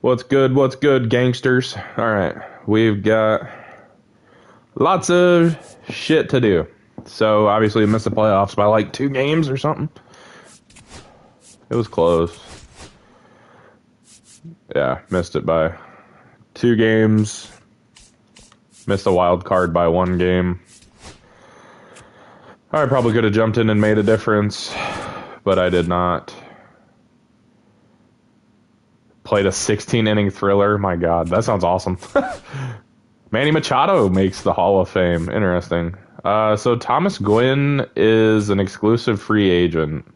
What's good? What's good, gangsters? All right, we've got lots of shit to do. So obviously, we missed the playoffs by like 2 games or something. It was close. Yeah, missed it by 2 games. Missed a wild card by 1 game. I probably could have jumped in and made a difference, but I did not. Played a 16-inning thriller. My God, that sounds awesome. Manny Machado makes the Hall of Fame. Interesting. So Thomas Gwynn is an exclusive free agent.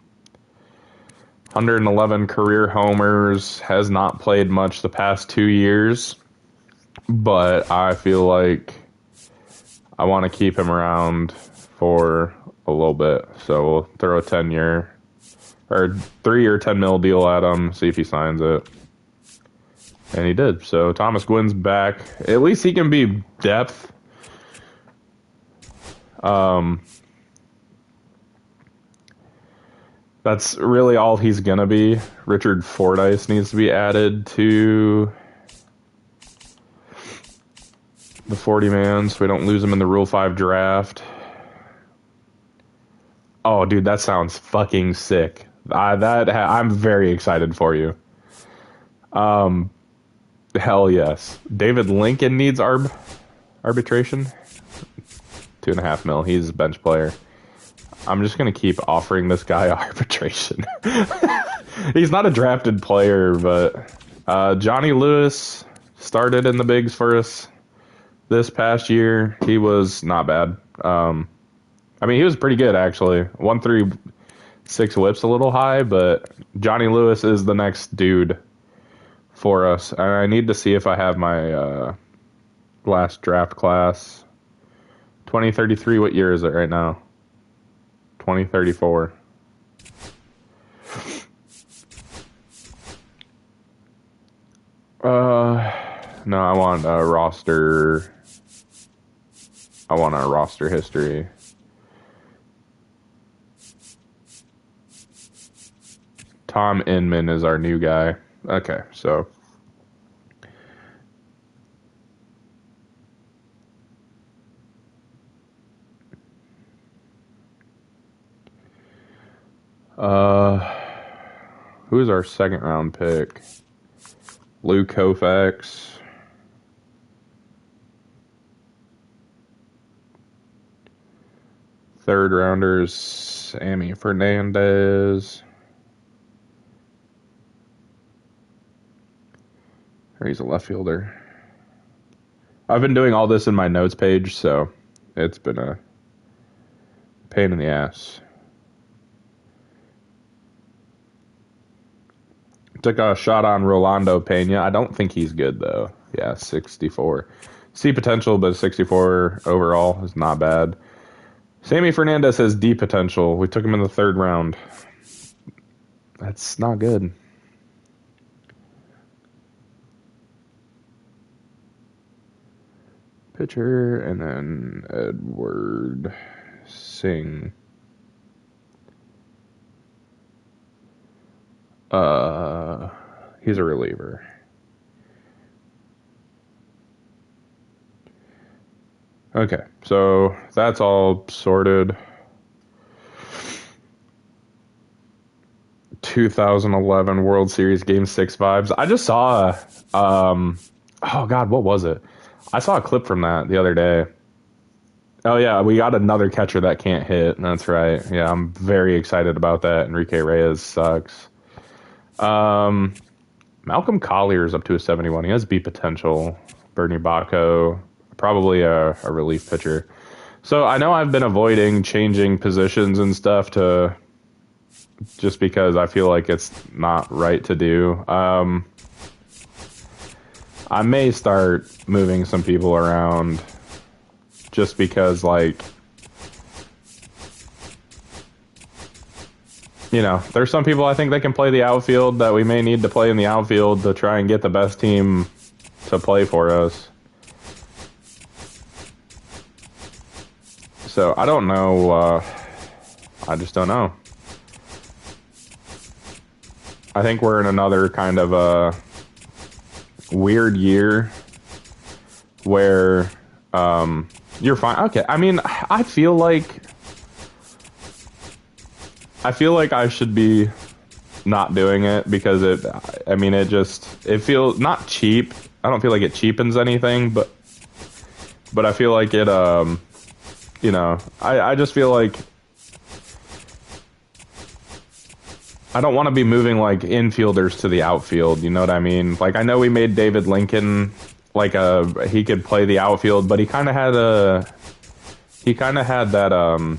111 career homers. Has not played much the past 2 years. But I feel like I want to keep him around for a little bit. So we'll throw a 10-year or 3-year $10 million deal at him, see if he signs it. And he did. So Thomas Gwynn's back. At least he can be depth. That's really all he's going to be. Richard Fordyce needs to be added to the 40-man so we don't lose him in the Rule 5 draft. Oh, dude, that sounds fucking sick. I'm very excited for you. Hell yes. David Lincoln needs arbitration. $2.5 million. He's a bench player. I'm just going to keep offering this guy arbitration. He's not a drafted player, but Johnny Lewis started in the bigs for us this past year. He was not bad. I mean, he was pretty good, actually. 136 whips a little high, but Johnny Lewis is the next dude for us. And I need to see if I have my last draft class. 2033, what year is it right now? 2034. No, I want a roster. I want our roster history. Tom Inman is our new guy. Okay, so who's our 2nd round pick? Lou Koufax. Third rounders, Sammy Fernandez. Or he's a left fielder. I've been doing all this in my notes page, so it's been a pain in the ass. Took a shot on Rolando Pena. I don't think he's good, though. Yeah, 64. See potential, but 64 overall is not bad. Sammy Fernandez has D potential. We took him in the 3rd round. That's not good. Pitcher, and then Edward Singh. He's a reliever. Okay, so that's all sorted. 2011 World Series Game 6 vibes. I just saw, oh God, what was it? I saw a clip from that the other day. Oh, yeah, we got another catcher that can't hit. That's right. Yeah, I'm very excited about that. Enrique Reyes sucks. Malcolm Collier's up to a 71. He has B potential. Bernie Bacco, probably a relief pitcher. So I know I've been avoiding changing positions and stuff to just because I feel like it's not right to do. I may start moving some people around just because, like, you know, there's some people I think they can play the outfield that we may need to play in the outfield to try and get the best team to play for us. So I don't know. I just don't know. I think we're in another kind of weird year where you're fine. Okay, I mean, I feel like I should be not doing it because it feels not cheap. I don't feel like it cheapens anything, but I feel like it, I just feel like I don't want to be moving like infielders to the outfield. You know what I mean? Like, I know we made David Lincoln like he could play the outfield, but he kind of had that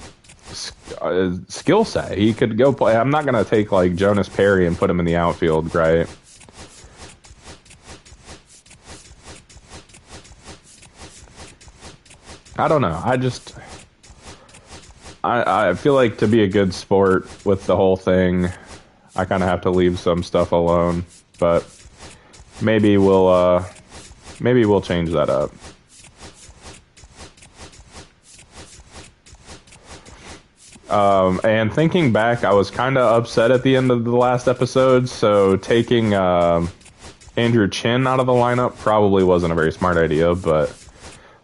skill set. He could go play. I'm not gonna take like Jonas Perry and put him in the outfield, right? I don't know. I feel like to be a good sport with the whole thing, I kind of have to leave some stuff alone. But maybe we'll change that up. And thinking back, I was kind of upset at the end of the last episode, so taking Andrew Chin out of the lineup probably wasn't a very smart idea, but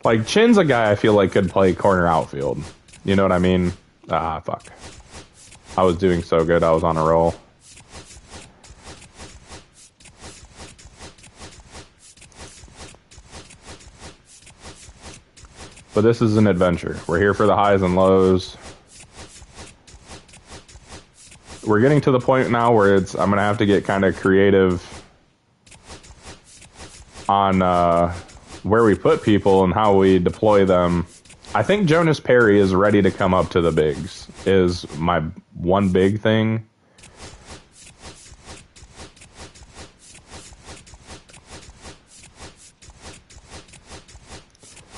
like, Chin's a guy I feel like could play corner outfield. You know what I mean? Fuck. I was doing so good, I was on a roll. But this is an adventure. We're here for the highs and lows. We're getting to the point now where I'm going to have to get kind of creative on where we put people and how we deploy them. I think Jonas Perry is ready to come up to the bigs, is my one big thing.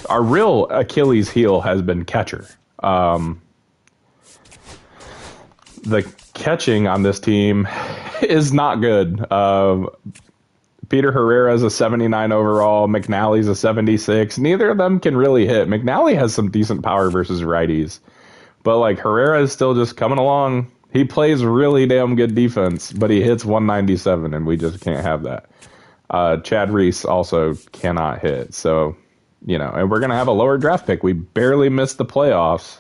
Our real Achilles heel has been catcher. The catching on this team is not good. Peter Herrera's a 79 overall. McNally's a 76. Neither of them can really hit. McNally has some decent power versus righties. But, like, Herrera is still just coming along. He plays really damn good defense, but he hits 197, and we just can't have that. Chad Reese also cannot hit. So, and we're going to have a lower draft pick. We barely missed the playoffs.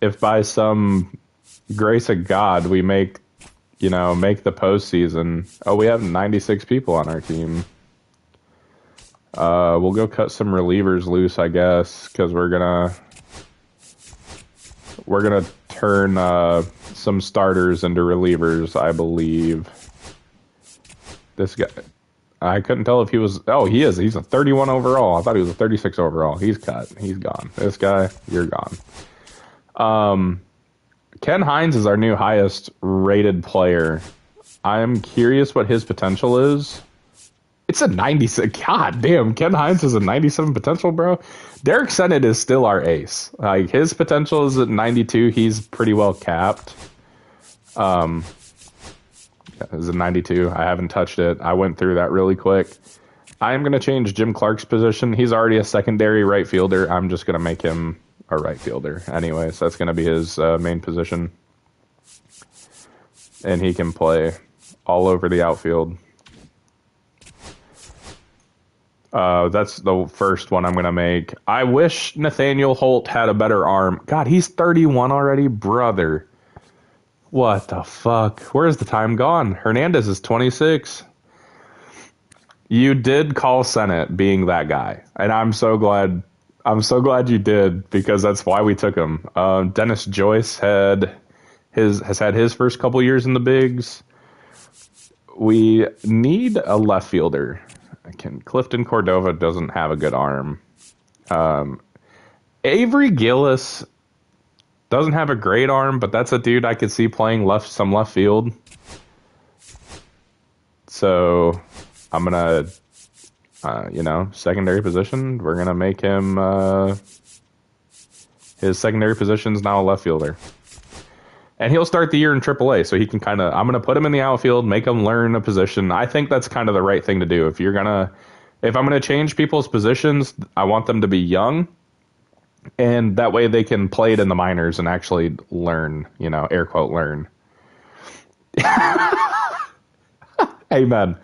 If by some grace of God we make the postseason. Oh, we have 96 people on our team. We'll go cut some relievers loose, I guess, because we're gonna turn some starters into relievers, I believe. This guy, I couldn't tell if he was. Oh, he is. He's a 31 overall. I thought he was a 36 overall. He's cut. He's gone. This guy, you're gone. Ken Hines is our new highest rated player. I'm curious what his potential is. It's a 96. God damn, Ken Hines is a 97 potential, bro. Derek Sennett is still our ace. Like, his potential is at 92. He's pretty well capped. Is a 92. I haven't touched it. I went through that really quick. I am going to change Jim Clark's position. He's already a secondary right fielder. I'm just going to make him a right fielder. Anyways, that's going to be his main position. And he can play all over the outfield. That's the first one I'm going to make. I wish Nathaniel Holt had a better arm. God, he's 31 already? Brother. What the fuck? Where's the time gone? Hernandez is 26. You did call Sennett being that guy. And I'm so glad you did, because that's why we took him. Dennis Joyce has had his first couple years in the bigs. We need a left fielder. Clifton Cordova doesn't have a good arm. Avery Gillis doesn't have a great arm, but that's a dude I could see playing some left field. So I'm gonna, secondary position. We're gonna make him his secondary position's now a left fielder. And he'll start the year in AAA, so he can I'm going to put him in the outfield, make him learn a position. I think that's kind of the right thing to do. If I'm going to change people's positions, I want them to be young, and that way they can play it in the minors and actually learn, air quote, learn. Amen.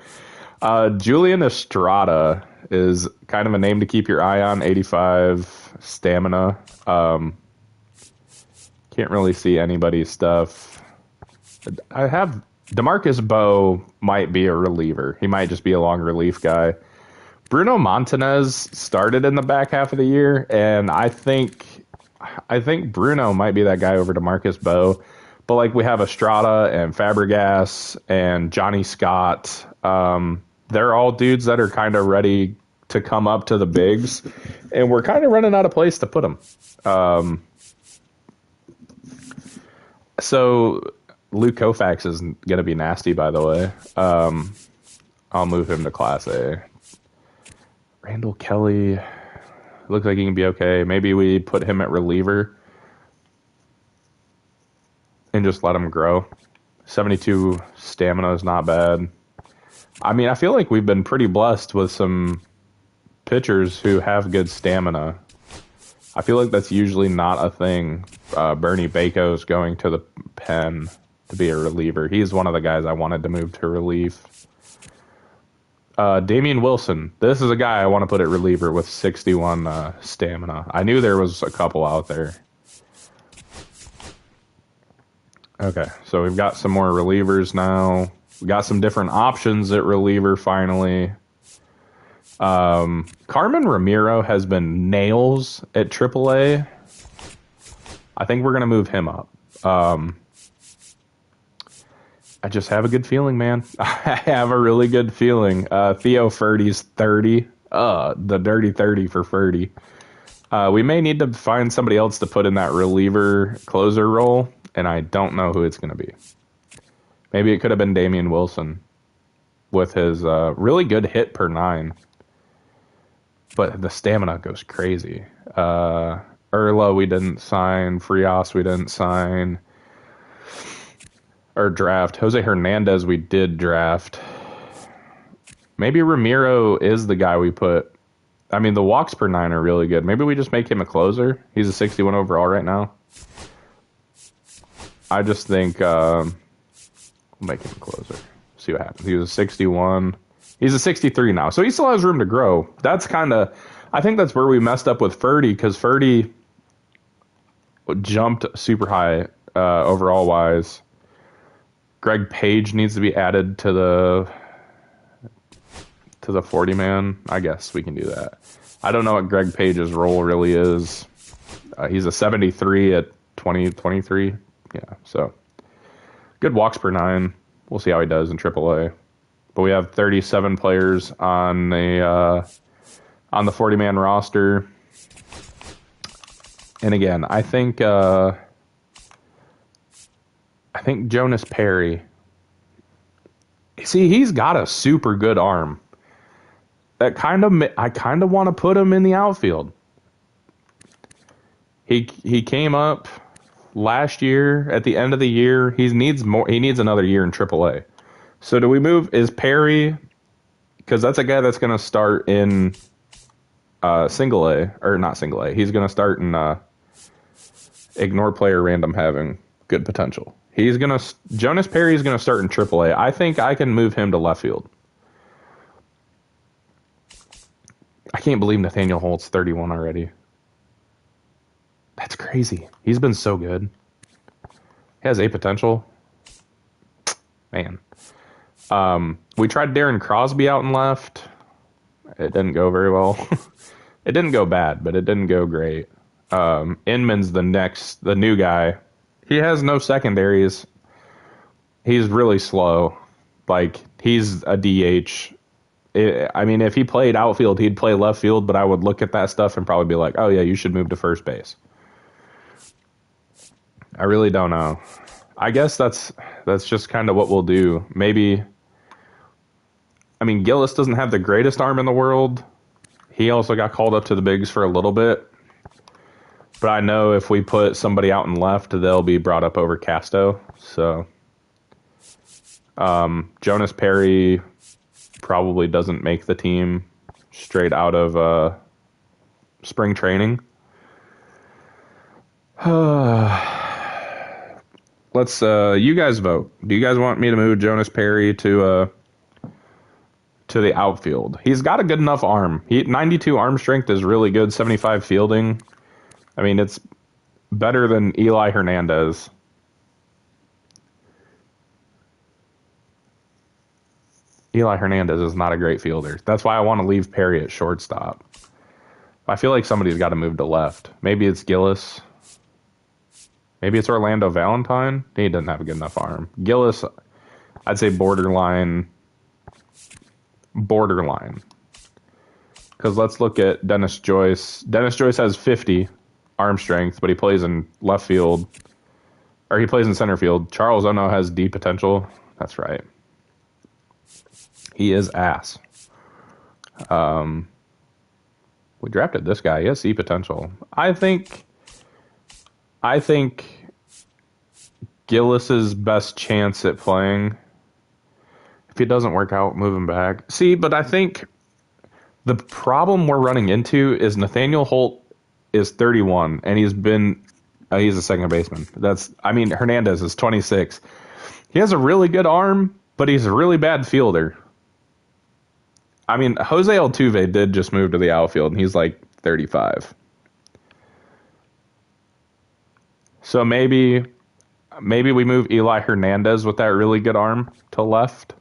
Julian Estrada is kind of a name to keep your eye on. 85 stamina. Can't really see anybody's stuff. I have DeMarcus Bowe might be a reliever. He might just be a long relief guy. Bruno Montanez started in the back half of the year, and I think Bruno might be that guy over DeMarcus Bowe. But like we have Estrada and Fabregas and Johnny Scott. They're all dudes that are kind of ready to come up to the bigs, and we're kind of running out of place to put them. So Luke Koufax is going to be nasty, by the way. I'll move him to Class A. Randall Kelly looks like he can be okay. Maybe we put him at reliever and just let him grow. 72 stamina is not bad. I mean, I feel like we've been pretty blessed with some pitchers who have good stamina. I feel like that's usually not a thing. Bernie Baco's going to the pen to be a reliever. He's one of the guys I wanted to move to relief. Damian Wilson. This is a guy I want to put at reliever with 61 stamina. I knew there was a couple out there. Okay, so we've got some more relievers now. We got some different options at reliever finally. Carmen Ramiro has been nails at AAA. I think we're going to move him up. I just have a good feeling, man. I have a really good feeling. Theo Ferdy's 30. The dirty 30 for Ferdy. We may need to find somebody else to put in that reliever closer role, and I don't know who it's going to be. Maybe it could have been Damian Wilson with his really good hit per 9. But the stamina goes crazy. Urla we didn't sign. Frias we didn't sign. Or draft. Jose Hernandez we did draft. Maybe Ramiro is the guy we put. I mean, the walks per 9 are really good. Maybe we just make him a closer. He's a 61 overall right now. I just think we'll make him a closer. See what happens. He was a 61. He's a 63 now, so he still has room to grow. That's kind of, I think that's where we messed up with Ferdy, because Ferdy jumped super high overall wise. Greg Page needs to be added to the 40 man. I guess we can do that. I don't know what Greg Page's role really is. He's a 73 at 2023. Yeah, so good walks per 9. We'll see how he does in AAA. But we have 37 players on the 40-man roster. And again, I think Jonas Perry. See, he's got a super good arm. I kind of want to put him in the outfield. He came up last year at the end of the year. He needs another year in AAA. So do we move? Is Perry, because that's a guy that's going to start in single A, or not single A. He's going to start in ignore player random having good potential. Jonas Perry is going to start in AAA. I think I can move him to left field. I can't believe Nathaniel Holt's 31 already. That's crazy. He's been so good. He has A potential. Man. We tried Darren Crosby out and left. It didn't go very well. It didn't go bad, but it didn't go great. Inman's the new guy. He has no secondaries. He's really slow. Like, he's a DH. I mean, if he played outfield, he'd play left field, but I would look at that stuff and probably be like, oh yeah, you should move to first base. I really don't know. I guess that's just kind of what we'll do. Maybe, I mean, Gillis doesn't have the greatest arm in the world. He also got called up to the bigs for a little bit. But I know if we put somebody out in left, they'll be brought up over Casto. So Jonas Perry probably doesn't make the team straight out of spring training. Let's you guys vote. Do you guys want me to move Jonas Perry to to the outfield. He's got a good enough arm. 92 arm strength is really good. 75 fielding. I mean, it's better than Eli Hernandez. Eli Hernandez is not a great fielder. That's why I want to leave Perry at shortstop. I feel like somebody's got to move to left. Maybe it's Gillis. Maybe it's Orlando Valentine. He doesn't have a good enough arm. Gillis, I'd say borderline. Because let's look at Dennis Joyce. Dennis Joyce has 50 arm strength, but he plays in left field. Or he plays in center field. Charles Ono has D potential. That's right. He is ass. We drafted this guy. He has C potential. I think Gillis's best chance at playing, if it doesn't work out, move him back. See, but I think the problem we're running into is Nathaniel Holt is 31, and he's a second baseman. Hernandez is 26. He has a really good arm, but he's a really bad fielder. I mean, Jose Altuve did just move to the outfield, and he's like 35. So maybe we move Eli Hernandez with that really good arm to left.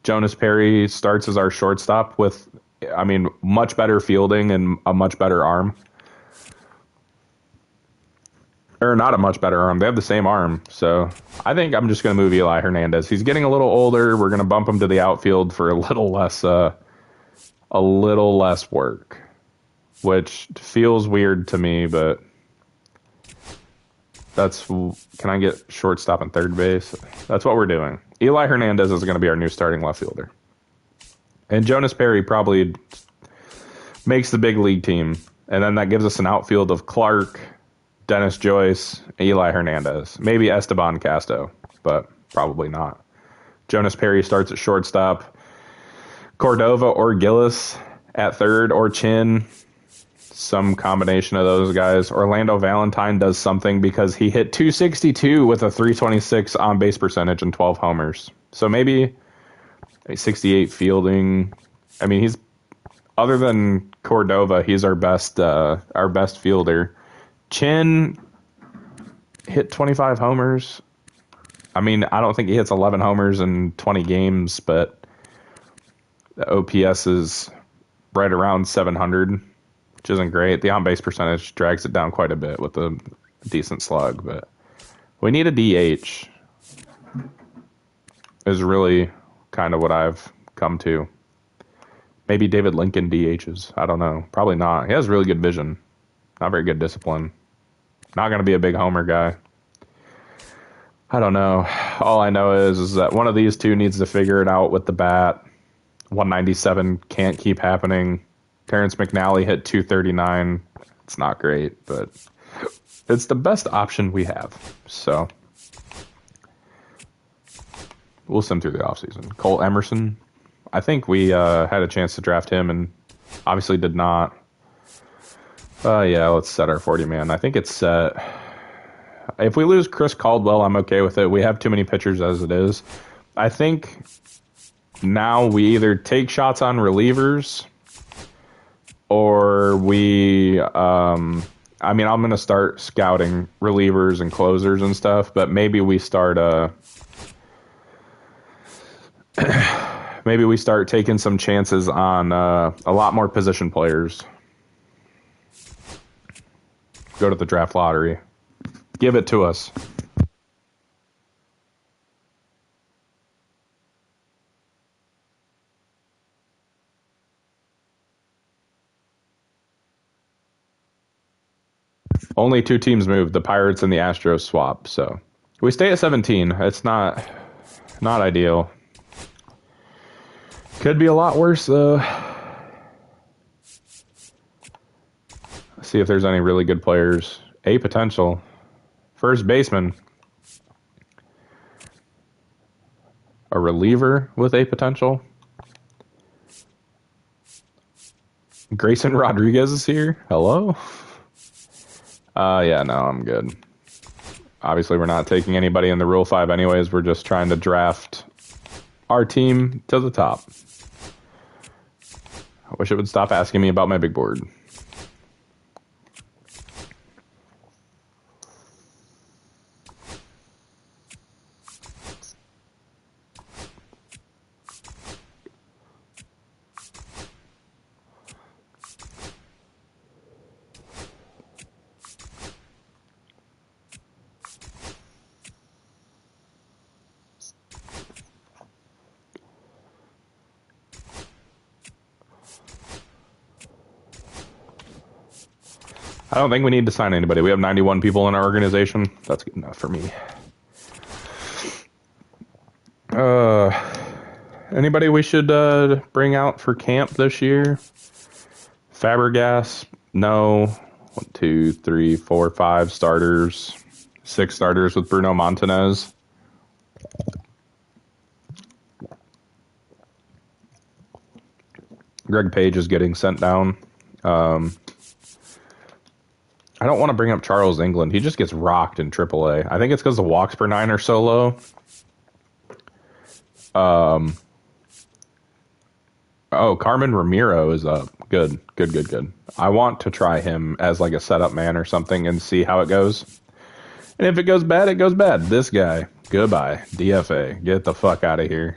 Jonas Perry starts as our shortstop with, much better fielding and a much better arm. Or not a much better arm. They have the same arm. So I think I'm just going to move Eli Hernandez. He's getting a little older. We're going to bump him to the outfield for a little less work, which feels weird to me, but can I get shortstop and third base? That's what we're doing. Eli Hernandez is going to be our new starting left fielder. And Jonas Perry probably makes the big league team. And then that gives us an outfield of Clark, Dennis Joyce, Eli Hernandez. Maybe Esteban Casto, but probably not. Jonas Perry starts at shortstop. Cordova or Gillis at third, or Chin. Some combination of those guys. Orlando Valentine does something because he hit 262 with a 326 on-base percentage and 12 homers. So maybe a 68 fielding. I mean, he's, other than Cordova, he's our best fielder. Chin hit 25 homers. I mean, I don't think he hits 11 homers in 20 games, but the OPS is right around 700, which isn't great. The on-base percentage drags it down quite a bit with a decent slug, but we need a DH is really kind of what I've come to. Maybe David Lincoln DHs. I don't know. Probably not. He has really good vision. Not very good discipline. Not going to be a big homer guy. I don't know. All I know is that one of these two needs to figure it out with the bat. 197 can't keep happening. Terrence McNally hit 239. It's not great, but it's the best option we have. So we'll sim through the offseason. Cole Emerson. I think we had a chance to draft him and obviously did not. Yeah, let's set our 40-man. I think it's set. If we lose Chris Caldwell, I'm okay with it. We have too many pitchers as it is. I think now we either take shots on relievers or we... I'm going to start scouting relievers and closers and stuff, but maybe we start... maybe we start taking some chances on a lot more position players. Go to the draft lottery. Give it to us. Only two teams moved. The Pirates and the Astros swap. So we stay at 17. It's not ideal. Could be a lot worse, though. See if there's any really good players. A potential. First baseman. A reliever with a potential. Grayson Rodriguez is here. Hello? Yeah, no, I'm good. Obviously, we're not taking anybody in the Rule 5 anyways. We're just trying to draft our team to the top. I wish it would stop asking me about my big board. I don't think we need to sign anybody. We have 91 people in our organization. That's good enough for me. Anybody we should bring out for camp this year? Fabregas? No. 1, 2, 3, 4, 5 starters. 6 starters with Bruno Montanez. Greg Page is getting sent down. I don't want to bring up Charles England. He just gets rocked in AAA. I think it's because the walks per 9 are so low. Carmen Ramiro is up. Good. I want to try him as like a setup man or something and see how it goes. And if it goes bad, it goes bad. This guy, goodbye. DFA. Get the fuck out of here.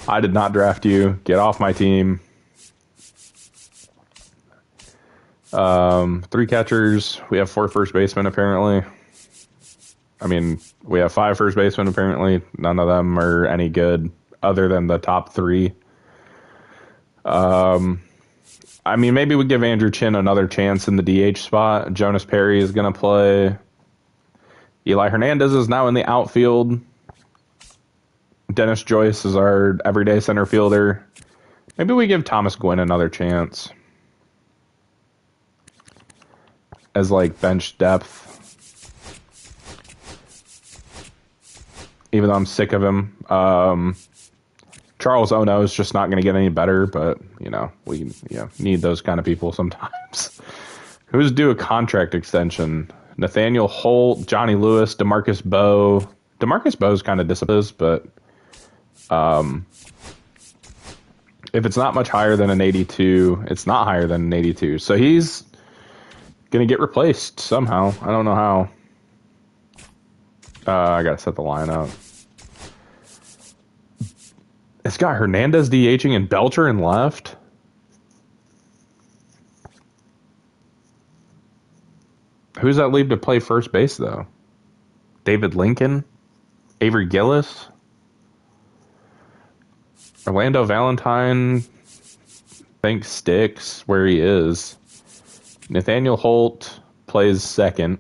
I did not draft you. Get off my team. 3 catchers. We have 4 first basemen, apparently. I mean, we have 5 first basemen, apparently. None of them are any good other than the top 3. I mean, maybe we give Andrew Chin another chance in the DH spot. Jonas Perry is going to play. Eli Hernandez is now in the outfield. Dennis Joyce is our everyday center fielder. Maybe we give Thomas Gwynn another chance as like bench depth. Even though I'm sick of him. Charles Ono is just not going to get any better, but, you know, we need those kind of people sometimes. Who's due a contract extension? Nathaniel Holt, Johnny Lewis, DeMarcus Bowe. DeMarcus Bowe's kind of disappointed, but if it's not much higher than an 82, it's not higher than an 82. So he's going to get replaced somehow. I don't know how. I got to set the line up. It's got Hernandez DHing and Belcher in left. Who's that leave to play first base, though? David Lincoln? Avery Gillis? Orlando Valentine? Thinks sticks where he is. Nathaniel Holt plays second.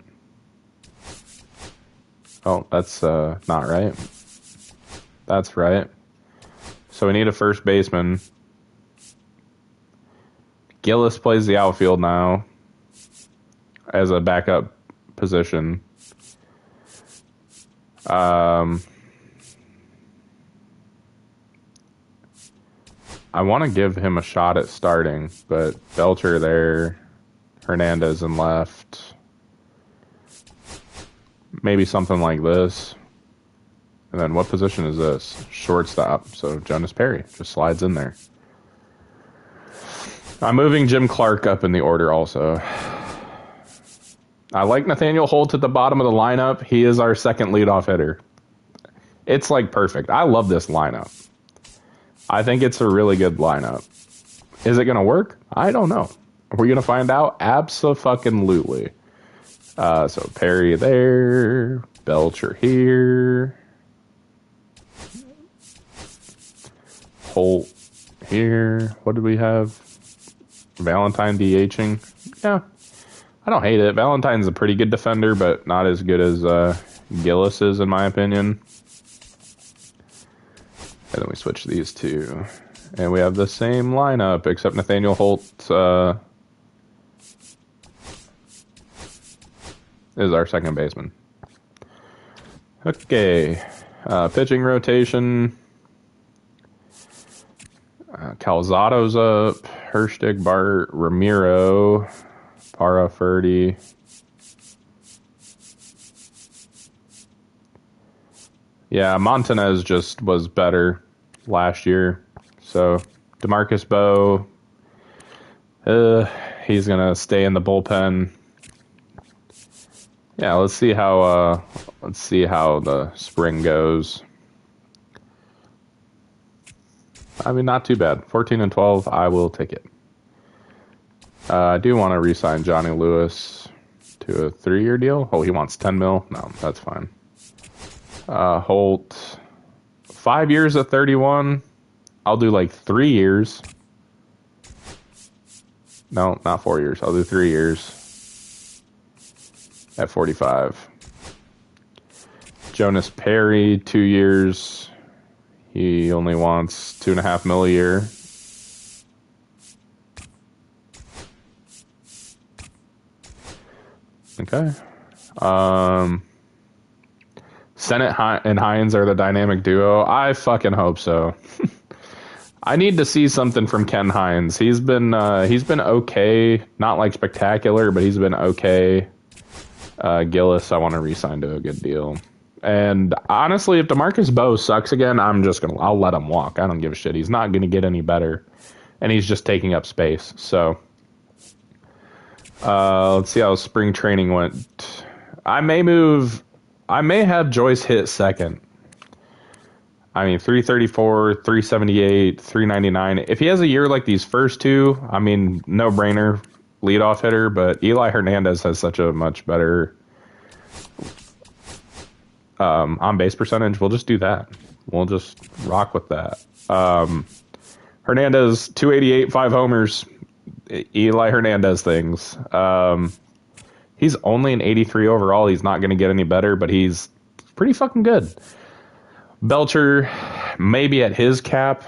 Oh, that's not right. That's right. So we need a first baseman. Gillis plays the outfield now as a backup position. I want to give him a shot at starting, but Belcher there, Hernandez in left. Maybe something like this. And then what position is this? Shortstop. So Jonas Perry just slides in there. I'm moving Jim Clark up in the order also. I like Nathaniel Holt at the bottom of the lineup. He is our second leadoff hitter. It's like perfect. I love this lineup. I think it's a really good lineup. Is it going to work? I don't know. Are we going to find out? Abso-fucking-lutely. So Perry there. Belcher here. Holt here. What did we have? Valentine DHing. Yeah, I don't hate it. Valentine's a pretty good defender, but not as good as Gillis is, in my opinion. And then we switch these two. And we have the same lineup, except Nathaniel Holt is our second baseman. Okay. Pitching rotation. Calzado's up. Herstick, Bart, Ramiro, Para, Ferdy. Yeah, Montanez just was better last year. So DeMarcus Bowe, He's gonna stay in the bullpen. Yeah, let's see how the spring goes. I mean, not too bad. 14-12, I will take it. I do want to re-sign Johnny Lewis to a 3-year deal. Oh, he wants 10 mil? No, that's fine. Holt, 5 years at 31. I'll do like 3 years. No, not 4 years. I'll do 3 years at 45. Jonas Perry, 2 years. He only wants 2.5 mil a year. Okay. Sennett and Hines are the dynamic duo. I fucking hope so. I need to see something from Ken Hines. He's been okay, not like spectacular, but he's been okay. Gillis, I want to re-sign to a good deal. And honestly, if DeMarcus Bowe sucks again, I'll let him walk. I don't give a shit. He's not gonna get any better, and he's just taking up space. So, let's see how spring training went. I may have Joyce hit second. I mean, 334, 378, 399. If he has a year like these first two, I mean, no brainer, leadoff hitter. But Eli Hernandez has such a much better on base percentage. We'll just do that. We'll just rock with that. Hernandez, 288, 5 homers. Eli Hernandez things. He's only an 83 overall. He's not going to get any better, but he's pretty fucking good. Belcher, maybe at his cap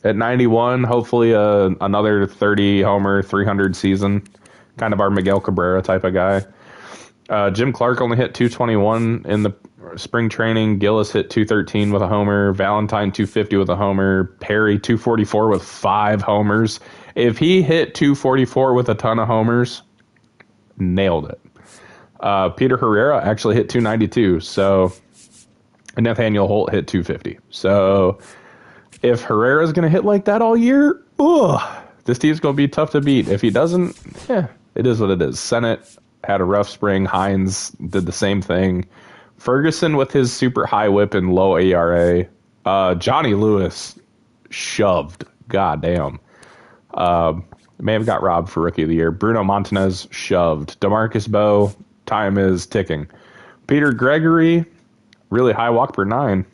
at 91. Hopefully another 30 homer, 300 season. Kind of our Miguel Cabrera type of guy. Jim Clark only hit 221 in the spring training. Gillis hit 213 with a homer. Valentine 250 with a homer. Perry 244 with 5 homers. If he hit 244 with a ton of homers, nailed it. Peter Herrera actually hit 292. So and Nathaniel Holt hit 250. So if Herrera's going to hit like that all year, this team's going to be tough to beat. If he doesn't, it is what it is. Sennett had a rough spring. Hines did the same thing. Ferguson with his super high whip and low ERA. Johnny Lewis shoved. Goddamn. May have got robbed for Rookie of the Year. Bruno Montanez shoved. DeMarcus Bowe, time is ticking. Peter Gregory, really high walk per 9.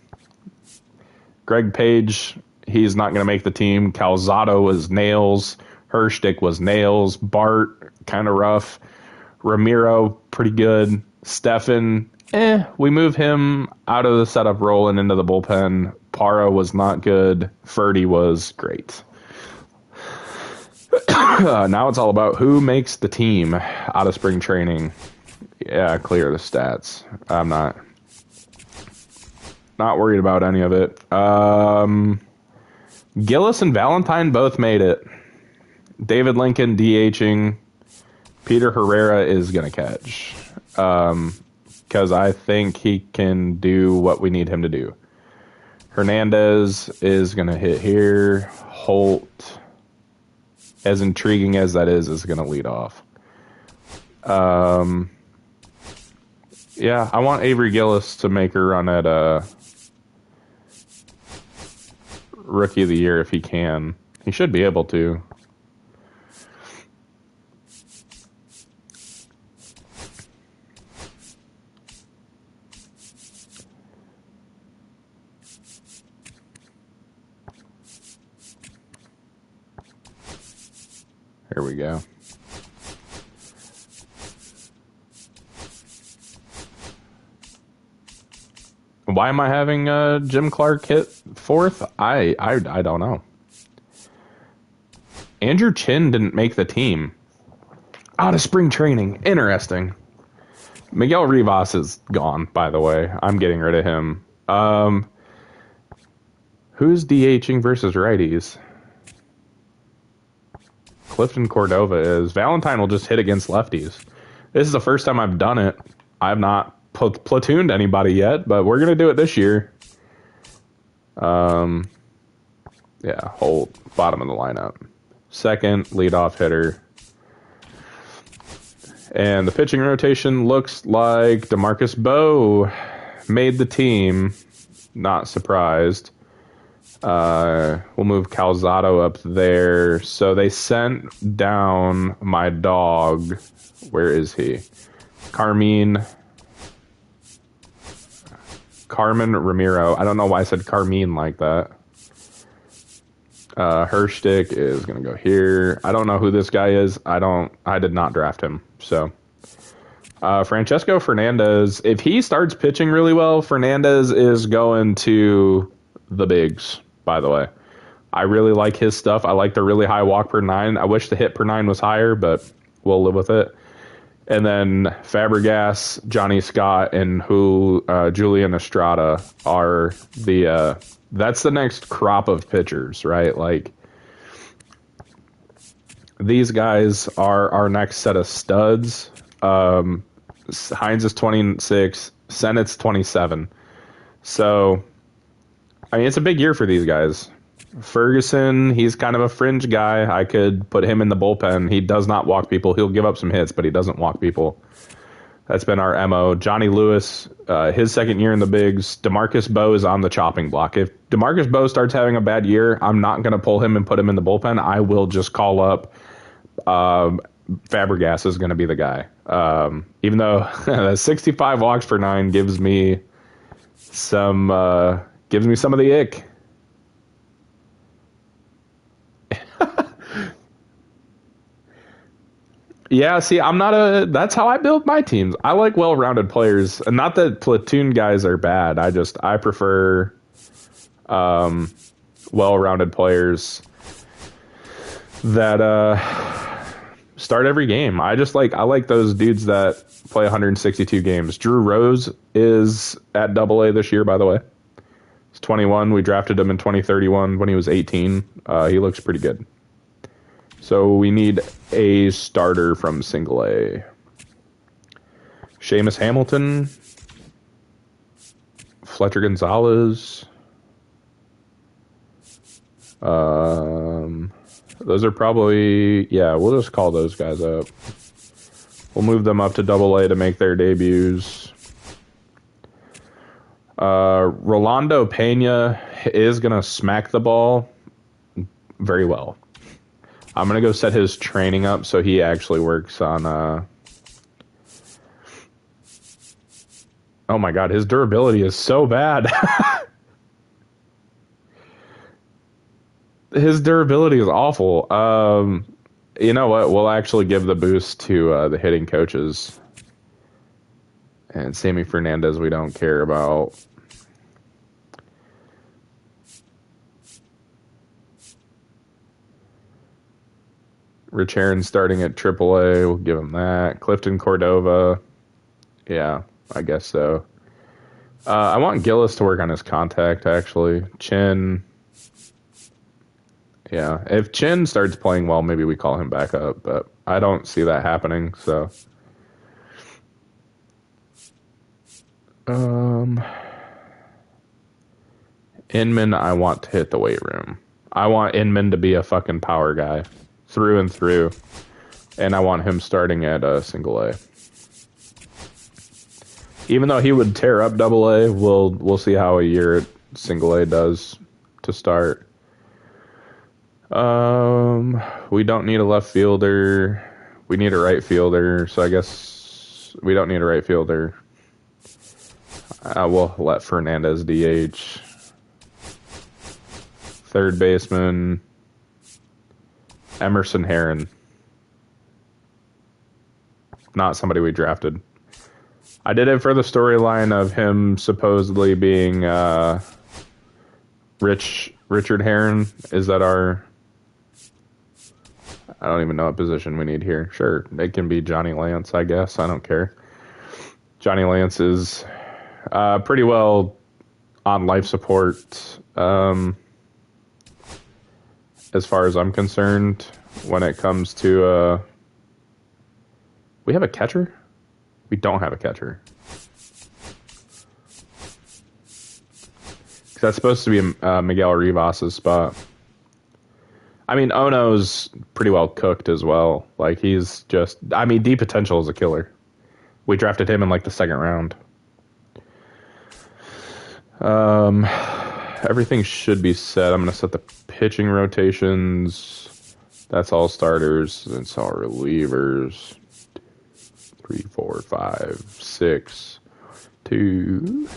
Greg Page, he's not going to make the team. Calzado was nails. Herstick was nails. Bart, kind of rough. Ramiro, pretty good. Stefan, we move him out of the setup role and into the bullpen. Parra was not good. Ferdy was great. Now it's all about who makes the team out of spring training. Yeah, clear the stats. I'm not worried about any of it. Gillis and Valentine both made it. David Lincoln DHing. Peter Herrera is going to catch. Because I think he can do what we need him to do. Hernandez is going to hit here. Holt, as intriguing as that is going to lead off. Yeah, I want Avery Gillis to make a run at Rookie of the Year if he can. He should be able to. Here we go. Why am I having Jim Clark hit 4th? I don't know. Andrew Chin didn't make the team. Out of spring training. Interesting. Miguel Rivas is gone, by the way. I'm getting rid of him. Who's DHing versus righties? Clifton Cordova is. Valentine will just hit against lefties. This is the first time I've done it. I've not platooned anybody yet, but we're going to do it this year. Yeah, Holt, bottom of the lineup. second leadoff hitter. And the pitching rotation looks like DeMarcus Bowe made the team. Not surprised. We'll move Calzado up there. So they sent down my dog. Where is he? Carmen Ramiro. I don't know why I said Carmine like that. Herstick is going to go here. I don't know who this guy is. I did not draft him. So, Francesco Fernandez, if he starts pitching really well, Fernandez is going to the bigs, by the way. I really like his stuff. I like the really high walk per 9. I wish the hit per 9 was higher, but we'll live with it. And then Fabregas, Johnny Scott, and Julian Estrada are that's the next crop of pitchers, right? Like, these guys are our next set of studs. Hines is 26, Sennett's 27. So, I mean, it's a big year for these guys. Ferguson, he's kind of a fringe guy. I could put him in the bullpen. He does not walk people. He'll give up some hits, but he doesn't walk people. That's been our MO. Johnny Lewis, his second year in the bigs. DeMarcus Bowe is on the chopping block. If DeMarcus Bowe starts having a bad year, I'm not going to pull him and put him in the bullpen. I will just call up Fabregas is going to be the guy. Even though 65 walks per 9 gives me some of the ick. Yeah, see, that's how I build my teams. I like well-rounded players, and not that platoon guys are bad. I prefer well-rounded players that start every game. I like those dudes that play 162 games. Drew Rose is at Double-A this year, by the way. He's 21. We drafted him in 2031 when he was 18. He looks pretty good. So we need a starter from Single A. Seamus Hamilton. Fletcher Gonzalez. Those are probably... Yeah, we'll just call those guys up. We'll move them up to Double-A to make their debuts. Rolando Pena is going to smack the ball very well. I'm going to go set his training up so he actually works on... Oh my god, his durability is so bad. His durability is awful. You know what? We'll actually give the boost to the hitting coaches. And Sammy Fernandez we don't care about. Rich Aaron starting at AAA. We'll give him that. Clifton Cordova. Yeah, I guess so. I want Gillis to work on his contact, actually. Chin. Yeah, if Chin starts playing well, maybe we call him back up. But I don't see that happening, so... Inman, I want to hit the weight room. I want Inman to be a fucking power guy. Through and through. And I want him starting at Single A. Even though he would tear up Double-A, we'll see how a year at Single A does to start. We don't need a left fielder. We need a right fielder, so I guess we don't need a right fielder. We'll let Fernandez DH. Third baseman, Emerson Herron. Not somebody we drafted. I did it for the storyline of him supposedly being Richard Herron. Is that our... I don't even know what position we need here. Sure, it can be Johnny Lance, I guess. I don't care. Johnny Lance is pretty well on life support as far as I'm concerned when it comes to... we have a catcher? We don't have a catcher. That's supposed to be Miguel Rivas' spot. I mean, Ono's pretty well cooked as well. Like, he's just... I mean, D potential is a killer. We drafted him in, like, the second round. Everything should be set. I'm going to set the pitching rotations. That's all starters. It's all relievers. 3, 4, 5, 6, 2...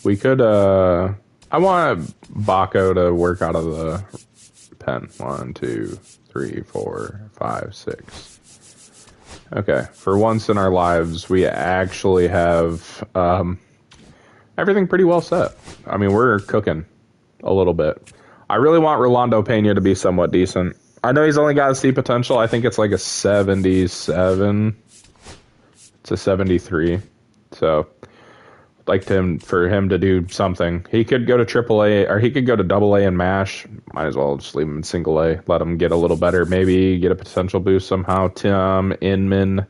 We could, I want Baco to work out of the pen. 1, 2, 3, 4, 5, 6. Okay, for once in our lives, we actually have everything pretty well set. I mean, we're cooking a little bit. I really want Rolando Pena to be somewhat decent. I know he's only got a C potential. I think it's like a 77. It's a 73. So... like for him to do something. He could go to AAA, or he could go to AA and MASH. Might as well just leave him in single A. Let him get a little better. Maybe get a potential boost somehow. Tim Inman.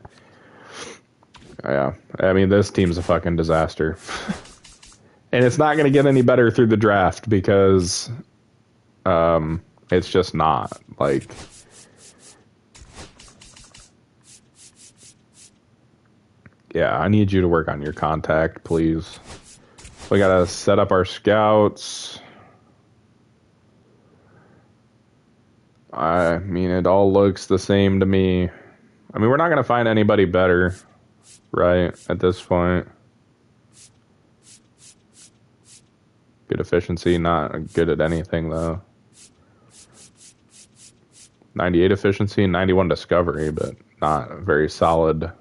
Yeah, I mean, this team's a fucking disaster. And it's not going to get any better through the draft because it's just not. Like... yeah, I need you to work on your contact, please. We gotta set up our scouts. I mean, it all looks the same to me. I mean, we're not gonna find anybody better, right, at this point. Good efficiency, not good at anything, though. 98 efficiency, 91 discovery, but not very solid...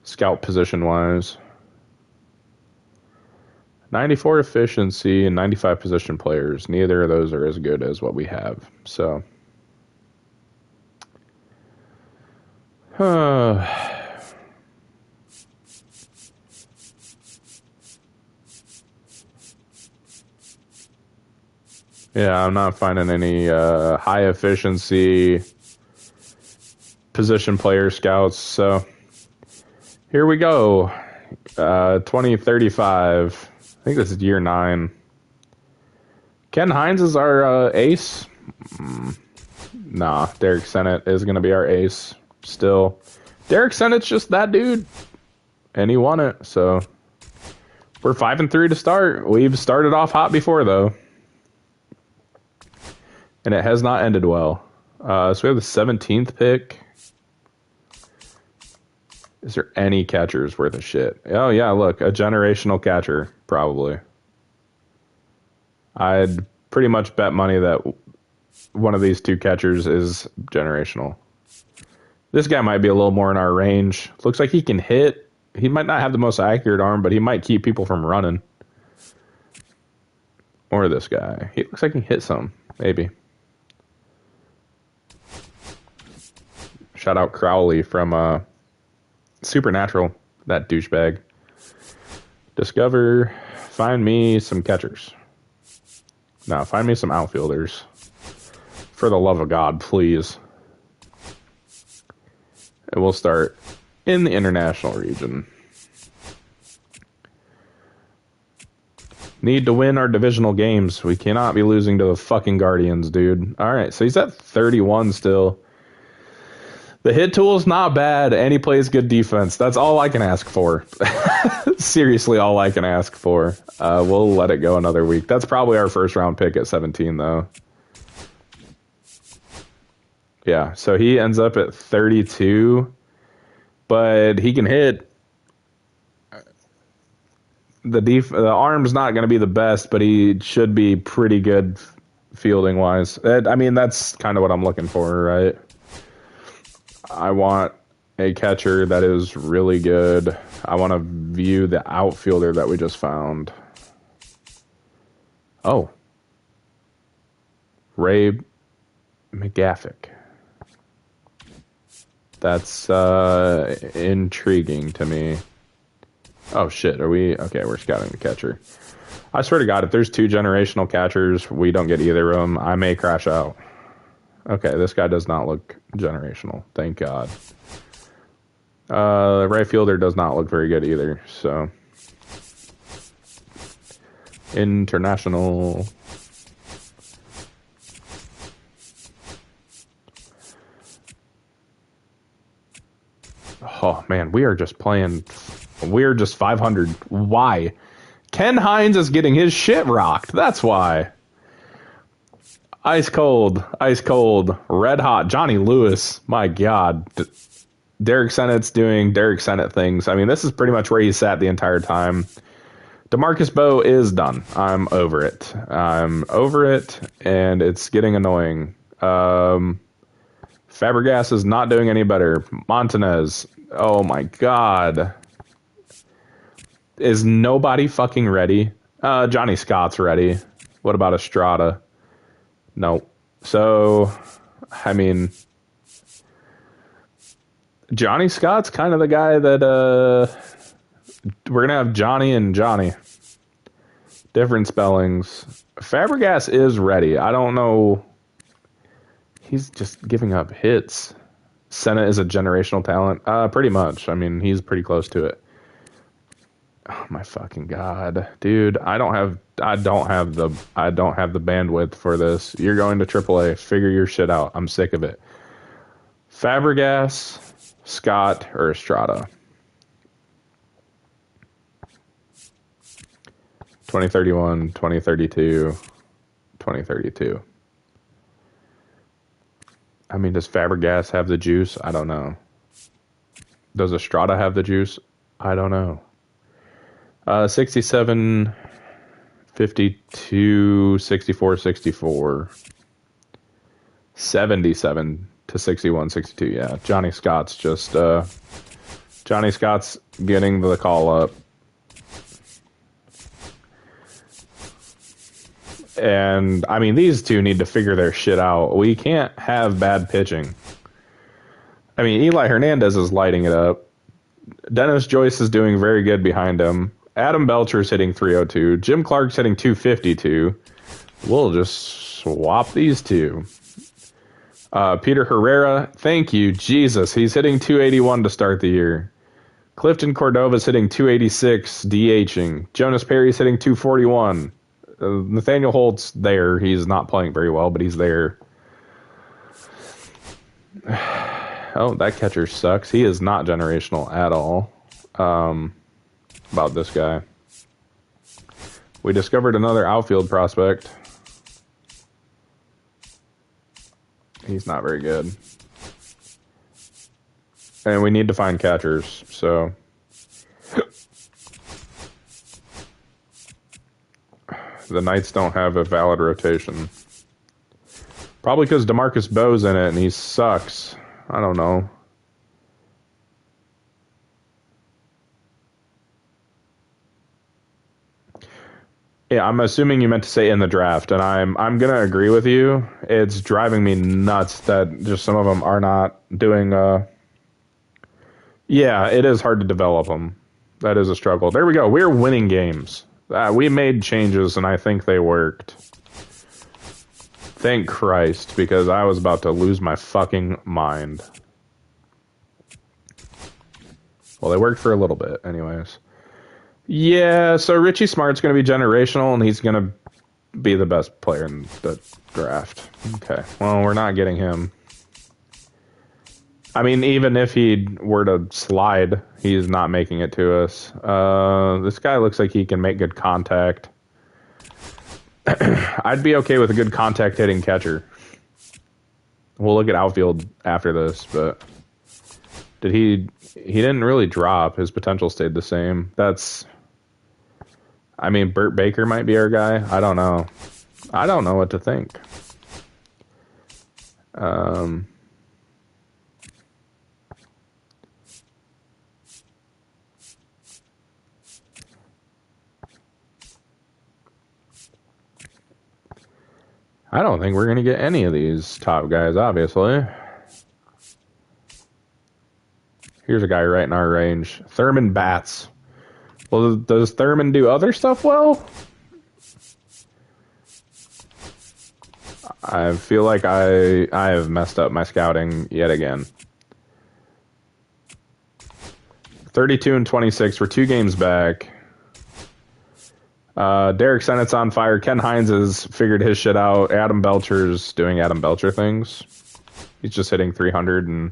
scout position-wise. 94 efficiency and 95 position players. Neither of those are as good as what we have. So... yeah, I'm not finding any high efficiency position player scouts, so... here we go. 2035. I think this is year 9. Ken Hines is our ace. Nah, Derek Sennett is going to be our ace still. Derek Sennett's just that dude. And he won it, so... we're 5-3 to start. We've started off hot before, though. And it has not ended well. So we have the 17th pick. Is there any catchers worth a shit? Oh, yeah, look, a generational catcher, probably. I'd pretty much bet money that one of these two catchers is generational. This guy might be a little more in our range. Looks like he can hit. He might not have the most accurate arm, but he might keep people from running. Or this guy. He looks like he can hit some, maybe. Shout out Crowley from... Supernatural, that douchebag. Discover, find me some catchers. No, find me some outfielders. For the love of God, please. And we'll start in the international region. Need to win our divisional games. We cannot be losing to the fucking Guardians, dude. Alright, so he's at 31 still. The hit tool is not bad, and he plays good defense. That's all I can ask for. Seriously, all I can ask for. We'll let it go another week. That's probably our first round pick at 17, though. Yeah, so he ends up at 32, but he can hit. The arm's not going to be the best, but he should be pretty good fielding-wise. I mean, that's kind of what I'm looking for, right? I want a catcher that is really good. I want to view the outfielder that we just found. Oh. Ray McGaffick. That's intriguing to me. Oh, shit. Are we... okay, we're scouting the catcher. I swear to God, if there's 2 generational catchers, we don't get either of them, I may crash out. Okay, this guy does not look generational. Thank God. The right fielder does not look very good either, so... International. Oh, man, we are just playing. We're just 500. Why? Ken Hines is getting his shit rocked. That's why. Ice cold. Red hot. Johnny Lewis. My God. Derek Sennett's doing Derek Sennett things. I mean, this is pretty much where he sat the entire time. DeMarcus Bowe is done. I'm over it. And it's getting annoying. Fabregas is not doing any better. Montanez. Oh, my God. Is nobody fucking ready? Johnny Scott's ready. What about Estrada? No. So, I mean, Johnny Scott's kind of the guy that we're going to have Johnny and Johnny. Different spellings. Fabregas is ready. I don't know. He's just giving up hits. Senna is a generational talent. Pretty much. I mean, he's pretty close to it. Oh my fucking God, dude! I don't have the bandwidth for this. You're going to AAA. Figure your shit out. I'm sick of it. Fabregas, Scott, or Estrada. 2031, 2032, 2032. I mean, does Fabregas have the juice? I don't know. Does Estrada have the juice? I don't know. 67, 52, 64, 64. 77 to 61, 62. Yeah, Johnny Scott's getting the call up. And, I mean, these two need to figure their shit out. We can't have bad pitching. I mean, Eli Hernandez is lighting it up. Dennis Joyce is doing very good behind him. Adam Belcher's hitting 302. Jim Clark's hitting 252. We'll just swap these two. Peter Herrera, thank you, Jesus. He's hitting 281 to start the year. Clifton Cordova's hitting 286, DHing. Jonas Perry's hitting 241. Nathaniel Holt's there. He's not playing very well, but he's there. Oh, that catcher sucks. He is not generational at all. About this guy. We discovered another outfield prospect. He's not very good. And we need to find catchers, so... The Knights don't have a valid rotation. Probably because DeMarcus Bowe's in it and he sucks. I don't know. Yeah, I'm assuming you meant to say in the draft, and I'm gonna agree with you. It's driving me nuts that just some of them are not doing. Yeah, it is hard to develop them. That is a struggle. There we go. We're winning games. We made changes, and I think they worked. Thank Christ, because I was about to lose my fucking mind. Well, they worked for a little bit, anyways. Yeah, so Richie Smart's going to be generational, and he's going to be the best player in the draft. Okay, well, we're not getting him. I mean, even if he were to slide, he's not making it to us. This guy looks like he can make good contact. I'd be okay with a good contact hitting catcher. We'll look at outfield after this, but he didn't really drop. His potential stayed the same. I mean, Burt Baker might be our guy. I don't know. I don't know what to think. I don't think we're going to get any of these top guys, obviously. Here's a guy right in our range. Thurman Bats. Well, does Thurman do other stuff well? I feel like I have messed up my scouting yet again. 32 and 26. We're 2 games back. Derek Sennett's on fire. Ken Hines has figured his shit out. Adam Belcher's doing Adam Belcher things. He's just hitting 300 and...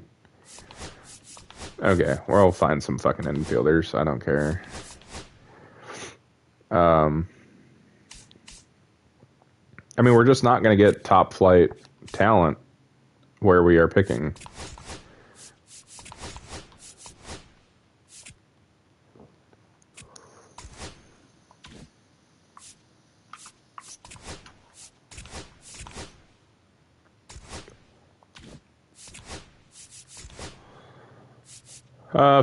Okay, we'll find some fucking infielders. I don't care. I mean, we're just not going to get top flight talent where we are picking.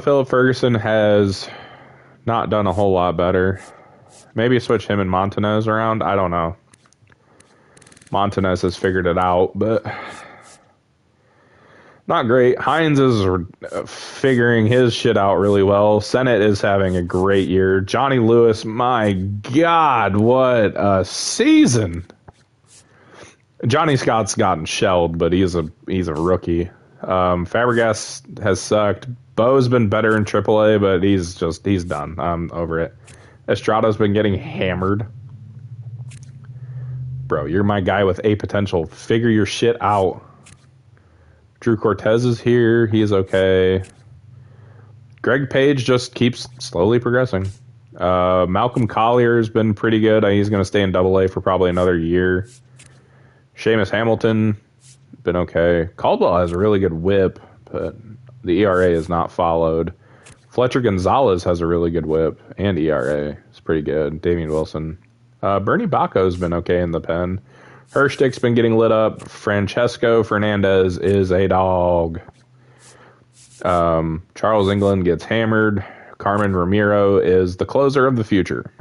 Philip Ferguson has not done a whole lot better. Maybe switch him and Montanez around. I don't know. Montanez has figured it out, but not great. Hines is figuring his shit out really well. Sennett is having a great year. Johnny Lewis, my God, what a season. Johnny Scott's gotten shelled, but he's a rookie. Fabregas has sucked. Bo's been better in AAA, but he's done. I'm over it. Estrada's been getting hammered. Bro, you're my guy with A potential. Figure your shit out. Drew Cortez is here. He is okay. Greg Page just keeps slowly progressing. Malcolm Collier's been pretty good. He's going to stay in AA for probably another year. Seamus Hamilton, been okay. Caldwell has a really good whip, but the ERA is not followed. Fletcher Gonzalez has a really good whip, and ERA is pretty good. Damian Wilson. Bernie Bacco's been okay in the pen. Hirschtick's been getting lit up. Francesco Fernandez is a dog. Charles England gets hammered. Carmen Ramiro is the closer of the future.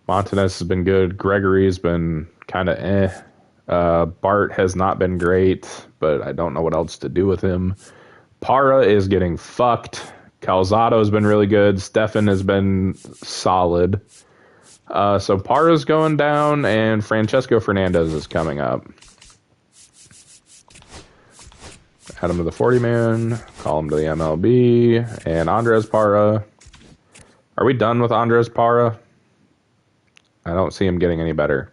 Montanez has been good. Gregory's been kind of Bart has not been great, but I don't know what else to do with him. Parra is getting fucked. Calzado has been really good. Stefan has been solid. So Parra's going down, and Francesco Fernandez is coming up. Add him to the 40-man. Call him to the MLB. And Andres Parra. Are we done with Andres Parra? I don't see him getting any better.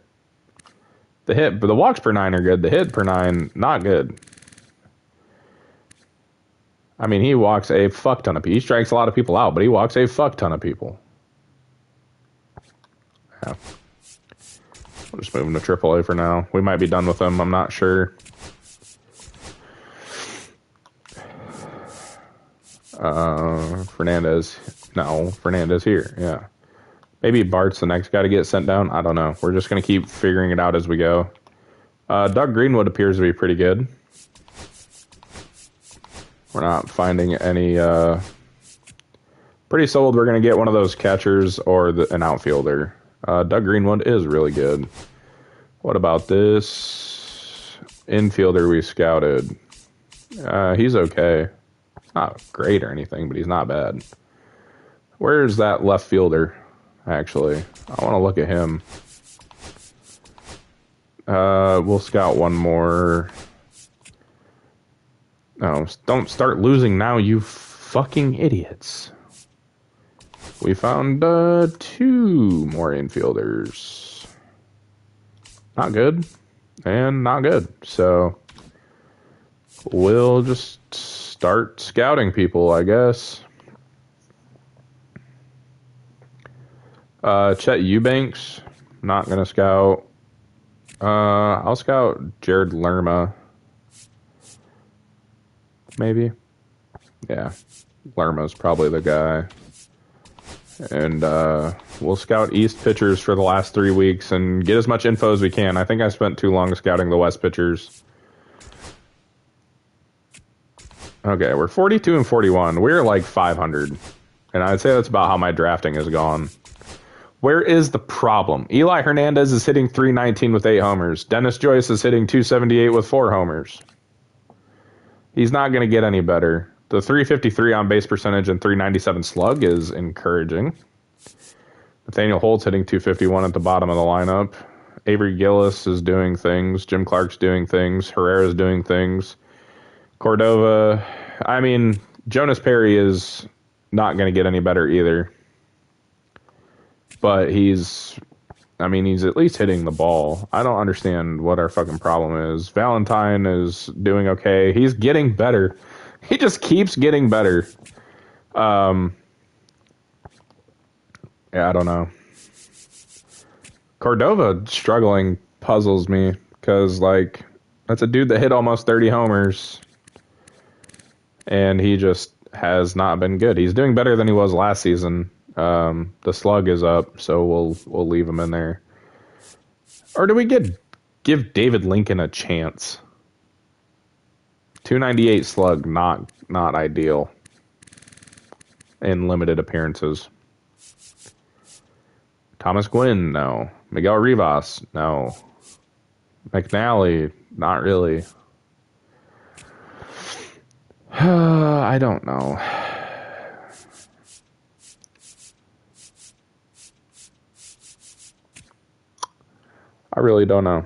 But the walks per 9 are good. The hit per 9, not good. I mean, he walks a fuck ton of people. He strikes a lot of people out, but he walks a fuck ton of people. Yeah. We'll just move him to AAA for now. We might be done with him. I'm not sure. Fernandez. No, Fernandez here. Yeah. Maybe Bart's the next guy to get sent down. I don't know. We're just going to keep figuring it out as we go. Doug Greenwood appears to be pretty good. We're not finding any... pretty sold we're going to get one of those catchers or an outfielder. Doug Greenwood is really good. What about this infielder we scouted? He's okay. Not great or anything, but he's not bad. Where's that left fielder, actually? I want to look at him. We'll scout one more. No, don't start losing now, you fucking idiots. We found 2 more infielders. Not good. And not good. So we'll just start scouting people, I guess. Chet Eubanks. Not going to scout. I'll scout Jared Lerma. Maybe. Yeah. Lerma's probably the guy. And we'll scout East pitchers for the last 3 weeks and get as much info as we can. I think I spent too long scouting the West pitchers. Okay, we're 42 and 41. We're like 500. And I'd say that's about how my drafting has gone. Where is the problem? Eli Hernandez is hitting 319 with 8 homers. Dennis Joyce is hitting 278 with 4 homers. He's not going to get any better. The 353 on base percentage and 397 slug is encouraging. Nathaniel Holt's hitting 251 at the bottom of the lineup. Avery Gillis is doing things. Jim Clark's doing things. Herrera's doing things. Cordova. I mean, Jonas Perry is not going to get any better either. but he's at least hitting the ball. I don't understand what our fucking problem is. Valentine is doing okay. He's getting better. He just keeps getting better. Yeah, I don't know. Cordova struggling puzzles me because, like, that's a dude that hit almost 30 homers, and he just has not been good. He's doing better than he was last season. The slug is up, so we'll leave him in there. Or do we give David Lincoln a chance? 298 slug, not ideal in limited appearances. Thomas Gwynn, no. Miguel Rivas, no. McNally, not really. I don't know. I really don't know.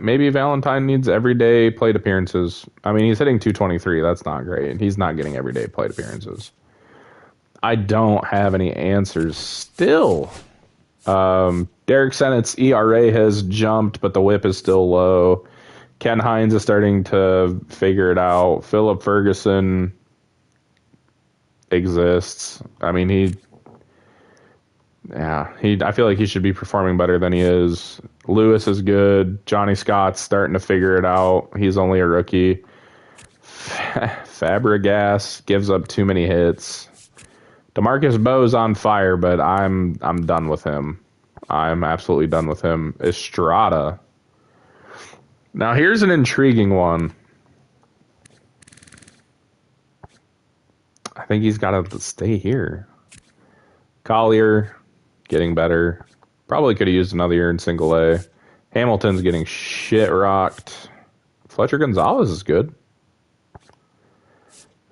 Maybe Valentine needs everyday plate appearances. I mean, he's hitting 223. That's not great. He's not getting everyday plate appearances. I don't have any answers still. Derek Sennett's ERA has jumped, but the whip is still low. Ken Hines is starting to figure it out. Philip Ferguson exists. I mean, I feel like he should be performing better than he is. Lewis is good. Johnny Scott's starting to figure it out. He's only a rookie. Fabregas gives up too many hits. DeMarcus Bowe's on fire, but I'm done with him. I'm absolutely done with him. Estrada. Now here's an intriguing one. I think he's got to stay here. Collier, getting better. Probably could have used another year in single A. Hamilton's getting shit rocked. Fletcher Gonzalez is good.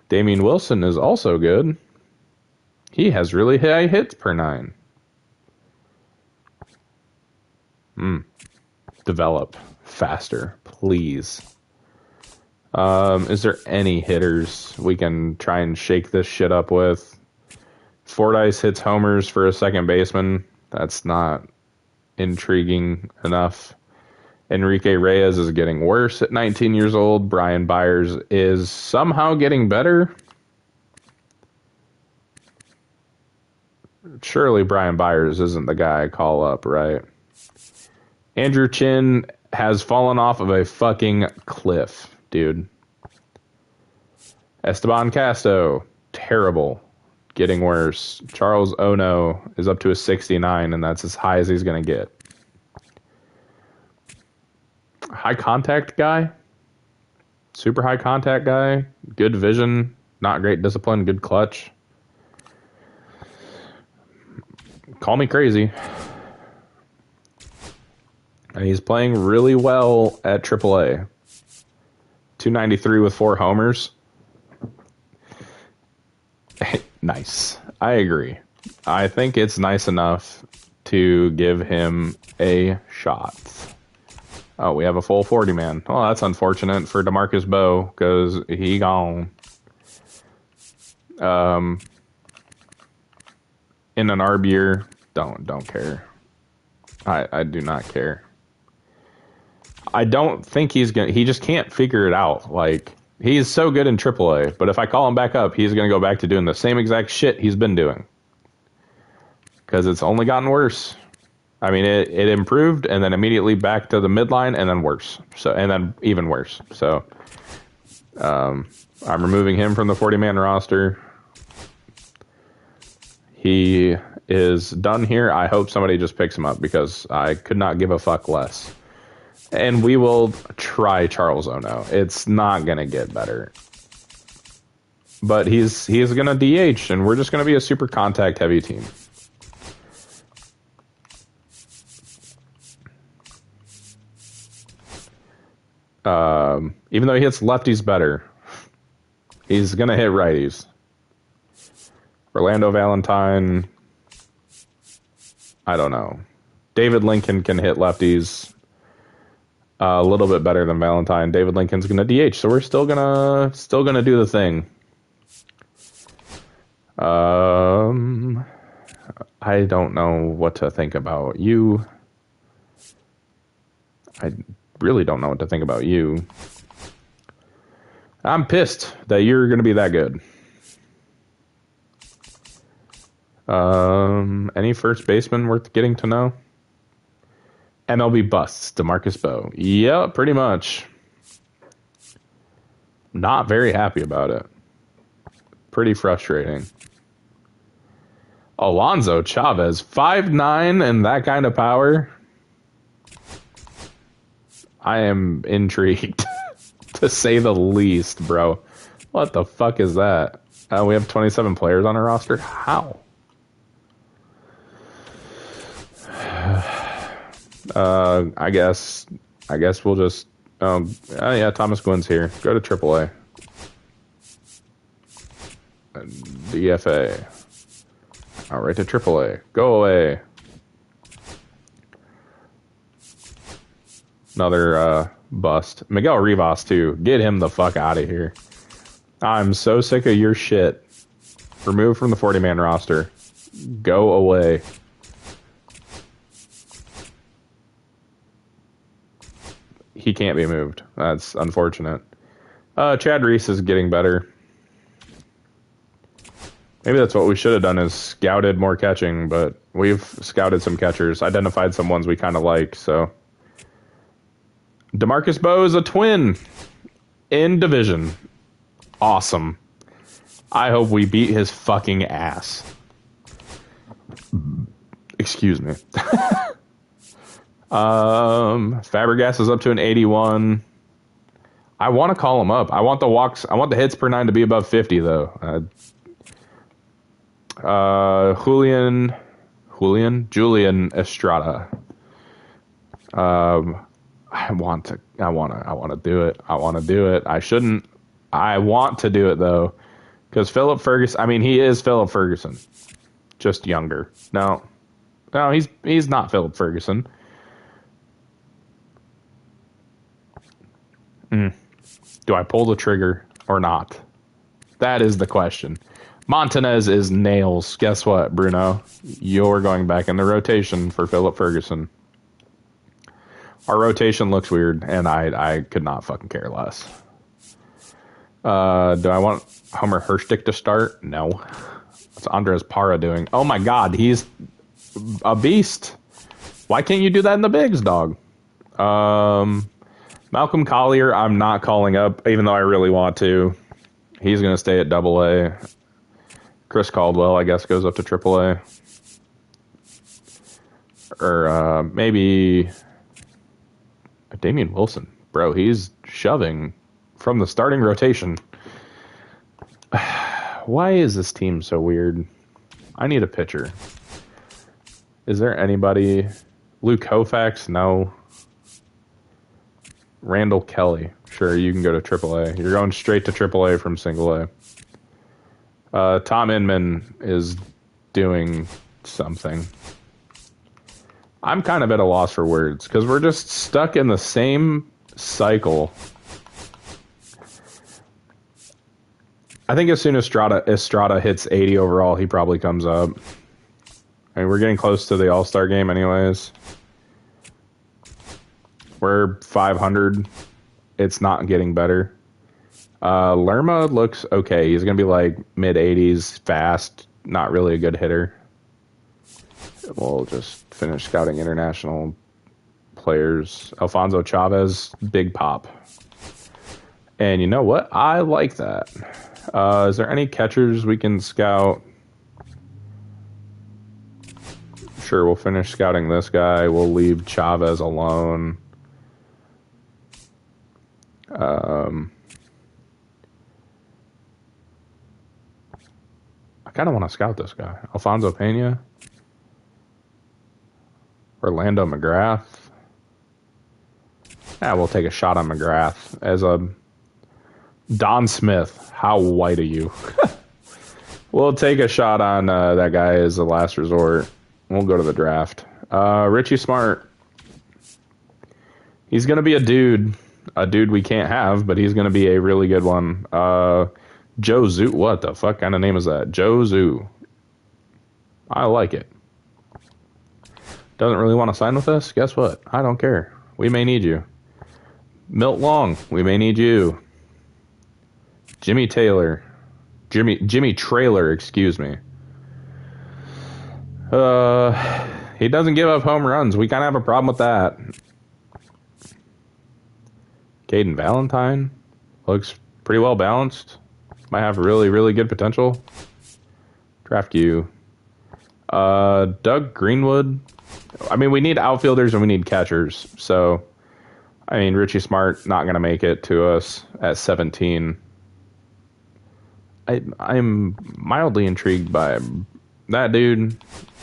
Damian Wilson is also good. He has really high hits per 9. Develop faster, please. Is there any hitters we can try and shake this shit up with? Fordyce hits homers for a second baseman. That's not intriguing enough. Enrique Reyes is getting worse at 19 years old. Brian Byers is somehow getting better. Surely Brian Byers isn't the guy I call up, right? Andrew Chin has fallen off of a fucking cliff, dude. Esteban Casto, terrible. Getting worse. Charles Ono is up to a 69, and that's as high as he's going to get. High contact guy. Super high contact guy. Good vision. Not great discipline. Good clutch. Call me crazy. And he's playing really well at AAA. 293 with 4 homers. Nice. I agree. I think it's nice enough to give him a shot. Oh, we have a full 40 man. Oh, that's unfortunate for DeMarcus Bowe because he gone. In an ARB year, don't care. I do not care. I don't think he just can't figure it out. Like, he's so good in AAA, but if I call him back up, he's going to go back to doing the same exact shit he's been doing. Because it's only gotten worse. I mean, it improved, and then immediately back to the midline, and then worse. And then even worse. So, I'm removing him from the 40-man roster. He is done here. I hope somebody just picks him up, because I could not give a fuck less. And we will try Charles Ono. It's not going to get better. But he's going to DH, and we're just going to be a super contact-heavy team. Even though he hits lefties better, he's going to hit righties. Orlando Valentine, I don't know. David Lincoln can hit lefties a little bit better than Valentine. David Lincoln's going to DH, so we're still gonna do the thing. I don't know what to think about you. I really don't know what to think about you. I'm pissed that you're going to be that good. Any first baseman worth getting to know? MLB busts, DeMarcus Bowe. Yeah, pretty much. Not very happy about it. Pretty frustrating. Alonso Chavez, 5'9" and that kind of power. I am intrigued, to say the least, bro. What the fuck is that? We have 27 players on our roster? How? I guess we'll just... yeah, Thomas Gwynn's here. Go to AAA. DFA. All right, to AAA. Go away. Another bust. Miguel Rivas, too. Get him the fuck out of here. I'm so sick of your shit. Removed from the 40-man roster. Go away. He can't be moved. That's unfortunate. Chad Reese is getting better. Maybe that's what we should have done, is scouted more catching, but we've scouted some catchers, identified some ones we kind of like, so. DeMarcus Bowe is a Twin in division. Awesome. I hope we beat his fucking ass. Excuse me. Fabregas is up to an 81. I want to call him up. I want the walks. I want the hits per 9 to be above 50, though. Julian Estrada. I want to do it. I want to do it. I shouldn't. I want to do it though, because Philip Ferguson. I mean, he is Philip Ferguson, just younger. No, he's not Philip Ferguson. Do I pull the trigger or not? That is the question. Montanez is nails. Guess what, Bruno? You're going back in the rotation for Philip Ferguson. Our rotation looks weird, and I could not fucking care less. Do I want Homer Hirschdick to start? No. What's Andres Parra doing? Oh my god, he's a beast. Why can't you do that in the bigs, dog? Malcolm Collier, I'm not calling up, even though I really want to. He's going to stay at AA. Chris Caldwell, I guess, goes up to AAA. Or maybe Damian Wilson. Bro, he's shoving from the starting rotation. Why is this team so weird? I need a pitcher. Is there anybody? Luke Koufax? No. Randall Kelly. Sure, you can go to AAA. You're going straight to AAA from single A. Tom Inman is doing something. I'm kind of at a loss for words because we're just stuck in the same cycle. I think as soon as Estrada hits 80 overall, he probably comes up. I mean, we're getting close to the All-Star game anyways. We're 500. It's not getting better. Lerma looks okay. He's going to be like mid-80s, fast, not really a good hitter. We'll just finish scouting international players. Alfonso Chavez, big pop. And you know what? I like that. Is there any catchers we can scout? Sure, we'll finish scouting this guy. We'll leave Chavez alone. I kind of want to scout this guy. Alfonso Pena. Orlando McGrath. Yeah, we'll take a shot on McGrath. As a Don Smith. How white are you? We'll take a shot on that guy as a last resort. We'll go to the draft. Richie Smart. He's going to be a dude. A dude we can't have, but he's going to be a really good one. Joe Zoo. What the fuck kind of name is that? Joe Zoo. I like it. Doesn't really want to sign with us? Guess what? I don't care. We may need you. Milt Long, we may need you. Jimmy Trailer, excuse me. He doesn't give up home runs. We kind of have a problem with that. Caden Valentine looks pretty well balanced. Might have really, really good potential. Draft you. Doug Greenwood. I mean, we need outfielders and we need catchers. So, I mean, Richie Smart not going to make it to us at 17. I'm mildly intrigued by that dude,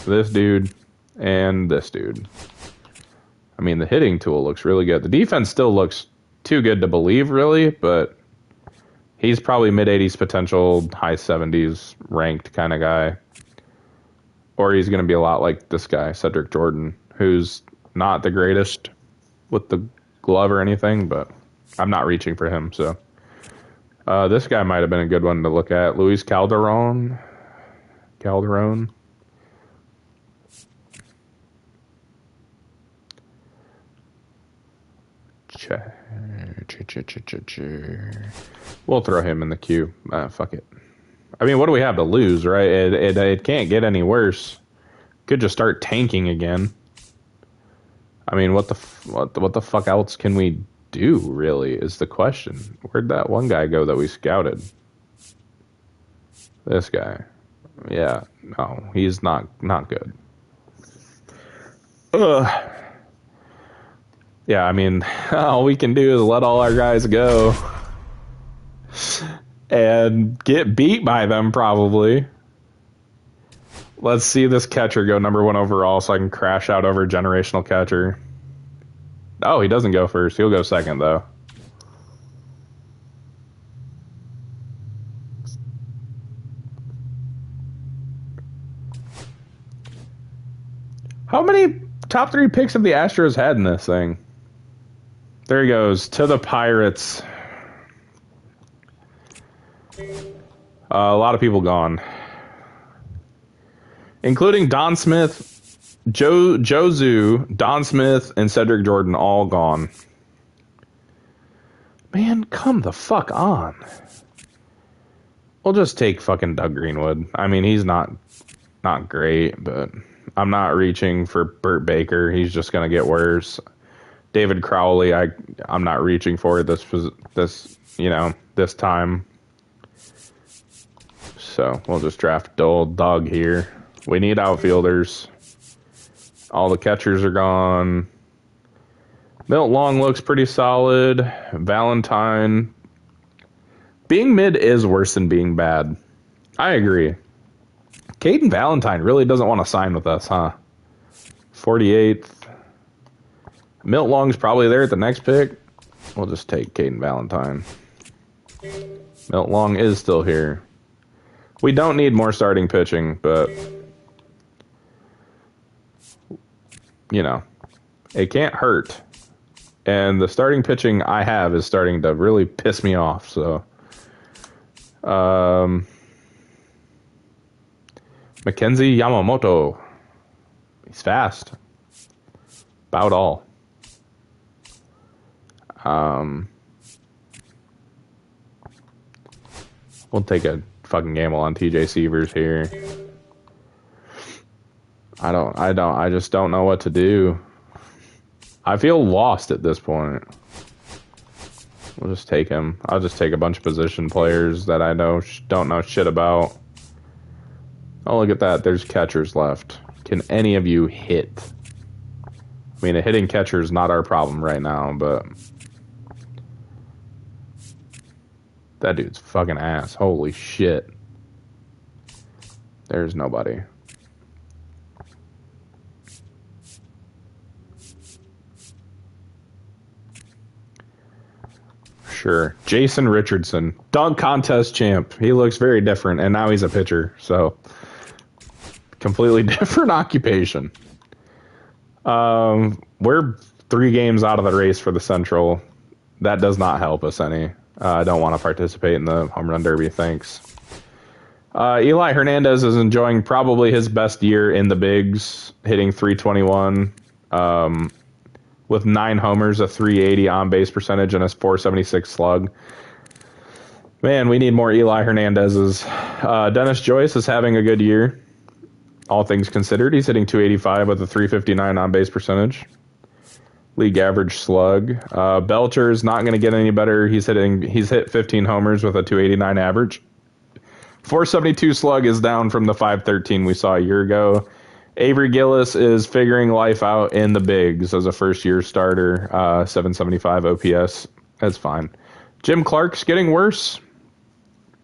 this dude, and this dude. I mean, the hitting tool looks really good. The defense still looks too good to believe, really, but he's probably mid-80s potential, high 70s ranked kind of guy. Or he's going to be a lot like this guy, Cedric Jordan, who's not the greatest with the glove or anything, but I'm not reaching for him, so. This guy might have been a good one to look at. Luis Calderon. We'll throw him in the queue. Fuck it. I mean, what do we have to lose, right? It can't get any worse. Could just start tanking again. I mean, what the fuck else can we do, really, is the question. Where'd that one guy go that we scouted? This guy. Yeah, no, he's not good. Ugh. Yeah, I mean, all we can do is let all our guys go and get beat by them, probably. Let's see this catcher go number 1 overall so I can crash out over generational catcher. Oh, he doesn't go first. He'll go second, though. How many top 3 picks have the Astros had in this thing? There he goes. To the Pirates. A lot of people gone. Including Don Smith, Joe Zhu, Don Smith, and Cedric Jordan, all gone. Man, come the fuck on. We'll just take fucking Doug Greenwood. I mean, he's not great, but I'm not reaching for Burt Baker. He's just going to get worse. David Crowley, I'm not reaching for this time. So we'll just draft old Doug here. We need outfielders. All the catchers are gone. Milt Long looks pretty solid. Valentine. Being mid is worse than being bad. I agree. Caden Valentine really doesn't want to sign with us, huh? 48th. Milt Long's probably there at the next pick. We'll just take Caden Valentine. Milt Long is still here. We don't need more starting pitching, but you know, it can't hurt. And the starting pitching I have is starting to really piss me off, so Mackenzie Yamamoto. He's fast. About all. We'll take a fucking gamble on TJ Sievers here. I just don't know what to do. I feel lost at this point. We'll just take him. I'll just take a bunch of position players that I don't know shit about. Oh, look at that. There's catchers left. Can any of you hit? I mean, a hitting catcher is not our problem right now, but that dude's fucking ass. Holy shit. There's nobody. Sure. Jason Richardson, dunk contest champ. He looks very different, and now he's a pitcher, so completely different occupation. We're 3 games out of the race for the Central. That does not help us any. I don't want to participate in the home run derby, thanks. Eli Hernandez is enjoying probably his best year in the bigs, hitting 321 with 9 homers, a 380 on-base percentage, and a 476 slug. Man, we need more Eli Hernandez's. Dennis Joyce is having a good year, all things considered. He's hitting 285 with a 359 on-base percentage. League average slug. Belcher is not going to get any better. He's hit 15 homers with a 289 average. 472 slug is down from the 513 we saw a year ago. Avery Gillis is figuring life out in the bigs as a first-year starter. 775 OPS. That's fine. Jim Clark's getting worse.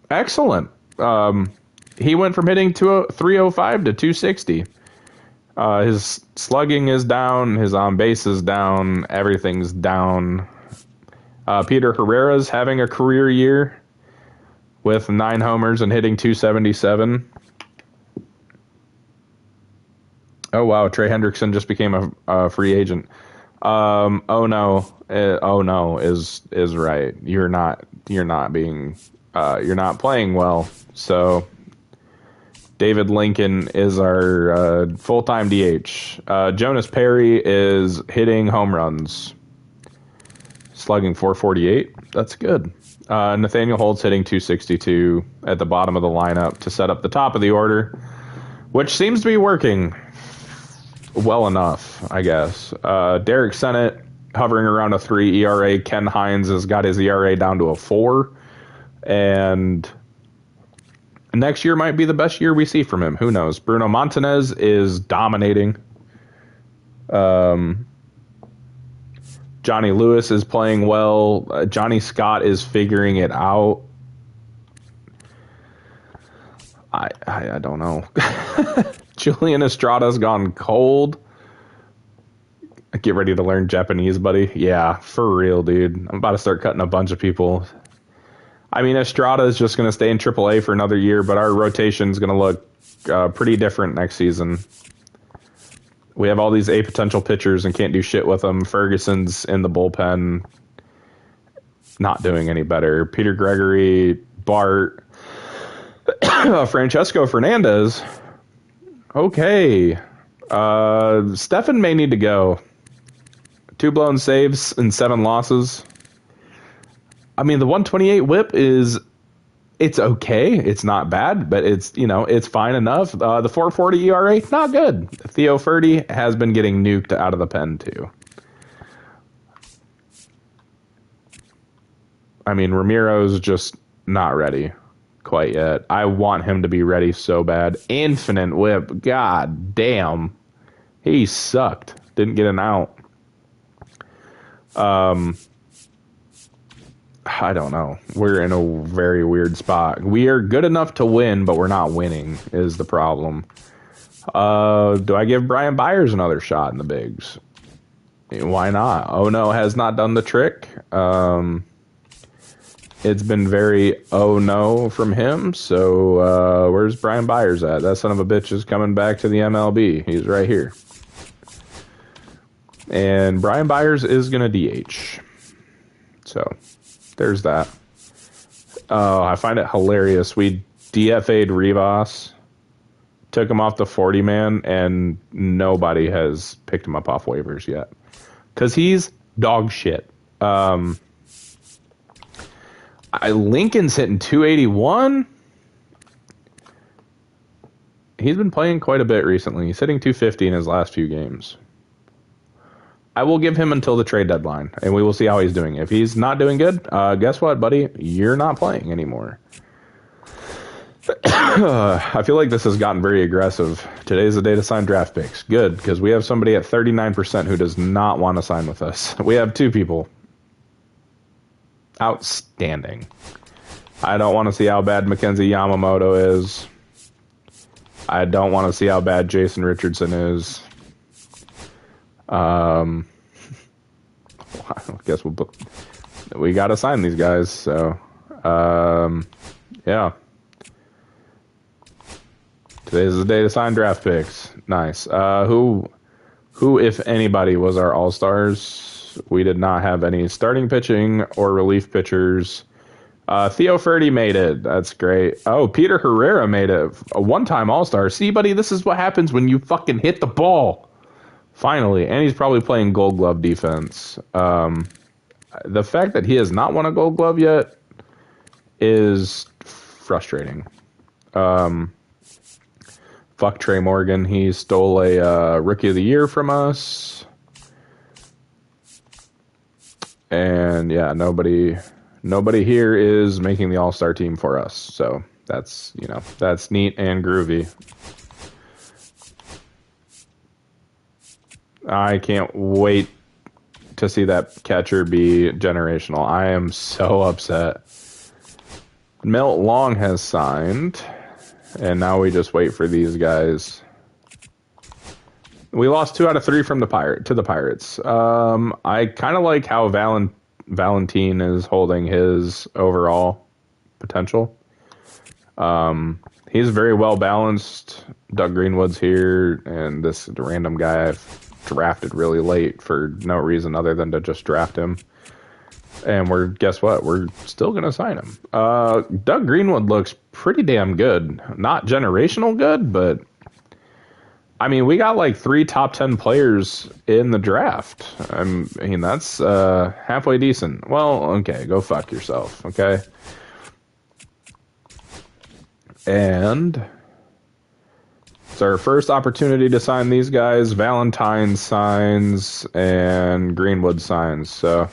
Excellent. He went from hitting 305 to 260. His slugging is down. His on-base is down. Everything's down. Peter Herrera's having a career year with 9 homers and hitting 277. Oh, wow. Trey Hendrickson just became a free agent. Oh no is right. You're not playing well. So David Lincoln is our full-time DH. Jonas Perry is hitting home runs, slugging 448. That's good. Nathaniel Holt's hitting 262 at the bottom of the lineup to set up the top of the order, which seems to be working well enough, I guess. Derek Sennett hovering around a 3 ERA. Ken Hines has got his ERA down to a 4. And next year might be the best year we see from him. Who knows? Bruno Montanez is dominating. Johnny Lewis is playing well. Johnny Scott is figuring it out. I don't know. Julian Estrada's gone cold. Get ready to learn Japanese, buddy. Yeah, for real, dude. I'm about to start cutting a bunch of people. I mean, Estrada is just going to stay in AAA for another year, but our rotation is going to look pretty different next season. We have all these A potential pitchers and can't do shit with them. Ferguson's in the bullpen, not doing any better. Peter Gregory, Bart, Francesco Fernandez. Okay. Stefan may need to go. 2 blown saves and 7 losses. I mean, the 128 whip it's okay. It's not bad, but it's fine enough. The 440 ERA, not good. Theo Furty has been getting nuked out of the pen, too. I mean, Ramiro's just not ready quite yet. I want him to be ready so bad. Infinite whip. God damn. He sucked. Didn't get an out. I don't know. We're in a very weird spot. We are good enough to win, but we're not winning is the problem. Do I give Brian Byers another shot in the bigs? Why not? Oh no, has not done the trick. It's been very oh no from him. So where's Brian Byers at? That son of a bitch is coming back to the MLB. He's right here. And Brian Byers is going to DH. So there's that. Oh, I find it hilarious. We DFA'd Rivas, took him off the 40-man, and nobody has picked him up off waivers yet. Because he's dog shit. Lincoln's hitting 281. He's been playing quite a bit recently. He's hitting 250 in his last few games. I will give him until the trade deadline, and we will see how he's doing. If he's not doing good, guess what, buddy? You're not playing anymore. I feel like this has gotten very aggressive. Today's the day to sign draft picks. Good, because we have somebody at 39% who does not want to sign with us. We have 2 people. Outstanding. I don't want to see how bad Mackenzie Yamamoto is. I don't want to see how bad Jason Richardson is. I guess we got to sign these guys. So, yeah. Today's the day to sign draft picks. Nice. Who, if anybody, was our all-stars? We did not have any starting pitching or relief pitchers. Theo Ferdy made it. That's great. Oh, Peter Herrera made it. A one-time All-Star. See, buddy, this is what happens when you fucking hit the ball. Finally. And he's probably playing Gold Glove defense. The fact that he has not won a Gold Glove yet is frustrating. Fuck Trey Morgan. He stole a Rookie of the Year from us. And yeah, nobody here is making the All-Star team for us. So that's, that's neat and groovy. I can't wait to see that catcher be generational. I am so upset. Milt Long has signed, and now we just wait for these guys. We lost 2 out of 3 from the Pirates. I kind of like how Valentin is holding his overall potential. He's very well balanced. Doug Greenwood's here, and this random guy I've drafted really late for no reason other than to just draft him. And guess what? We're still going to sign him. Doug Greenwood looks pretty damn good. Not generational good, but I mean, we got like 3 top 10 players in the draft. I mean, that's halfway decent. Well, okay, go fuck yourself, okay? And it's our first opportunity to sign these guys. Valentine signs and Greenwood signs. So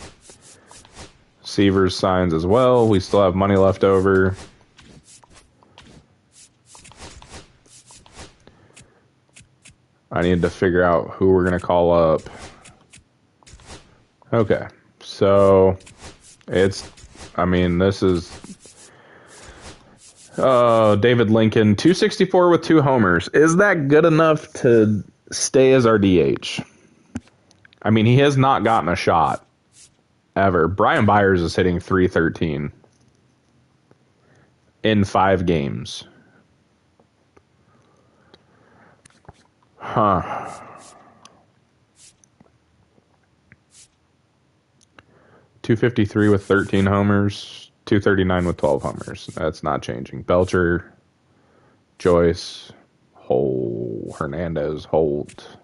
Seavers signs as well. We still have money left over. I need to figure out who we're going to call up. Okay. So this is David Lincoln, 264 with 2 homers. Is that good enough to stay as our DH? I mean, he has not gotten a shot ever. Brian Byers is hitting .313 in 5 games. Huh. 253 with 13 homers. 239 with 12 homers. That's not changing. Belcher, Joyce, Hernandez, Holt.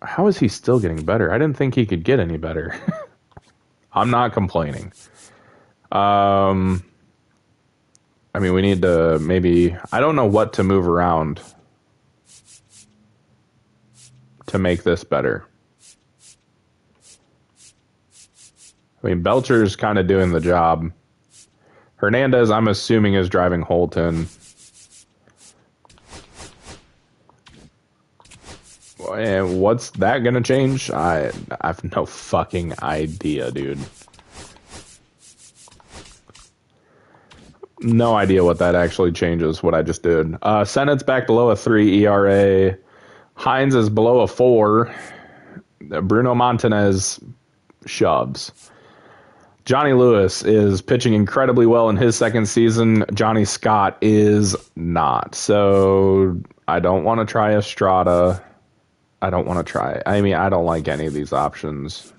How is he still getting better? I didn't think he could get any better. I'm not complaining. I mean, we need to maybe... I don't know what to move around to make this better. I mean, Belcher's kind of doing the job. Hernandez, I'm assuming, is driving Holton. And what's that going to change? I have no fucking idea, dude. No idea what that actually changes, what I just did. Sennett's back below a 3 ERA. Hines is below a 4. Bruno Montanez shoves. Johnny Lewis is pitching incredibly well in his second season. Johnny Scott is not. So I don't want to try Estrada. I don't like any of these options.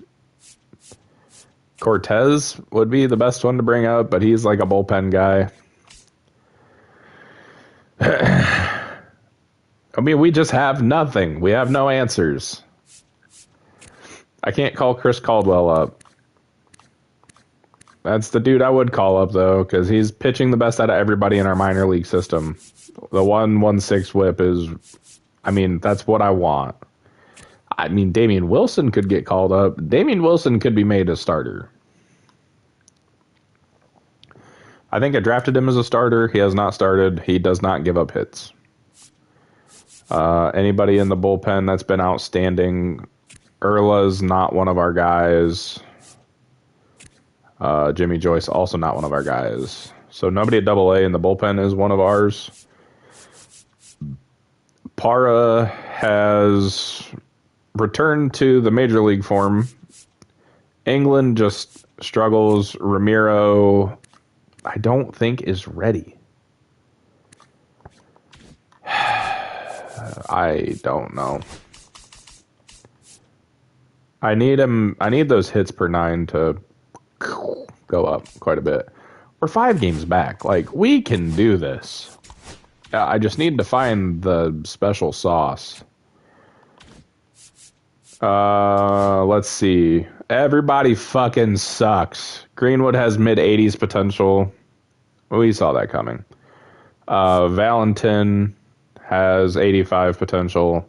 Cortez would be the best one to bring up, but he's like a bullpen guy. I mean, we just have nothing. We have no answers. I can't call Chris Caldwell up. That's the dude I would call up, though, because he's pitching the best out of everybody in our minor league system. The 1.16 whip is, I mean, that's what I want. I mean, Damian Wilson could get called up. Damian Wilson could be made a starter. I think I drafted him as a starter. He has not started. He does not give up hits. Anybody in the bullpen that's been outstanding. Urla's not one of our guys. Jimmy Joyce, also not one of our guys. So nobody at AA in the bullpen is one of ours. Para has returned to the major league form. England just struggles. Ramiro, I don't think, is ready. I don't know. I need those hits per 9 to go up quite a bit. We're 5 games back. Like, we can do this. I just need to find the special sauce. Let's see. Everybody fucking sucks. Greenwood has mid-80s potential. We saw that coming. Valentin has 85 potential.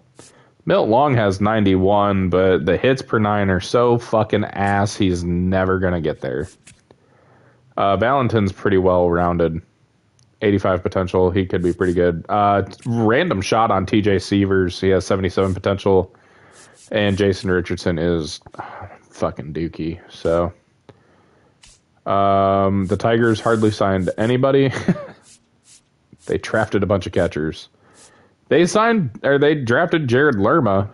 Milt Long has 91, but the hits per 9 are so fucking ass, he's never going to get there. Valentin's pretty well-rounded. 85 potential. He could be pretty good. Random shot on TJ Sievers. He has 77 potential. And Jason Richardson is fucking dookie. So, the Tigers hardly signed anybody. They drafted a bunch of catchers. They drafted Jared Lerma.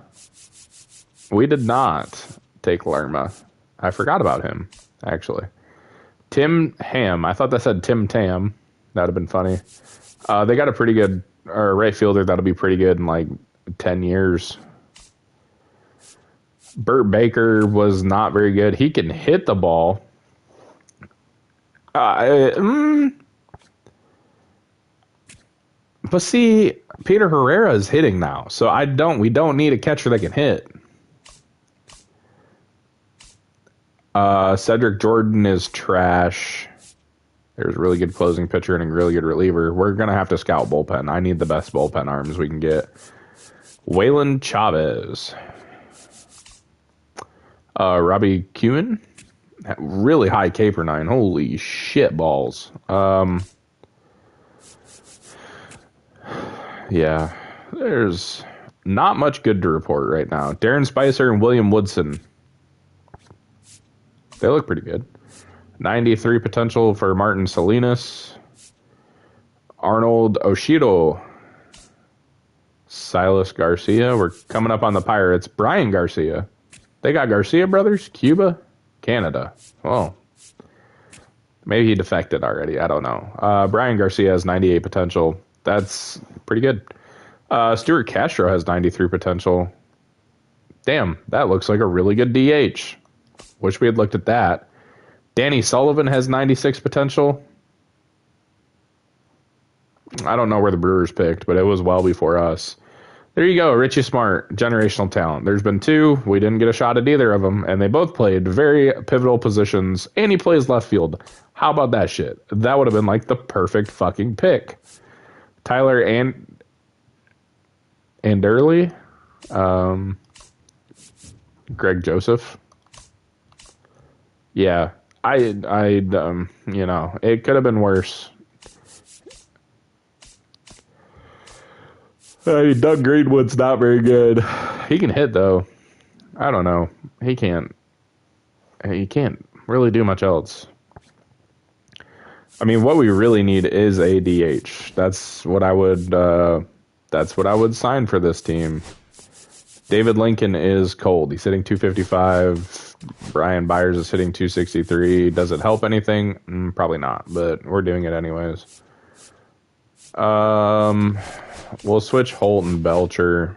We did not take Lerma. I forgot about him, actually. Tim Ham. I thought that said Tim Tam. That would have been funny. They got a pretty good right fielder that'll be pretty good in like 10 years. Burt Baker was not very good. He can hit the ball. But see, Peter Herrera is hitting now, so we don't need a catcher that can hit. Cedric Jordan is trash. There's a really good closing pitcher and a really good reliever. We're going to have to scout bullpen. I need the best bullpen arms we can get. Waylon Chavez. Robbie Kuhn. Really high K per 9. Holy shit balls. Yeah. There's not much good to report right now. Darren Spicer and William Woodson. They look pretty good. 93 potential for Martin Salinas. Arnold Oshido. Silas Garcia. We're coming up on the Pirates. Brian Garcia. They got Garcia brothers? Cuba? Canada. Oh. Maybe he defected already. I don't know. Brian Garcia has 98 potential. That's pretty good. Stuart Castro has 93 potential. Damn, that looks like a really good DH. Wish we had looked at that. Danny Sullivan has 96 potential. I don't know where the Brewers picked, but it was well before us. There you go, Richie Smart, generational talent. There's been 2. We didn't get a shot at either of them, and they both played very pivotal positions, and he plays left field. How about that shit? That would have been like the perfect fucking pick. Tyler Anderley, Greg Joseph. Yeah, it could have been worse. Doug Greenwood's not very good. He can hit, though. I don't know. He can't really do much else. I mean, what we really need is a DH. That's what I would sign for this team. David Lincoln is cold. He's hitting 255. Brian Byers is hitting 263. Does it help anything? Probably not, but we're doing it anyways. We'll switch Holt and Belcher.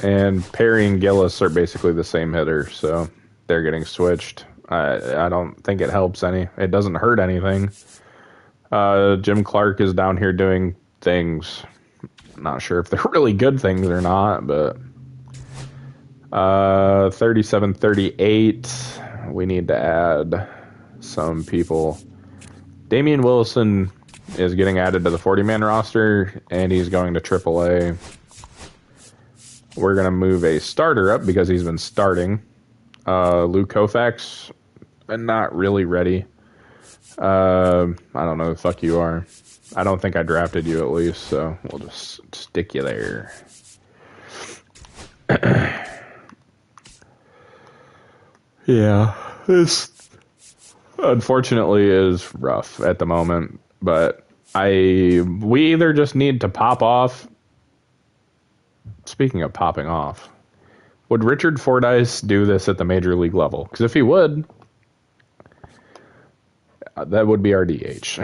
And Perry and Gillis are basically the same hitter, so they're getting switched. I don't think it helps any. It doesn't hurt anything. Jim Clark is down here doing things. Not sure if they're really good things or not, but 37-38. We need to add some people. Damian Wilson is getting added to the 40-man roster, and he's going to AAA. We're going to move a starter up because he's been starting. Luke Koufax, not really ready. I don't know who the fuck you are. I don't think I drafted you at least, so we'll just stick you there. Yeah, this unfortunately is rough at the moment, but we either just need to pop off. Speaking of popping off, would Richard Fordyce do this at the major league level? Because if he would, that would be our DH.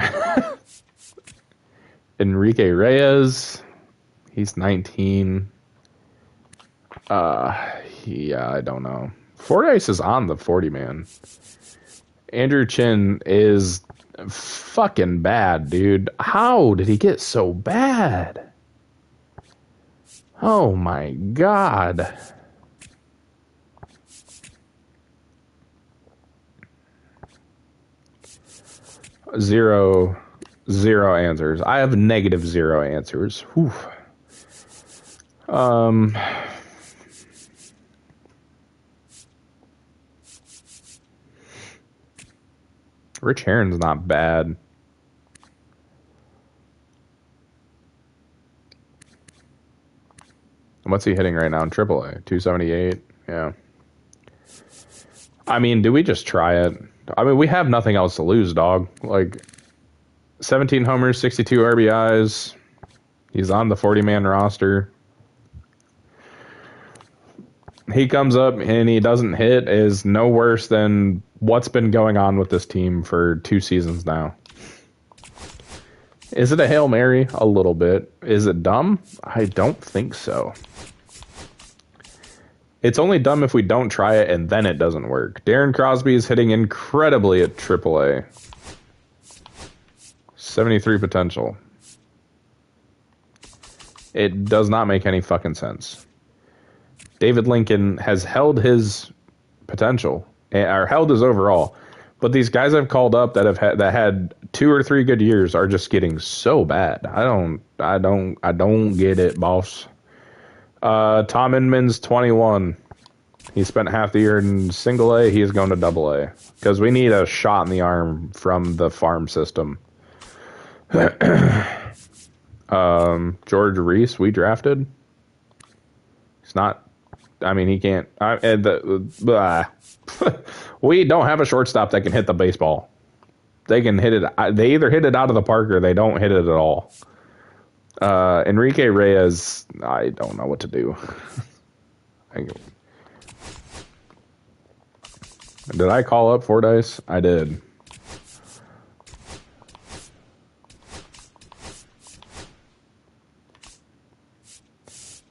Enrique Reyes, he's 19. Yeah, I don't know. Fordyce is on the 40 man. Andrew Chin is fucking bad, dude. How did he get so bad? Oh my god. Zero answers. I have negative 0 answers. Whew. Rich Herron's not bad. What's he hitting right now in AAA? 278? Yeah. I mean, do we just try it? I mean, we have nothing else to lose, dog. Like, 17 homers, 62 RBIs. He's on the 40-man roster. He comes up and he doesn't hit is no worse than what's been going on with this team for 2 seasons now. Is it a Hail Mary? A little bit. Is it dumb? I don't think so. It's only dumb if we don't try it and then it doesn't work. Darren Crosby is hitting incredibly at AAA. 73 potential. It does not make any fucking sense. David Lincoln has held his potential, or held his overall. But these guys I've called up that had 2 or 3 good years are just getting so bad. I don't get it, boss. Tom Inman's 21. He spent half the year in single A. He is going to double A because we need a shot in the arm from the farm system. George Reese, we drafted. He's not. I mean, he can't. We don't have a shortstop that can hit the baseball. They can hit it. They either hit it out of the park or they don't hit it at all. Enrique Reyes, I don't know what to do. Did I call up Fordyce? I did.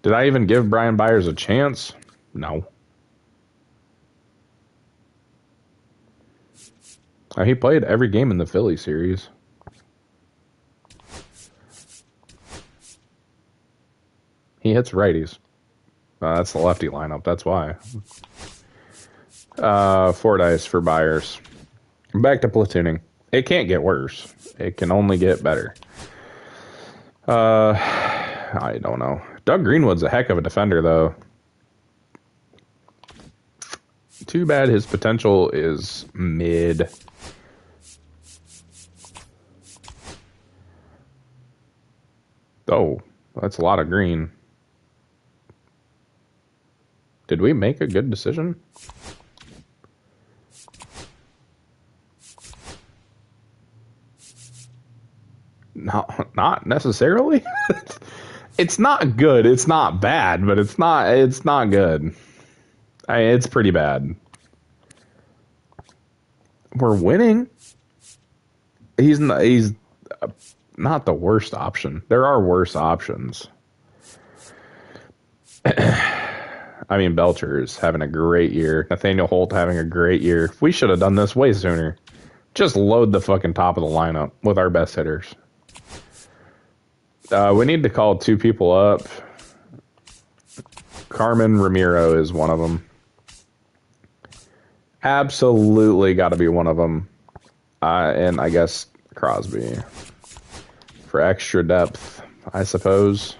Did I even give Brian Byers a chance? No. He played every game in the Philly series. He hits righties. That's the lefty lineup. That's why. Fordyce for Byers. Back to platooning. It can't get worse. It can only get better. I don't know. Doug Greenwood's a heck of a defender, though. Too bad his potential is mid. Oh, that's a lot of green. Did we make a good decision? No, not necessarily. It's not good. It's not bad, but it's not good. It's pretty bad. We're winning. He's not the worst option. There are worse options. I mean, Belcher's having a great year. Nathaniel Holt having a great year. We should have done this way sooner. Just load the fucking top of the lineup with our best hitters. We need to call 2 people up. Carmen Ramiro is one of them. Absolutely got to be one of them. And I guess Crosby. For extra depth, I suppose.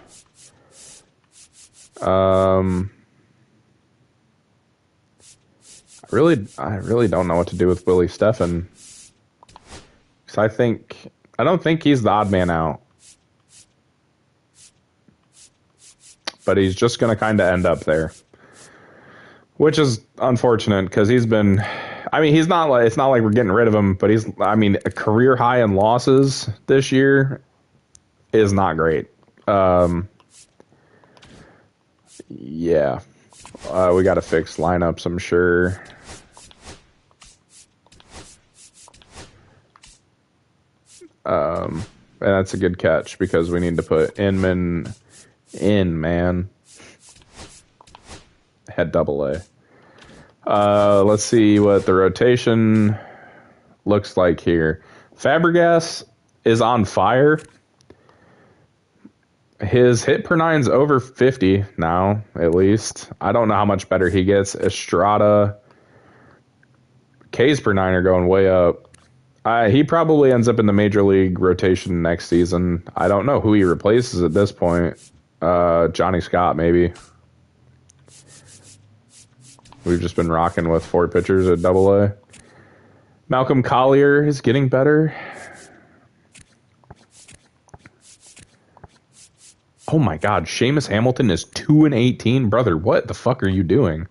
I really don't know what to do with Willie Steffen. Because I don't think he's the odd man out. But he's just going to kind of end up there. Which is unfortunate because he's been, I mean, it's not like we're getting rid of him, but a career high in losses this year is not great. Yeah. We got to fix lineups, I'm sure. And that's a good catch because we need to put Inman in, man. Had double A. Let's see what the rotation looks like here. Fabregas is on fire. His hit per nine's over 50 now, at least. I don't know how much better he gets. Estrada, K's per nine are going way up. He probably ends up in the major league rotation next season. I don't know who he replaces at this point. Johnny Scott, maybe. We've just been rocking with 4 pitchers at AA. Malcolm Collier is getting better. Oh my God, Seamus Hamilton is 2-18, brother. What the fuck are you doing?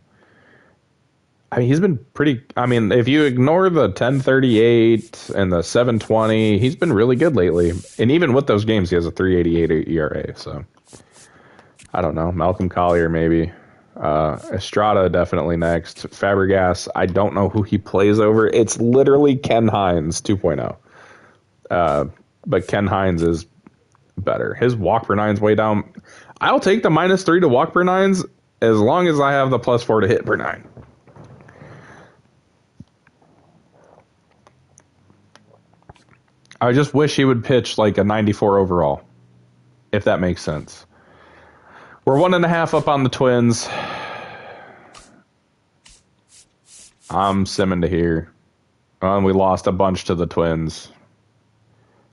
I mean, he's been pretty. I mean, if you ignore the 1038 and the 720, he's been really good lately. And even with those games, he has a 388 ERA. So I don't know. Malcolm Collier, maybe. Estrada, definitely next. Fabregas, I don't know who he plays over. It's literally Ken Hines 2.0. But Ken Hines is better. His walk per nine's way down. I'll take the -3 to walk per nines as long as I have the +4 to hit per nine. I just wish he would pitch like a 94 overall, if that makes sense. We're 1.5 up on the Twins. I'm simming to here. And we lost a bunch to the Twins.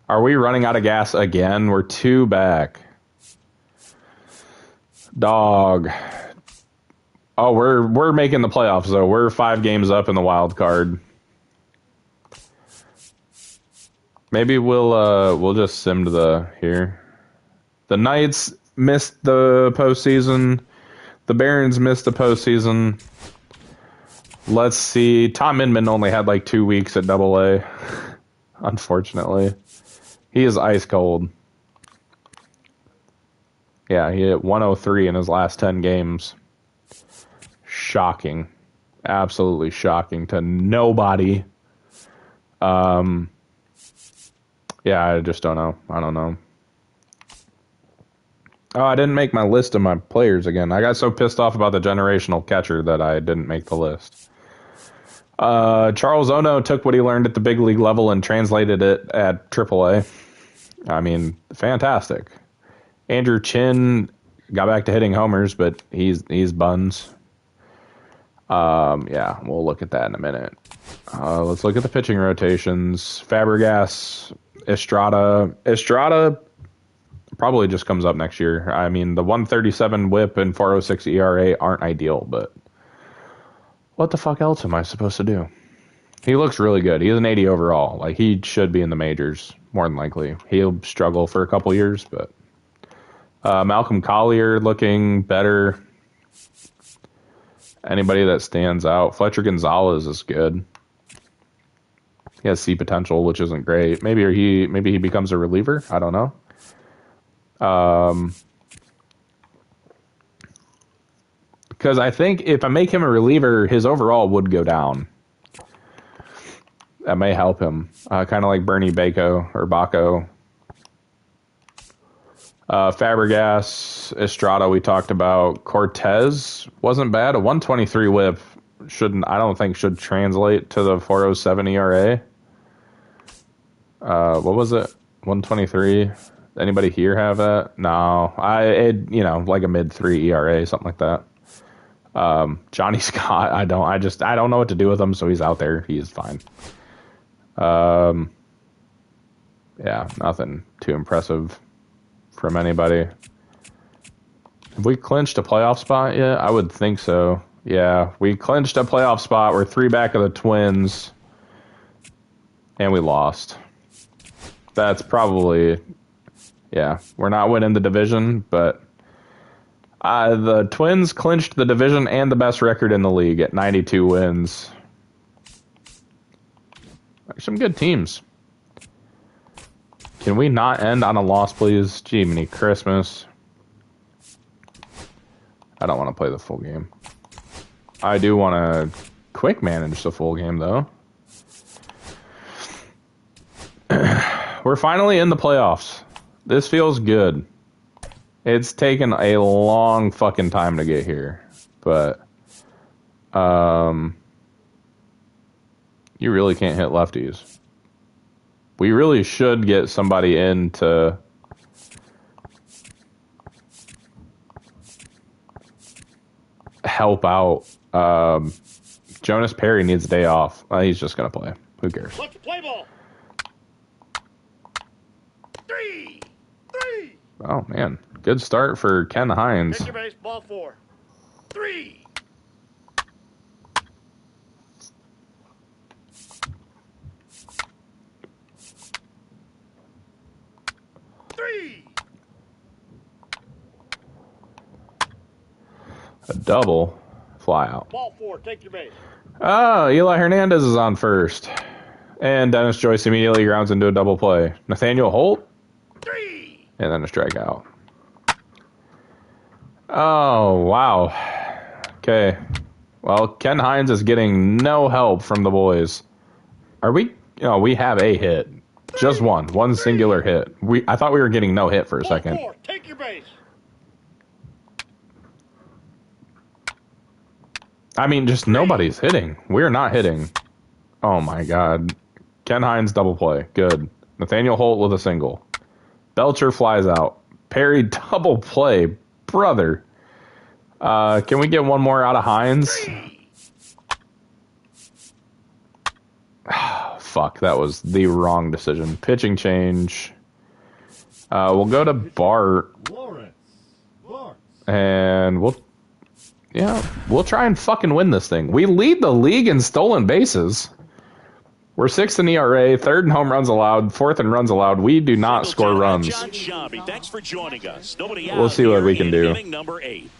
Are we running out of gas again? We're 2 back. Dog. Oh, we're making the playoffs though. We're 5 games up in the wild card. Maybe we'll just sim to the here. The Knights missed the postseason. The Barons missed the postseason. Let's see. Tom Inman only had like 2 weeks at AA. Unfortunately. He is ice cold. Yeah, he hit 103 in his last 10 games. Shocking. Absolutely shocking to nobody. Yeah, I just don't know. I don't know. Oh, I didn't make my list of my players again. I got so pissed off about the generational catcher that I didn't make the list. Charles Ono took what he learned at the big league level and translated it at AAA. I mean, fantastic. Andrew Chin got back to hitting homers, but he's buns. Yeah, we'll look at that in a minute. Let's look at the pitching rotations. Fabregas, Estrada probably just comes up next year. I mean, the 137 whip and 406 ERA aren't ideal, but what the fuck else am I supposed to do? He looks really good. He's an 80 overall. Like, he should be in the majors, more than likely. He'll struggle for a couple years, but Malcolm Collier looking better. Anybody that stands out. Fletcher Gonzalez is good. He has C potential, which isn't great. Maybe he becomes a reliever. I don't know. Because I think if I make him a reliever, his overall would go down. That may help him. Kind of like Bernie Bako or Baco. Fabregas, Estrada we talked about. Cortez wasn't bad. A 123 whip I don't think should translate to the 407 ERA. What was it? 123. Anybody here have that? No. Like a mid-3 ERA, something like that. Johnny Scott, I don't know what to do with him, so he's out there. He is fine. Yeah, nothing too impressive from anybody. Have we clinched a playoff spot yet? I would think so. Yeah, we clinched a playoff spot. We're 3 back of the Twins. And we lost. That's probably... Yeah, we're not winning the division, but the Twins clinched the division and the best record in the league at 92 wins. Some good teams. Can we not end on a loss, please? Jiminy Christmas. I don't want to play the full game. I do want to quick manage the full game, though. We're finally in the playoffs. This feels good. It's taken a long fucking time to get here. But You really can't hit lefties. We really should get somebody in to help out. Jonas Perry needs a day off. He's just going to play. Who cares? Let's play ball. 3. Oh, man. Good start for Ken Hines. Take your base, ball 4. 3. A double. Fly out. Ball 4, take your base. Oh, Eli Hernandez is on first. And Dennis Joyce immediately grounds into a double play. Nathaniel Holt. 3. And then a strikeout. Oh, wow. Okay. Well, Ken Hines is getting no help from the boys. Are we? We have a hit. Just one. One singular hit. I thought we were getting no hit for a second. 4, take your base. I mean, just nobody's hitting. We're not hitting. Oh, my God. Ken Hines double play. Good. Nathaniel Holt with a single. Belcher flies out. Perry double play. Brother. Can we get one more out of Hines? Fuck, that was the wrong decision. Pitching change. We'll go to Bart. And we'll try and fucking win this thing. We lead the league in stolen bases. We're 6th in ERA, 3rd in home runs allowed, 4th in runs allowed. We do not score runs. John Shabby, thanks for joining us. Nobody We'll see what we can do. Inning number 8.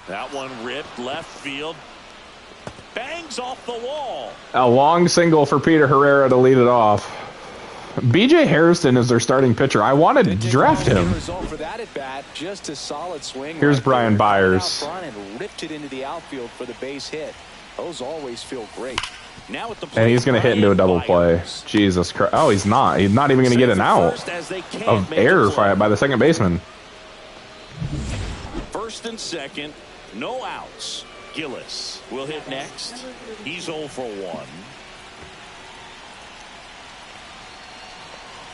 That one ripped left field. Bangs off the wall. A long single for Peter Herrera to lead it off. BJ Harrison is their starting pitcher. I wanted to draft him. Just a solid swing. Here's Brian Byers. And ripped it into the outfield for the base hit. Those always feel great. Now at the And he's going to hit into a double play. Jesus Christ. Oh, he's not. He's not even going to get an out of error by the second baseman. 1st and 2nd, no outs. Gillis will hit next. He's 0 for 1.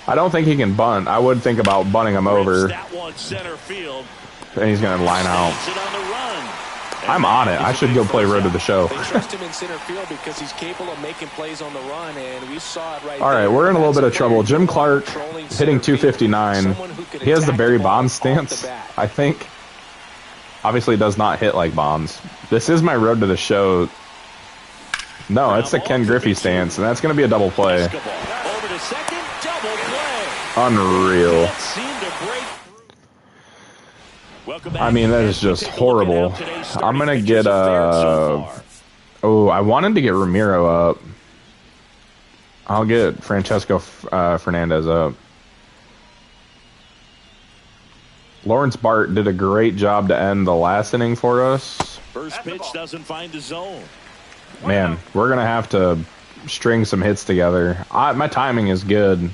I don't think he can bunt. I would think about bunting him over. That one center field. And he's going to line out. I'm on it. I should go play Road to the Show. They trust him in center field because he's capable of making plays on the run, and we saw it right All right, we're in a little bit of trouble. Jim Clark hitting 259. He has the Barry Bonds stance, I think. Obviously does not hit like Bonds. This is my Road to the Show. No, it's the Ken Griffey stance, and that's going to be a double play. Over to second, double play. Unreal. I mean, that is just horrible. I'm going to get oh, I wanted to get Ramiro up. I'll get Francesco Fernandez up. Lawrence Bart did a great job to end the last inning for us. First pitch doesn't find the zone. Man, we're going to have to string some hits together. My timing is good.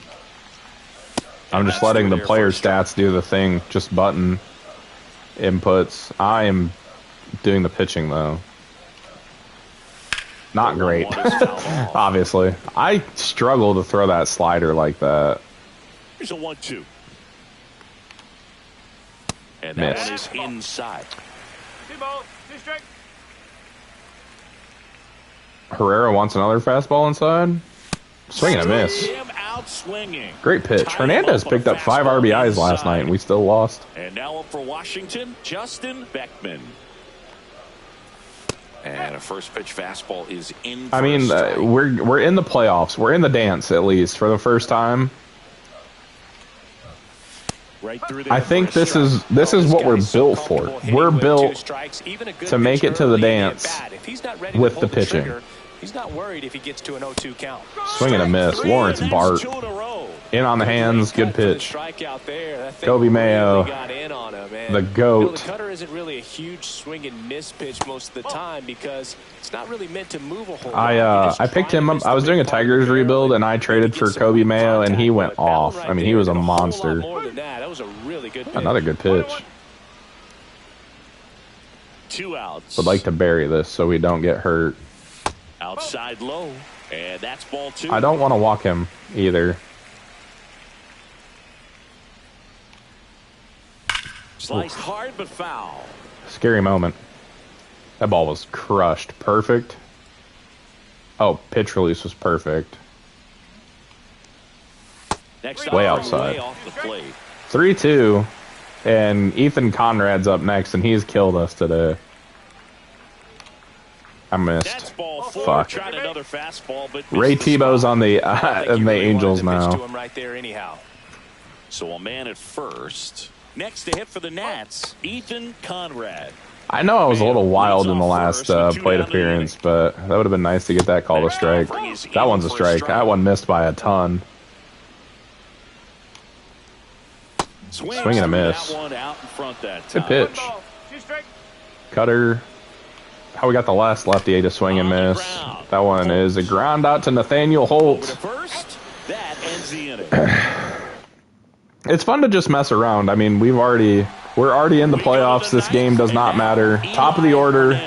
I'm just letting the player stats do the thing. Just button inputs. I am doing the pitching, though. Not great, obviously. I struggle to throw that slider like that. Here's a 1-2. And that one is inside. 2 balls, 2 strikes. Herrera wants another fastball inside. Swing and a miss. Great pitch. Hernandez picked up 5 RBIs last night, and we still lost. And now up for Washington, Justin Beckman. And a first pitch fastball is in. I mean, we're in the playoffs. We're in the dance, at least, for the first time. I think this is what we're built for. We're built to make it to the dance with the pitching. He's not worried if he gets to an 0-2 count. Swing and a miss. Lawrence Bart. In on the hands. Good pitch. Kobe Mayo. The GOAT. The cutter isn't really a huge swing and miss pitch most of the time because it's not really meant to move a whole lot. I picked him up. I was doing a Tigers rebuild, and I traded for Kobe Mayo, and he went off. I mean, he was a monster. Another good pitch. 2 outs. Would like to bury this so we don't get hurt. Outside low, and that's ball 2. I don't want to walk him either. Sliced hard but foul. Scary moment. That ball was crushed. Perfect. Oh, pitch release was perfect. Next Way offering outside. way off the plate. 3-2. And Ethan Conrad's up next, and he's killed us today. I That's missed. ball 4. Fuck. Tried another fastball, but Ray missed the Tebow's spot. on the I think in you the really Angels wanted to pitch to now. him right there anyhow. So a man at first. Next to hit for the Nats, Ethan Conrad. I know I was a little wild in the last plate appearance, but that would have been nice to get that call to strike. That one's a strike. That one missed by a ton. Swing and a miss. That one out in front that time. Good pitch. Cutter. How we got the last lefty to swing and miss. That one is a ground out to Nathaniel Over to Holt. first. That ends the inning. It's fun to just mess around. I mean, we're already in the playoffs. This game does not matter. Top of the order.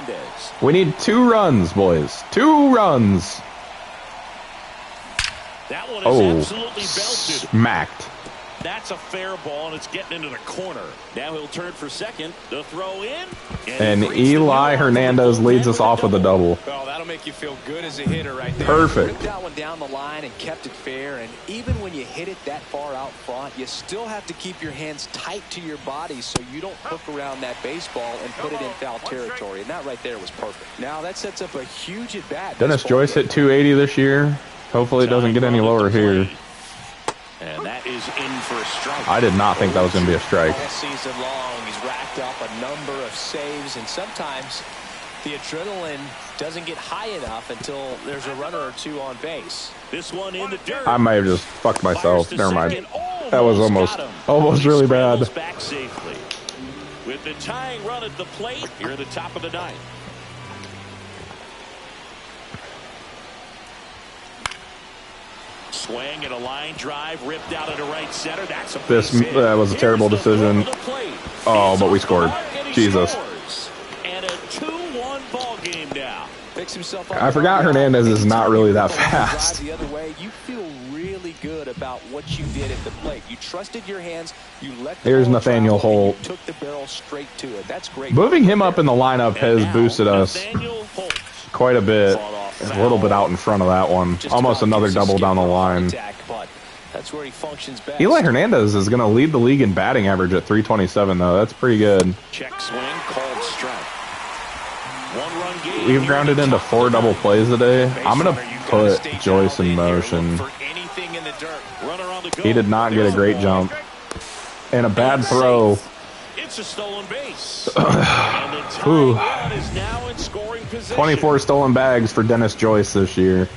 We need 2 runs, boys. 2 runs. That one is Oh, absolutely belted. smacked. That's a fair ball, and it's getting into the corner. Now he'll turn for second. The throw in. And he brings the Eli new Hernandez bullpen leads us off with a double. Well, that'll make you feel good as a hitter right there. Perfect. Ripped that one down the line and kept it fair. And even when you hit it that far out front, you still have to keep your hands tight to your body so you don't hook around that baseball and put it in foul territory. And that right there was perfect. Now that sets up a huge at bat. Dennis Joyce hit 280 this year. Hopefully it doesn't get any lower here. And that is in for a strike. I did not think that was going to be a strike. All season long, he's racked up a number of saves, and sometimes the adrenaline doesn't get high enough until there's a runner or 2 on base. This one in the dirt. I might have just fucked myself. Fires to Never mind. second. That was Got him. almost really bad. Scrambles back safely. With the tying run at the plate, here at the top of the 9th. Swing and a line drive ripped out into right center. That's a This that was a terrible decision. Oh, but we scored. Jesus. And a 2-1 ball game now. Picks himself I forgot Hernandez is not really that fast. The other way, you feel really good about what you did at the plate. You trusted your hands. You let the Here's ball Nathaniel travel, Holt. and you took the barrel straight to it. That's great. Moving him up in the lineup has boosted us Nathaniel Holt. quite a bit. A little bit out in front of that one. Just Almost about another gives a double down the skip line. attack, but that's where he functions best. Eli Hernandez is going to lead the league in batting average at 327, though. That's pretty good. Check swing, called strike. 1-run game. We've grounded into 4 double plays today. I'm going to put Joyce in motion. For anything in the dirt. Runner on the go. He did not get a great jump. And a bad throw. It's a stolen base. And the tying run is now in scoring position. 24 stolen bags for Dennis Joyce this year.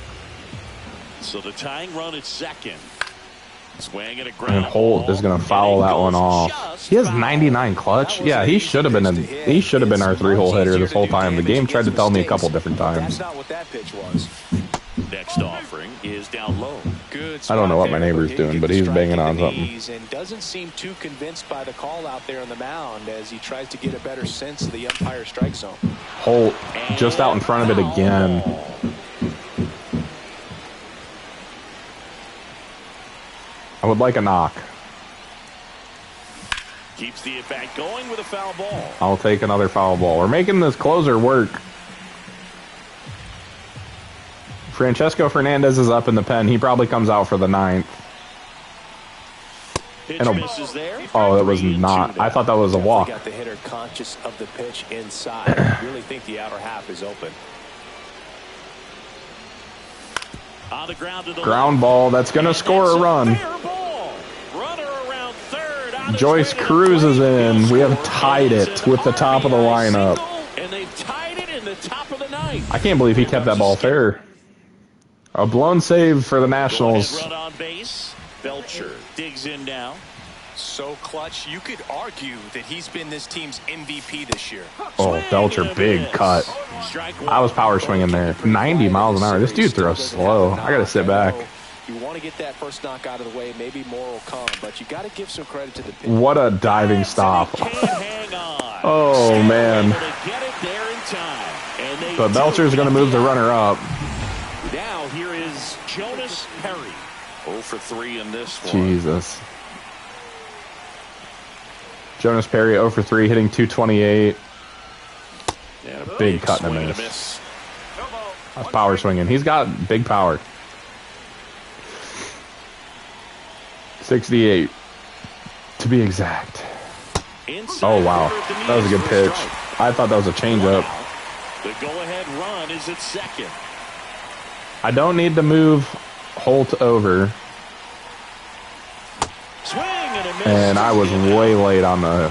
So the tying run is second. Swing and a ground And Holt is going to foul that one off. He has 99 clutch. Yeah, he should have been our 3-hole hitter this whole time. The game tried to tell me a couple different times. That's not what that pitch was. Next offering is down low. Good. I don't know what my spot there, neighbor's he doing, gets but he's strike banging at on the something. knees And doesn't seem too convinced by the call out there on the mound as he tries to get a better sense of the umpire strike zone. Holt just out in front of it again. I would like a knock. Keeps the at bat going with a foul ball. I'll take another foul ball. We're making this closer work. Francesco Fernandez is up in the pen. He probably comes out for the 9th. Pitch And a- misses there. Oh, that was not. I thought that was a walk. Got the hitter conscious of the pitch inside. Really think the outer half is open. On the ground to the Ground ball. That's going to score a run. fair ball. Runner around third. On his Joyce way to the cruises plate. in. He'll We have score. tied It's it an with the top of the RBI lineup. single, and they've tied it in the top of the 9th. I can't believe he kept that ball fair. A blown save for the Nationals. Run on base. Belcher digs in now. So clutch, you could argue that he's been this team's MVP this year. Oh, Belcher, big cut. Strike I was power swinging there. 90 miles an hour. This dude throws slow. I got to sit back. You want to get that first knock out of the way, maybe more will come, but you got to give some credit to the pitcher. What a diving stop. Can't hang on. Oh, man. Able to get it time. And they But Belcher's going to move the runner up. Now here is Jonas Perry. 0 for 3 in this one. Jesus. Jonas Perry 0 for 3, hitting 228. And a Big cut and a swing miss. That's power swinging. He's got big power. 68, to be exact. Oh, wow. That was a good pitch. I thought that was a changeup. The go-ahead run is at second. I don't need to move Holt over. Swing and a miss. And I was way late on the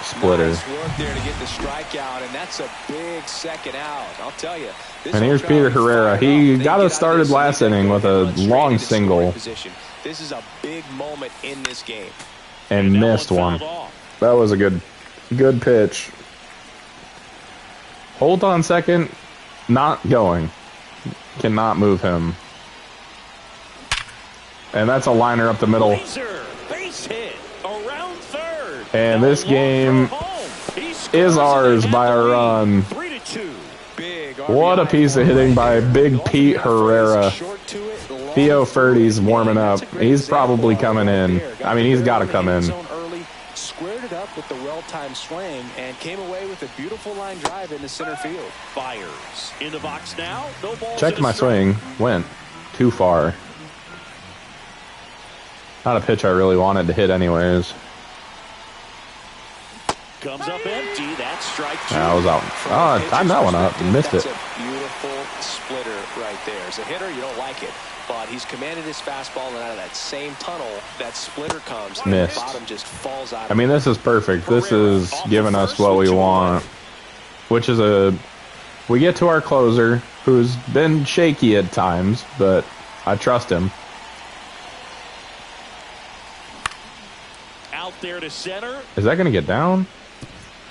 splitter. Nice work there to get the strikeout, and that's a big second out. I'll tell you. And here's Peter Herrera. He got us started last inning with a long single. This is a big moment in this game. And missed one. That was a good pitch. Holt on second, not going. Cannot move him. And that's a liner up the middle. Base hit around third. And this game is ours by a run. 3-2. What a piece of hitting by Big Pete Herrera. Theo Ferdy's warming up. He's probably coming in. I mean, he's got to come in. Squared it up with the well-timed swing and came away with a beautiful line drive into center field. Fires in the box now. No balls. Checked my swing. Went too far. Not a pitch I really wanted to hit anyways. Comes up empty. That's strike 2. I was out. Oh, I timed that one up and missed it. That's a beautiful splitter right there. As a hitter, you don't like it, but he's commanded his fastball, and out of that same tunnel, that splitter comes. Missed. And the bottom just falls out. I mean, this is perfect. This is giving us what we want, which is we get to our closer, who's been shaky at times, but I trust him. Out there to center. Is that going to get down?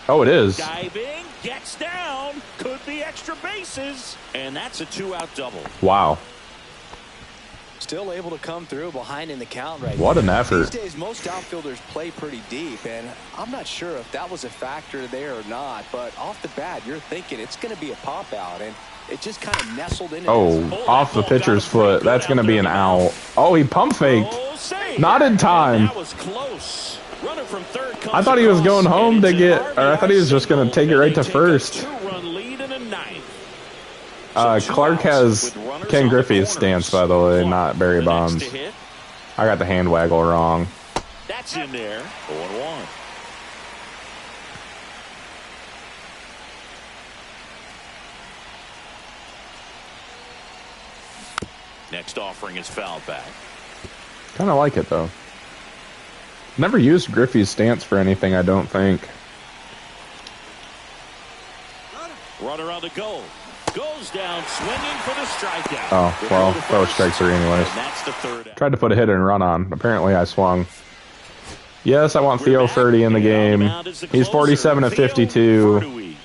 Oh, it is. Diving, gets down, could be extra bases, and that's a 2-out double. Wow. Still able to come through behind in the count right What now. an effort. These days, most outfielders play pretty deep, and I'm not sure if that was a factor there or not, but off the bat, you're thinking it's going to be a pop-out, and it just kind of nestled in. Off the pitcher's foot. That's going to be an out. Oh, he pump faked. Not in time. That was close. Runner from third. I thought he was going home to get, or I thought he was just going to take it right to first. Two-run lead in a ninth. Clark has Ken Griffey's stance, by the way, not Barry Bonds. I got the hand waggle wrong. That's in there. 0-1. Next offering is fouled back. Kind of like it, though. Never used Griffey's stance for anything, I don't think. Runner on the go. Goes down swinging for the strikeout. Oh, well, that was strike 3 anyways. And that's the third out. Tried to put a hit and run on. Apparently I swung. Yes, I want Theo Ferdy in the game. He's 47 at 52.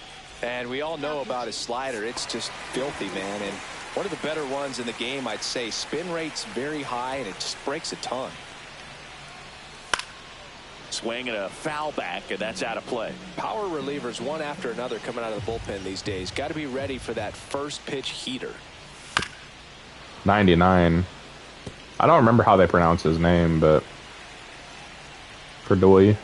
And we all know about his slider. It's just filthy, man. And one of the better ones in the game, I'd say. Spin rate's very high, and it just breaks a ton. Swing and a foul back, and that's out of play. Power relievers, one after another, coming out of the bullpen these days. Got to be ready for that first pitch heater. 99. I don't remember how they pronounce his name, but Ferdoy.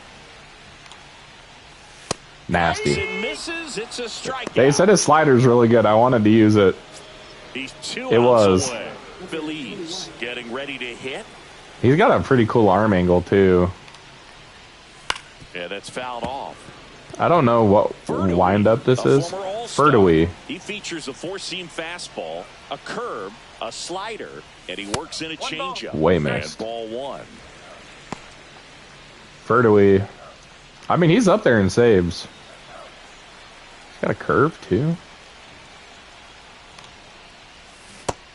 Nasty. Misses, it's a strikeout. They said his slider's really good. I wanted to use it. He's 2 It outs was. away. Phillies getting ready to hit. He's got a pretty cool arm angle, too. Yeah, that's fouled off. I don't know what windup this is. Ferdoy. He features a four-seam fastball, a curve, a slider, and he works in a changeup. Way missed. And ball 1. Ferdoy. I mean, he's up there in saves. He's got a curve, too.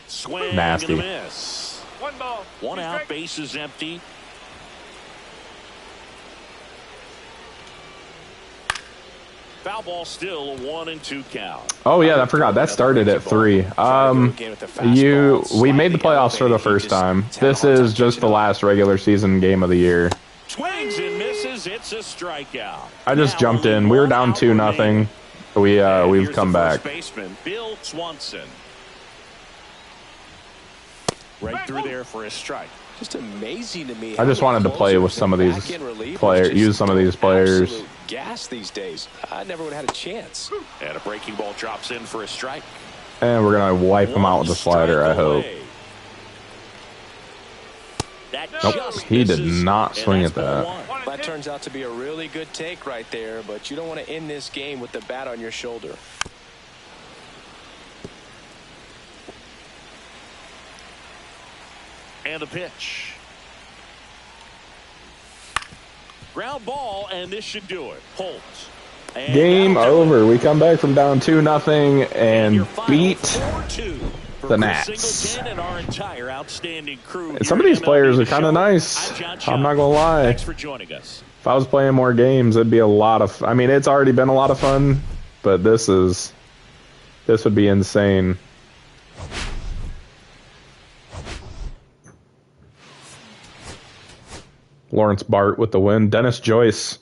Swing Nasty. and a miss. 1 ball. 1 out, base is empty. Foul ball still a 1-2 count. Oh yeah, I forgot that started at 3. We made the playoffs for the first time. This is just the last regular season game of the year. Swings and misses. It's a strikeout. I just jumped in. We were down 2-0. We've come back. Baseman, Bill Swanson. Right through there for a strike. Just amazing to me. I just wanted to play with some of these players, use some of these players. Gas these days. I never would have had a chance. And a breaking ball drops in for a strike. And we're going to wipe him out with the slider, I hope. Nope, he did not swing at that. That turns out to be a really good take right there, but you don't want to end this game with the bat on your shoulder. And a pitch. Ground ball, and this should do it. Holt. Game over. We come back from down 2-0 and beat the Nats. And some of these players are kind of nice. I'm not gonna lie. Thanks for joining us. If I was playing more games, it'd be a lot of. I mean, it's already been a lot of fun, but this would be insane. Lawrence Bart with the win. Dennis Joyce,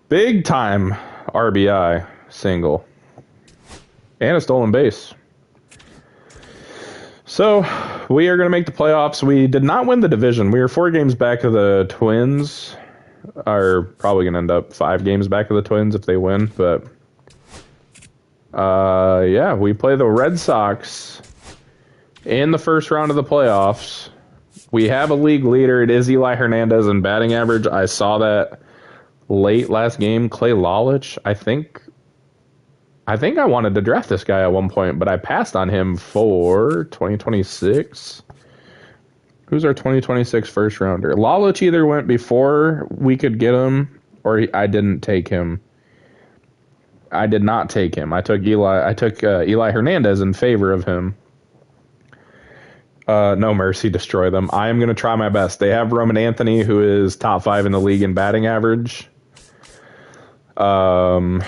big time RBI single and a stolen base. So we are going to make the playoffs. We did not win the division. We are 4 games back of the Twins. Are probably going to end up 5 games back of the Twins if they win. But yeah, we play the Red Sox in the first round of the playoffs. We have a league leader. It is Eli Hernandez in batting average. I saw that late last game. Clay Lolich, I think I wanted to draft this guy at one point, but I passed on him for 2026. Who's our 2026 first rounder? Lolich either went before we could get him, or I didn't take him. I did not take him. I took Eli Hernandez in favor of him. No mercy, destroy them. I am going to try my best. They have Roman Anthony, who is top 5 in the league in batting average. The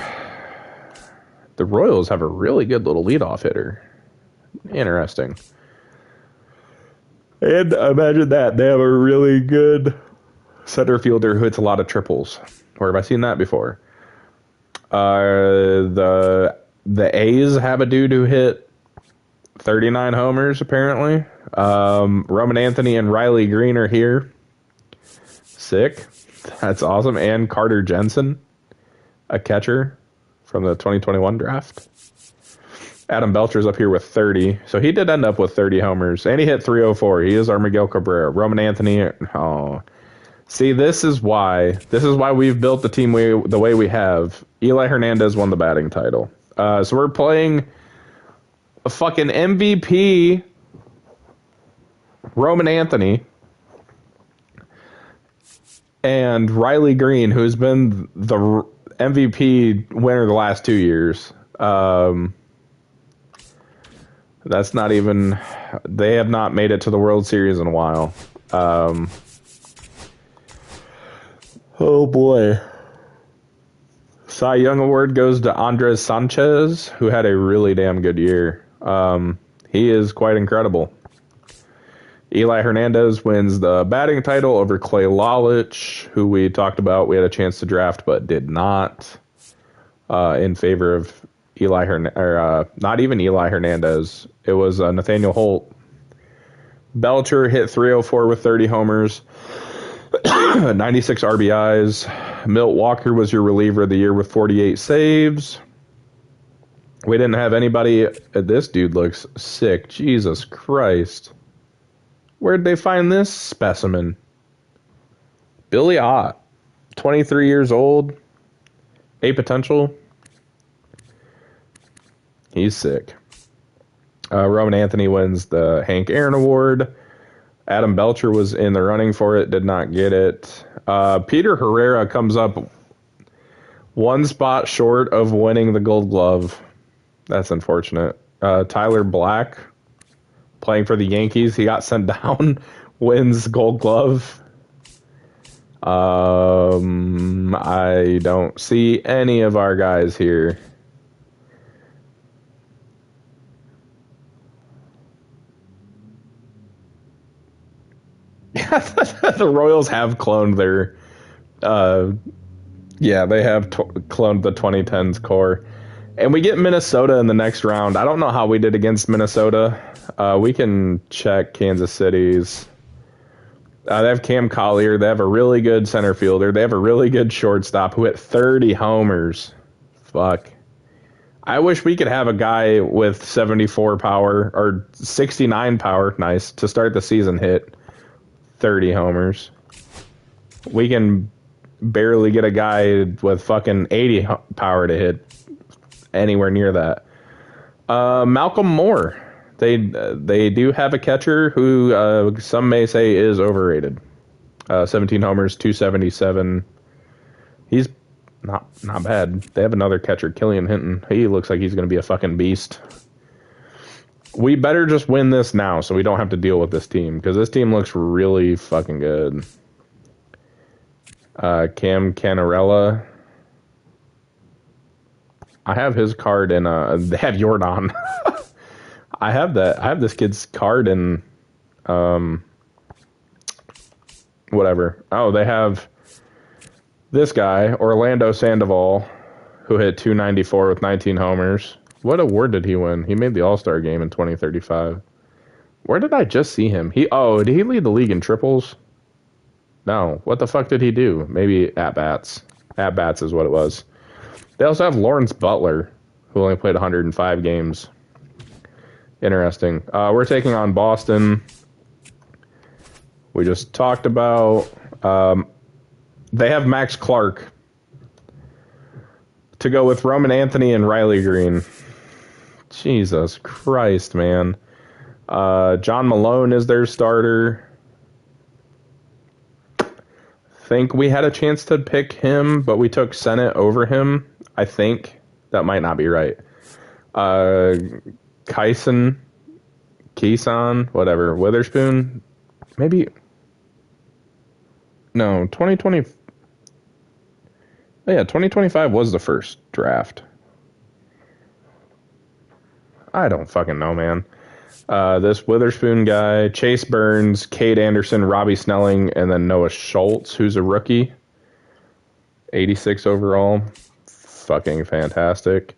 Royals have a really good little leadoff hitter. Interesting. And imagine that. They have a really good center fielder who hits a lot of triples. Where have I seen that before? The A's have a dude who hit 39 homers, apparently. Roman Anthony and Riley Green are here. Sick. That's awesome. And Carter Jensen, a catcher from the 2021 draft. Adam Belcher's up here with 30. So he did end up with 30 homers. And he hit 304. He is our Miguel Cabrera. Roman Anthony. Oh. See, this is why we've built the team the way we have. Eli Hernandez won the batting title. So we're playing a fucking MVP, Roman Anthony, and Riley Green, who's been the MVP winner the last 2 years. That's not even. They have not made it to the World Series in a while. Oh boy. Cy Young Award goes to Andres Sanchez, who had a really damn good year. He is quite incredible. Eli Hernandez wins the batting title over Clay Lolich, who we talked about. We had a chance to draft, but did not. In favor of not even Eli Hernandez. It was Nathaniel Holt. Belcher hit 304 with 30 homers, 96 RBIs. Milt Walker was your reliever of the year with 48 saves. We didn't have anybody. This dude looks sick. Jesus Christ. Where'd they find this specimen? Billy Ott, 23 years old, A potential. He's sick. Roman Anthony wins the Hank Aaron Award. Adam Belcher was in the running for it, did not get it. Peter Herrera comes up one spot short of winning the Gold Glove. That's unfortunate. Tyler Black, playing for the Yankees, he got sent down, wins Gold Glove. I don't see any of our guys here. The Royals have cloned Yeah, they have cloned the 2010s core. And we get Minnesota in the next round. I don't know how we did against Minnesota. We can check Kansas City's. They have Cam Collier. They have a really good center fielder. They have a really good shortstop who hit 30 homers. Fuck. I wish we could have a guy with 74 power or 69 power, nice, to start the season hit 30 homers. We can barely get a guy with fucking 80 power to hit anywhere near that. Malcolm Moore. They do have a catcher who some may say is overrated. 17 homers, 277. He's not bad. They have another catcher, Killian Hinton. He looks like he's going to be a fucking beast. We better just win this now so we don't have to deal with this team, because this team looks really fucking good. Cam Canarella. I have his card in they have Jordan. I have this kid's card in whatever. Oh, they have this guy, Orlando Sandoval, who hit 294 with 19 homers. What award did he win? He made the All-Star game in 2035. Where did I just see him? Did he lead the league in triples? No. What the fuck did he do? Maybe at-bats. At-bats is what it was. They also have Lawrence Butler, who only played 105 games. Interesting. We're taking on Boston. We just talked about... they have Max Clark to go with Roman Anthony and Riley Green. Jesus Christ, man. John Malone is their starter. Think we had a chance to pick him, but we took Sennett over him. I think that might not be right. Keeson, whatever. Witherspoon, maybe. No, 2020. Oh, yeah, 2025 was the first draft. I don't fucking know, man. This Witherspoon guy, Chase Burns, Cade Anderson, Robbie Snelling, and then Noah Schultz, who's a rookie. 86 overall. Fucking fantastic.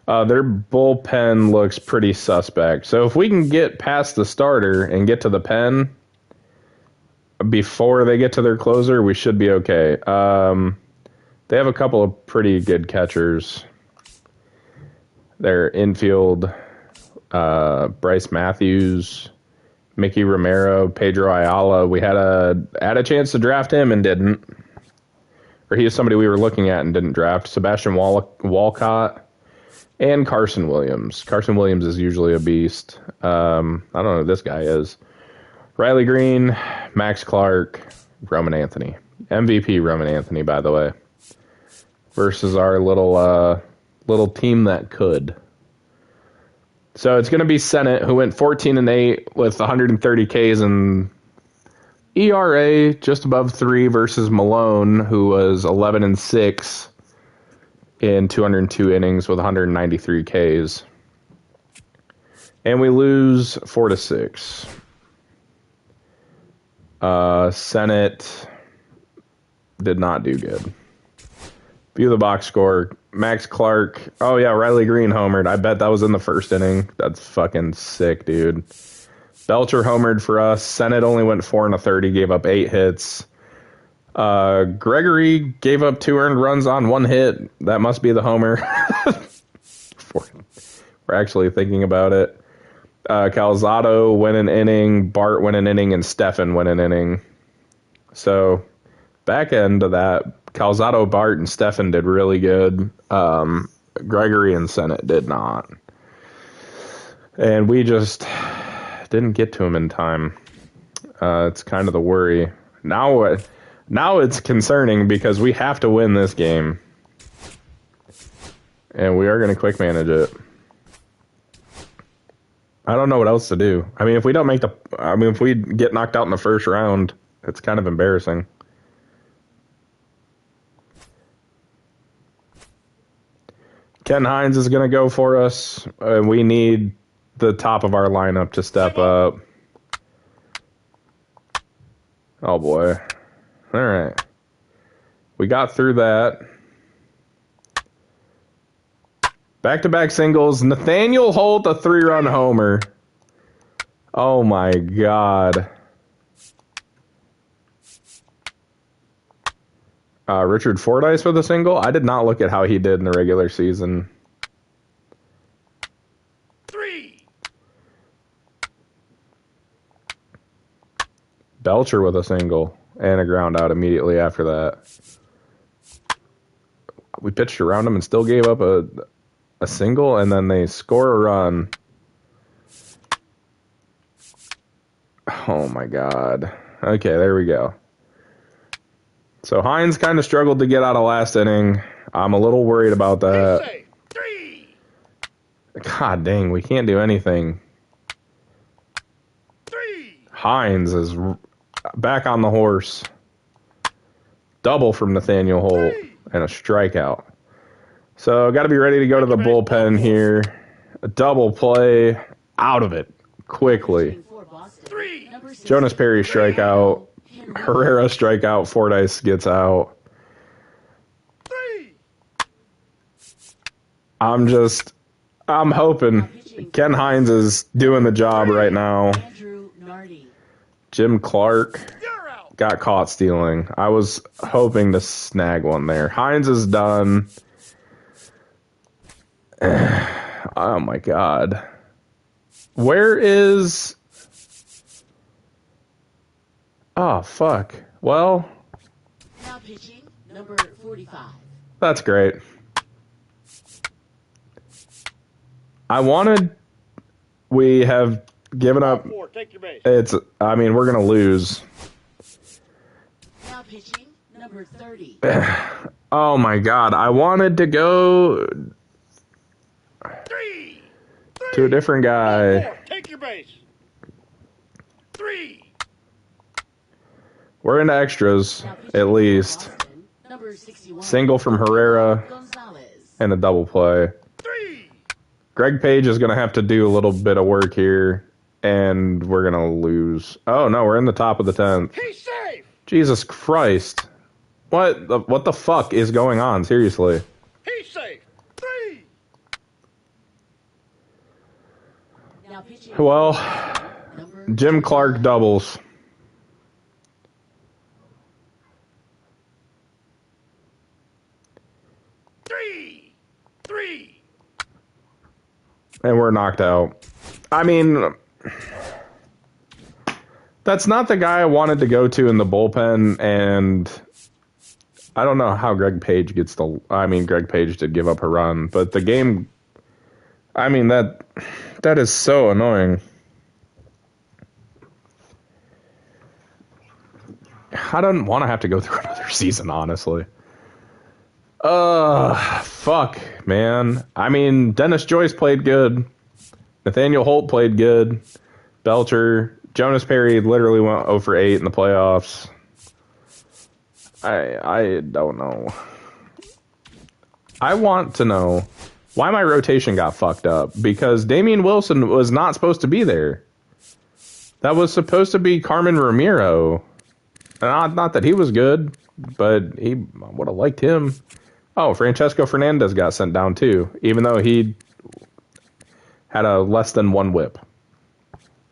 Their bullpen looks pretty suspect. So if we can get past the starter and get to the pen before they get to their closer, we should be okay. They have a couple of pretty good catchers. Their infield... Bryce Matthews, Mickey Romero, Pedro Ayala. We had a chance to draft him and didn't. Or he is somebody we were looking at and didn't draft. Sebastian Walcott and Carson Williams. Carson Williams is usually a beast. I don't know who this guy is. Riley Green, Max Clark, Roman Anthony. MVP Roman Anthony, by the way. Versus our little team that could. So it's going to be Sennett, who went 14-8 with 130 Ks and ERA just above 3, versus Malone, who was 11-6 in 202 innings with 193 Ks. And we lose 4-6. Sennett did not do good. View the box score. Max Clark. Oh, yeah, Riley Green homered. I bet that was in the first inning. That's fucking sick, dude. Belcher homered for us. Sennett only went 4 1/3. He gave up 8 hits. Gregory gave up 2 earned runs on 1 hit. That must be the homer. We're actually thinking about it. Calzado went an inning. Bart went an inning. And Stefan went an inning. So, back end of that, Calzado, Bart, and Stefan did really good. Gregory and Sennett did not. And we just didn't get to him in time. It's kind of the worry. Now it's concerning because we have to win this game. And we are going to quick manage it. I don't know what else to do. I mean, if we get knocked out in the first round, it's kind of embarrassing. Ken Hines is going to go for us. We need the top of our lineup to step up. Oh, boy. All right. We got through that. Back-to-back singles. Nathaniel Holt, a 3-run homer. Oh, my God. Richard Fordyce with a single. I did not look at how he did in the regular season. 3. Belcher with a single and a ground out immediately after that. We pitched around him and still gave up a single, and then they score a run. Oh, my God. Okay, there we go. So Hines kind of struggled to get out of last inning. I'm a little worried about that. 3. God dang, we can't do anything. 3. Hines is back on the horse. Double from Nathaniel Holt and a strikeout. So got to be ready to go to the bullpen here. A double play, out of it quickly. 3. Jonas Perry strikeout. Herrera strikeout. Fordyce gets out. 3. I'm hoping Ken Hines is doing the job right now. Jim Clark got caught stealing. I was hoping to snag one there. Hines is done. Oh my God. Where is... Oh, fuck. Well... Now pitching, number 45. That's great. We have given up... 4. Take your base. We're going to lose. Now pitching, number 30. Oh my God. I wanted to go 3. to a different guy. 4. Take your base. 3. We're into extras, at least. Number 61. Single from Herrera Gonzalez. and a double play. 3. Greg Page is going to have to do a little bit of work here, and we're going to lose. Oh, no, we're in the top of the 10th. He's safe. Jesus Christ. What the fuck is going on? Seriously. He's safe. 3. Now pitching, Well, number Jim Clark doubles. Three. And we're knocked out. I mean, that's not the guy I wanted to go to in the bullpen, and I don't know how Greg Page Greg Page did give up a run, but the game, that is so annoying. I don't want to have to go through another season, honestly. Fuck, man. Dennis Joyce played good. Nathaniel Holt played good. Belcher. Jonas Perry literally went 0 for 8 in the playoffs. I don't know. I want to know why my rotation got fucked up. Because Damian Wilson was not supposed to be there. That was supposed to be Carmen Ramiro. And not that he was good, but I would have liked him. Oh, Francesco Fernandez got sent down too, even though he had a less than 1 whip.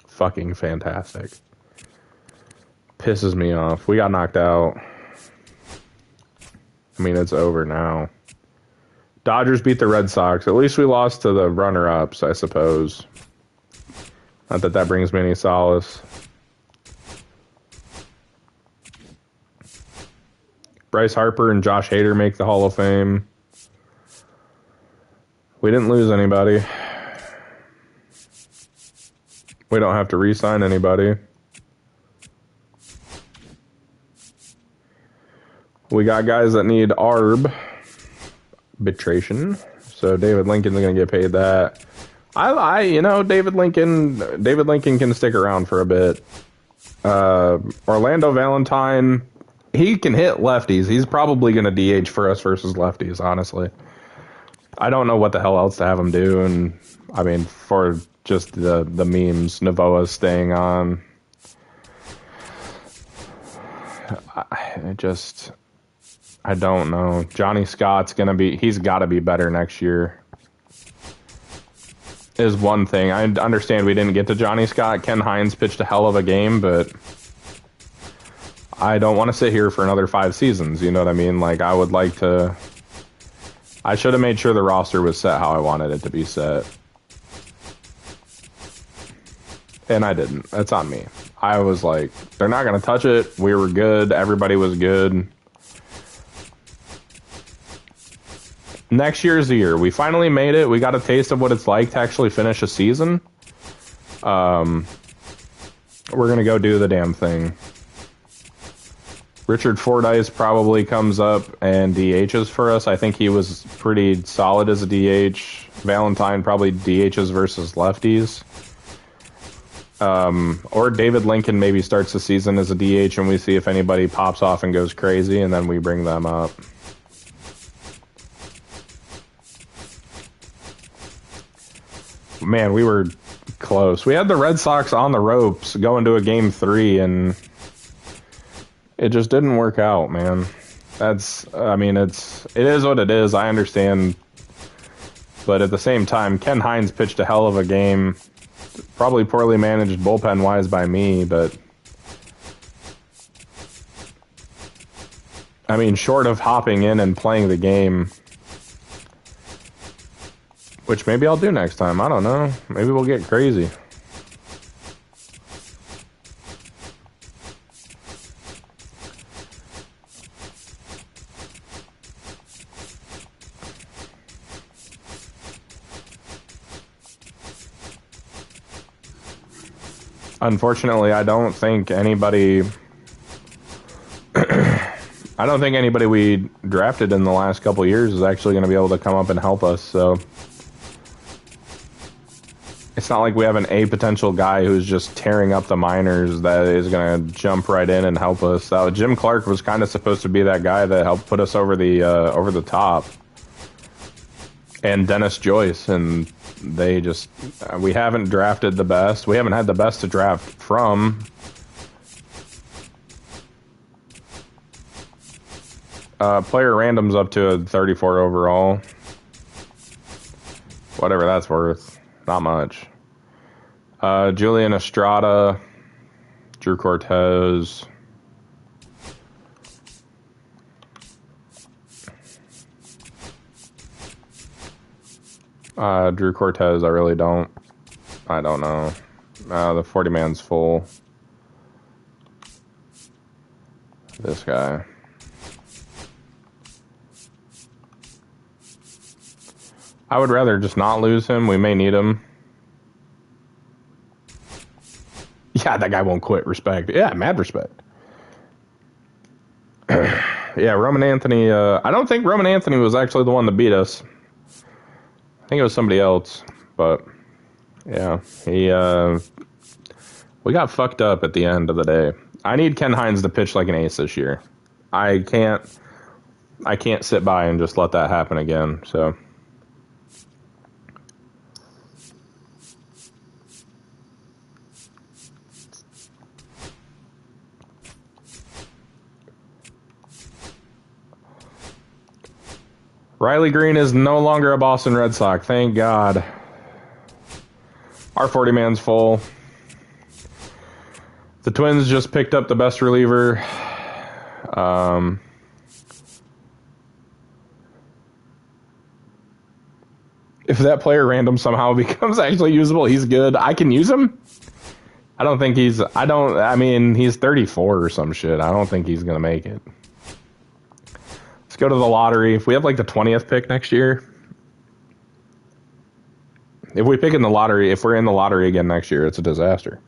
Fucking fantastic. Pisses me off. We got knocked out. It's over now. Dodgers beat the Red Sox. At least we lost to the runner-ups, I suppose. Not that that brings me any solace. Bryce Harper and Josh Hader make the Hall of Fame. We didn't lose anybody. We don't have to re-sign anybody. We got guys that need arbitration. So David Lincoln's going to get paid that. David Lincoln can stick around for a bit. Orlando Valentine, he can hit lefties. He's probably going to DH for us versus lefties, honestly. I don't know what the hell else to have him do. And, for just the memes, Novoa's staying on. I don't know. Johnny Scott's he's got to be better next year. is one thing. I understand we didn't get to Johnny Scott. Ken Hines pitched a hell of a game, but I don't want to sit here for another 5 seasons. You know what I mean? Like, I would like to... I should have made sure the roster was set how I wanted it to be set. And I didn't. That's on me. I was like, they're not going to touch it. We were good. Everybody was good. Next year's the year. We finally made it. We got a taste of what it's like to actually finish a season. We're going to go do the damn thing. Richard Fordyce probably comes up and DHs for us. I think he was pretty solid as a DH. Valentine probably DHs versus lefties. Or David Lincoln maybe starts the season as a DH and we see if anybody pops off and goes crazy, and then we bring them up. Man, we were close. We had the Red Sox on the ropes going to a game 3, and it just didn't work out, man. It is what it is. I understand. But at the same time, Ken Hines pitched a hell of a game. Probably poorly managed bullpen-wise by me, but... I mean, short of hopping in and playing the game... Which maybe I'll do next time. I don't know. Maybe we'll get crazy. Unfortunately, I don't think anybody we drafted in the last couple of years is actually going to be able to come up and help us, so... It's not like we have an A potential guy who's just tearing up the minors that is going to jump right in and help us. Jim Clark was kind of supposed to be that guy that helped put us over the top. And Dennis Joyce, and they just... we haven't drafted the best. We haven't had the best to draft from. Player random's up to a 34 overall. Whatever that's worth. Not much. Julian Estrada, Drew Cortez. Drew Cortez, I don't know. The 40 man's full. This guy. I would rather just not lose him. We may need him. Yeah, that guy won't quit. Respect. Yeah, mad respect. Yeah, Roman Anthony. I don't think Roman Anthony was actually the one that beat us. I think it was somebody else. But, yeah. We got fucked up at the end of the day. I need Ken Hines to pitch like an ace this year. I can't sit by and just let that happen again, so... Riley Green is no longer a Boston Red Sox. Thank God. Our 40 man's full. The Twins just picked up the best reliever. If that player random somehow becomes actually usable, he's good. I can use him. He's 34 or some shit. I don't think he's going to make it. Let's go to the lottery. If we have like the 20th pick next year, if we're in the lottery again next year, it's a disaster.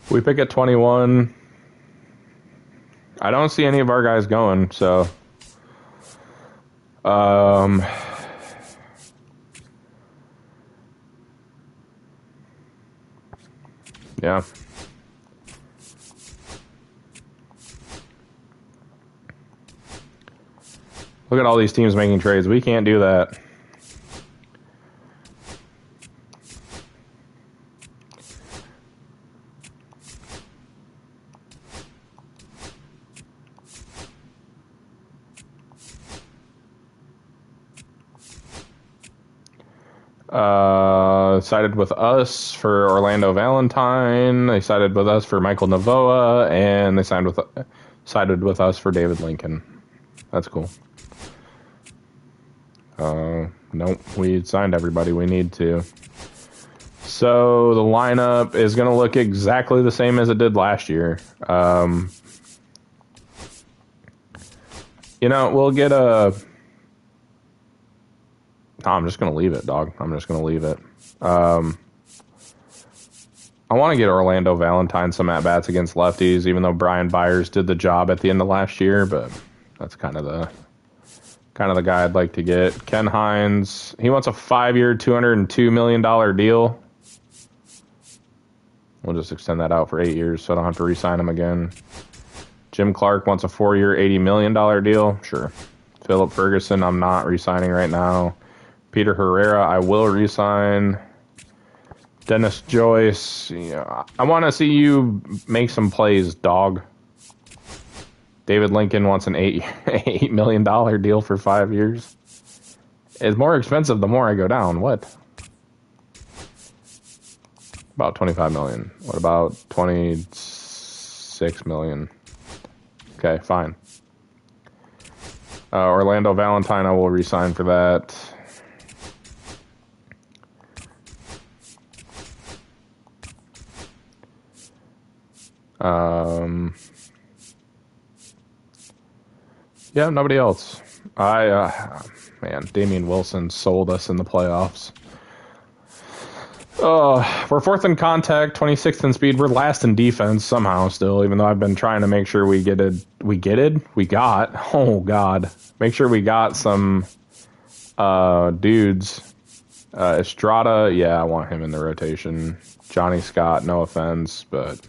We pick at 21. I don't see any of our guys going, so yeah. Look at all these teams making trades. We can't do that. Sided with us for Orlando Valentine. They sided with us for Michael Navoa, and they sided with us for David Lincoln. That's cool. Nope, we signed everybody we need to. So the lineup is going to look exactly the same as it did last year. We'll get a... No, I'm just going to leave it, dog. I'm just going to leave it. I want to get Orlando Valentine some at-bats against lefties, even though Brian Byers did the job at the end of last year, but that's kind of the guy I'd like to get. Ken Hines, he wants a 5-year, $202 million deal. We'll just extend that out for 8 years so I don't have to re-sign him again. Jim Clark wants a 4-year, $80 million deal. Sure. Philip Ferguson, I'm not re-signing right now. Peter Herrera, I will re-sign. Dennis Joyce, I want to see you make some plays, dog. David Lincoln wants an $8 million deal for 5 years. It's more expensive the more I go down. What? About $25 million. What about $26 million? Okay, fine. Orlando Valentine, I will re-sign for that. Yeah, nobody else. Man, Damian Wilson sold us in the playoffs. We're 4th in contact, 26th in speed. We're last in defense somehow still, even though I've been trying to make sure we got. Oh, God. Make sure we got some dudes. Estrada, yeah, I want him in the rotation. Johnny Scott, no offense, but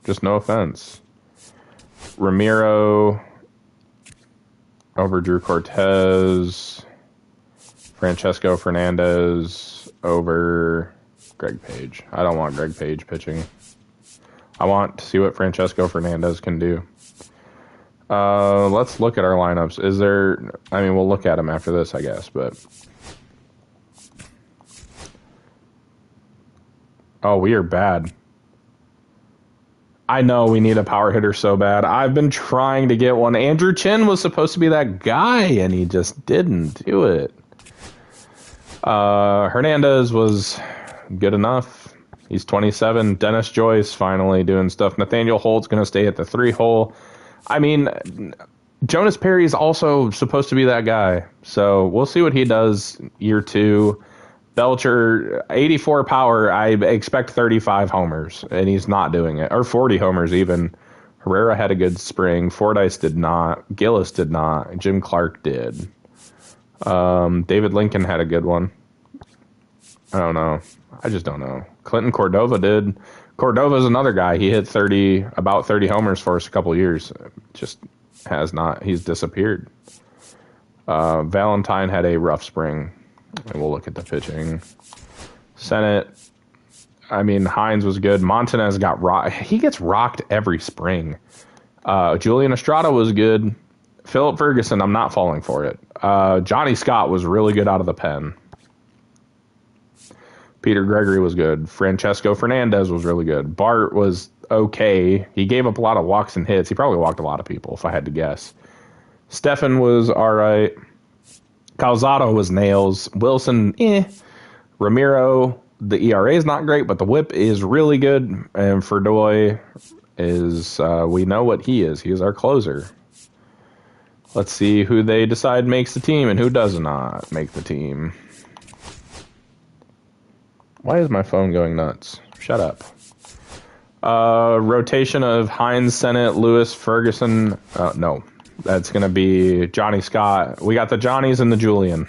just no offense. Ramiro over Drew Cortez. Francesco Fernandez over Greg Page. I don't want Greg Page pitching. I want to see what Francesco Fernandez can do. Let's look at our lineups. We'll look at them after this, I guess, but... Oh, we are bad. I know we need a power hitter so bad. I've been trying to get one. Andrew Chin was supposed to be that guy, and he just didn't do it. Hernandez was good enough. He's 27. Dennis Joyce finally doing stuff. Nathaniel Holt's going to stay at the 3-hole. I mean, Jonas Perry is also supposed to be that guy. So we'll see what he does year 2. Belcher, 84 power. I expect 35 homers, and he's not doing it. Or 40 homers even. Herrera had a good spring. Fordyce did not. Gillis did not. Jim Clark did. David Lincoln had a good one. I don't know. I just don't know. Clinton Cordova did. Cordova's another guy. He hit about 30 homers for us a couple years. Just has not. He's disappeared. Valentine had a rough spring. And we'll look at the pitching. Senate. Hines was good. Montanez got rocked. He gets rocked every spring. Julian Estrada was good. Philip Ferguson, I'm not falling for it. Johnny Scott was really good out of the pen. Peter Gregory was good. Francesco Fernandez was really good. Bart was okay. He gave up a lot of walks and hits. He probably walked a lot of people, if I had to guess. Stefan was all right. Calzado was nails. Wilson, Ramiro, the ERA is not great, but the whip is really good. And Ferdoy is, we know what he is. He is our closer. Let's see who they decide makes the team and who does not make the team. Why is my phone going nuts? Shut up. Rotation of Hines, Sennett, Lewis, Ferguson. No, that's going to be Johnny Scott. We got the Johnnies and the Julian.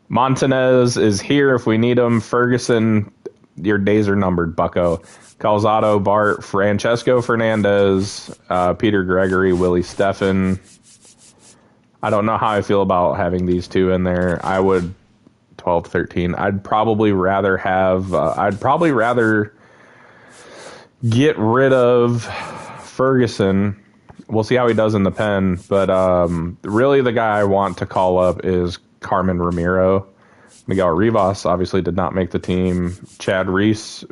Montanez is here if we need him. Ferguson, your days are numbered, bucko. Calzado, Bart, Francesco Fernandez, Peter Gregory, Willie Stephan. I don't know how I feel about having these two in there. I would 12, 13. I'd probably rather get rid of Ferguson. We'll see how he does in the pen, but really the guy I want to call up is Carmen Ramiro. Miguel Rivas obviously did not make the team. Chad Reese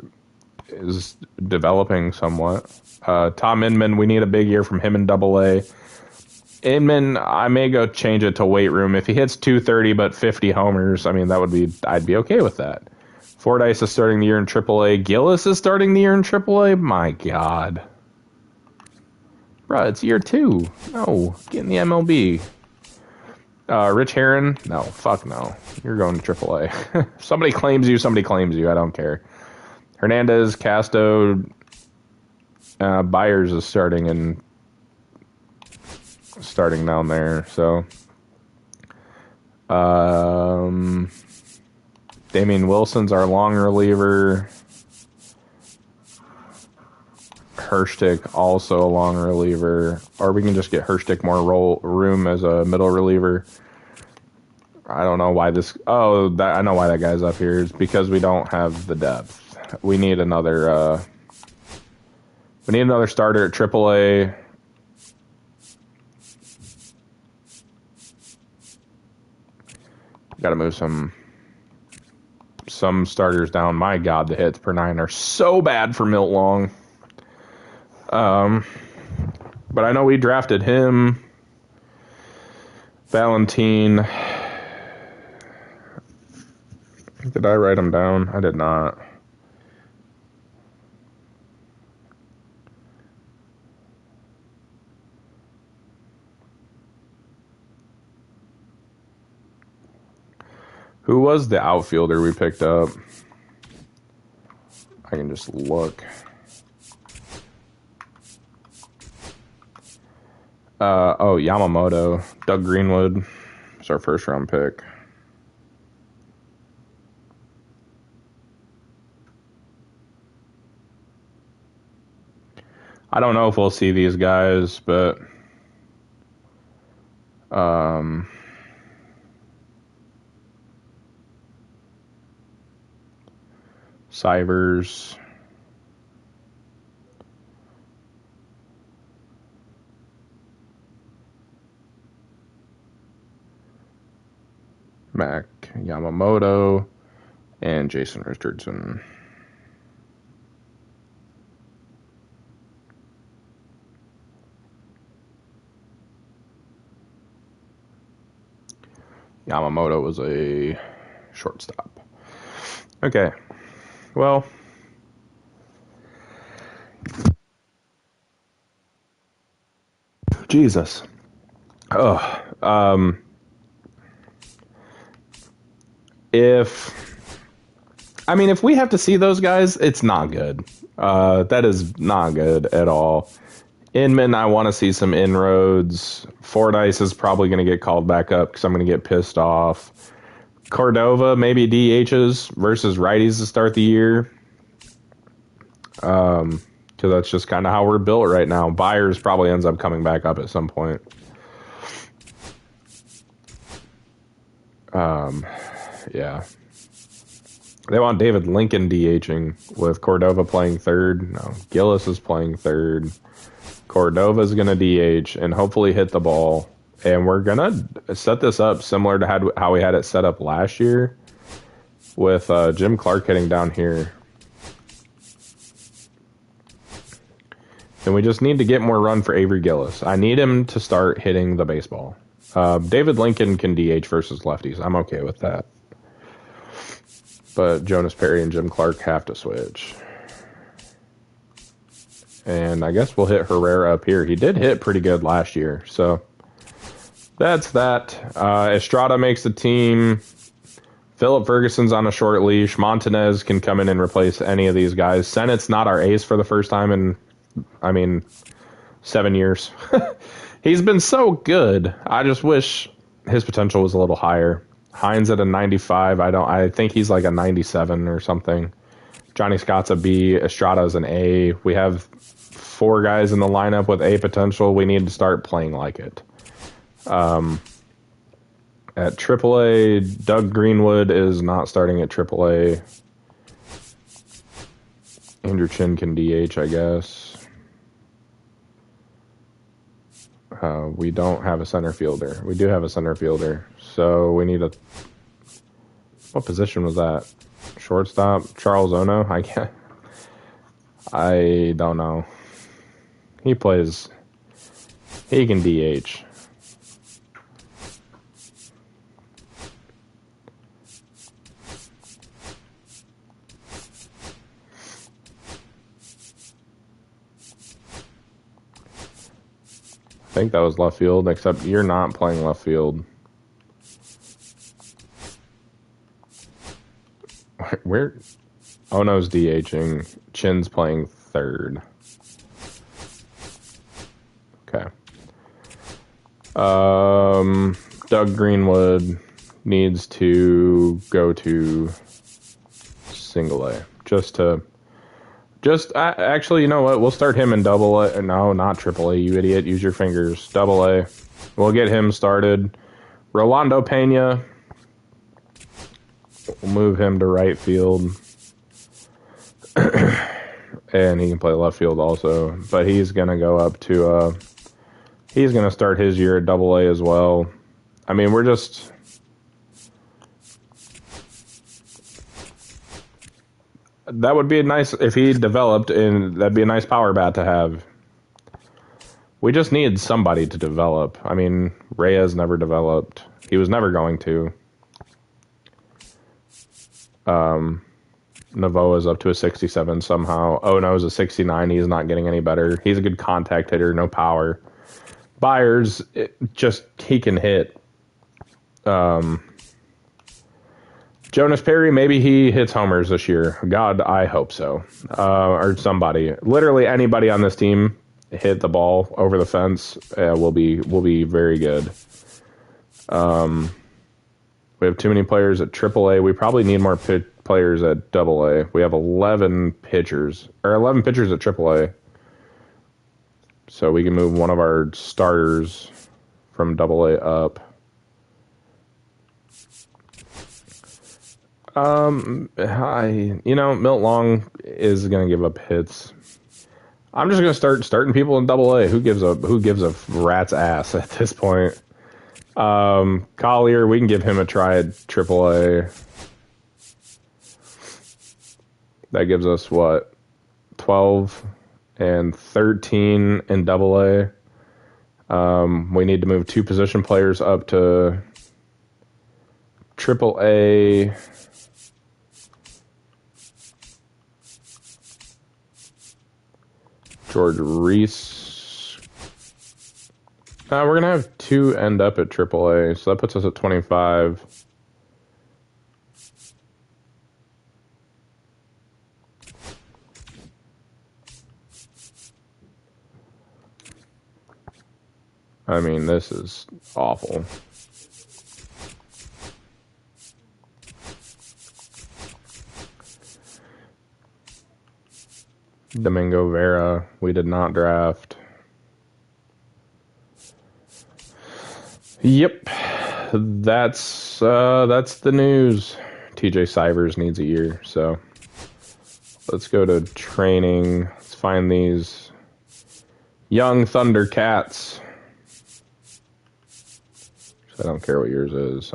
is developing somewhat. Tom Inman, we need a big year from him in Double-A. Inman, I may go change it to weight room. If he hits 230 but 50 homers, I mean, I'd be okay with that. Fordyce is starting the year in Triple-A. Gillis is starting the year in Triple-A. My God. Bruh, it's year 2. No, get in the MLB. Rich Herron? No, fuck no. You're going to Triple-A. Somebody claims you, somebody claims you. I don't care. Hernandez, Casto, Byers is starting down there. So, Damian Wilson's our long reliever. Herstick also a long reliever, or we can just get Herstick more room as a middle reliever. I don't know why this. I know why that guy's up here. It's because we don't have the depth. We need another. We need another starter at AAA. Got to move some starters down. My God, the hits per 9 are so bad for Milt Long. But I know we drafted him. Valentine. Did I write him down? I did not. Who was the outfielder we picked up? I can just look. Yamamoto. Doug Greenwood is our first round pick. I don't know if we'll see these guys, but Sivers. Mac Yamamoto and Jason Richardson. Yamamoto was a shortstop. Okay. Well, Jesus. If we have to see those guys, it's not good. That is not good at all. Inman, I want to see some inroads. Fordyce is probably going to get called back up because I'm going to get pissed off. Cordova, maybe DHs versus righties to start the year. Because that's just kind of how we're built right now. Byers probably ends up coming back up at some point. Yeah. They want David Lincoln DHing with Cordova playing third. No, Gillis is playing third. Cordova's going to DH and hopefully hit the ball. And we're going to set this up similar to how we had it set up last year with Jim Clark hitting down here. And we just need to get more run for Avery Gillis. I need him to start hitting the baseball. David Lincoln can DH versus lefties. I'm okay with that. But Jonas Perry and Jim Clark have to switch. And I guess we'll hit Herrera up here. He did hit pretty good last year. So that's that. Estrada makes the team. Philip Ferguson's on a short leash. Montanez can come in and replace any of these guys. Sennett's not our ace for the first time in, 7 years. He's been so good. I just wish his potential was a little higher. Hines at a 95. I think he's like a 97 or something. Johnny Scott's a B. Estrada's an A. We have 4 guys in the lineup with A potential. We need to start playing like it. At AAA, Doug Greenwood is not starting at AAA. Andrew Chin can DH, I guess. We don't have a center fielder. We do have a center fielder. So we need a... What position was that? Shortstop? Charles Ono? I don't know. He plays... He can DH. I think that was left field, except you're not playing left field. Where? Ono's DHing. Chin's playing third. Okay. Doug Greenwood needs to go to single A. Actually, you know what? We'll start him in double A. No, not triple A, you idiot. Use your fingers. Double A. We'll get him started. Rolando Pena. We'll move him to right field. And he can play left field also. But he's going to go up to... he's going to start his year at double A as well. I mean, we're just... That would be nice if he developed, and that'd be a nice power bat to have. We just need somebody to develop. I mean, Reyes never developed. He was never going to. Novoa's up to a 67 somehow. Ono's a 69. He's not getting any better. He's a good contact hitter, no power. Byers, he can hit. Jonas Perry, maybe he hits homers this year. God, I hope so. Or somebody. Literally anybody on this team hit the ball over the fence will be very good. We have too many players at AAA. We probably need more players at AA. We have 11 pitchers at AAA. So we can move one of our starters from AA up. Milt Long is going to give up hits. I'm just going to start starting people in AA. Who gives a rat's ass at this point? Collier, we can give him a try at AAA. That gives us, 12 and 13 in AA. We need to move 2 position players up to AAA. George Reese. We're going to have 2 end up at AAA, so that puts us at 25. I mean, this is awful. Domingo Vera, we did not draft. Yep, that's the news. TJ Sivers needs a year, so let's go to training. Let's find these young Thundercats. I don't care what yours is.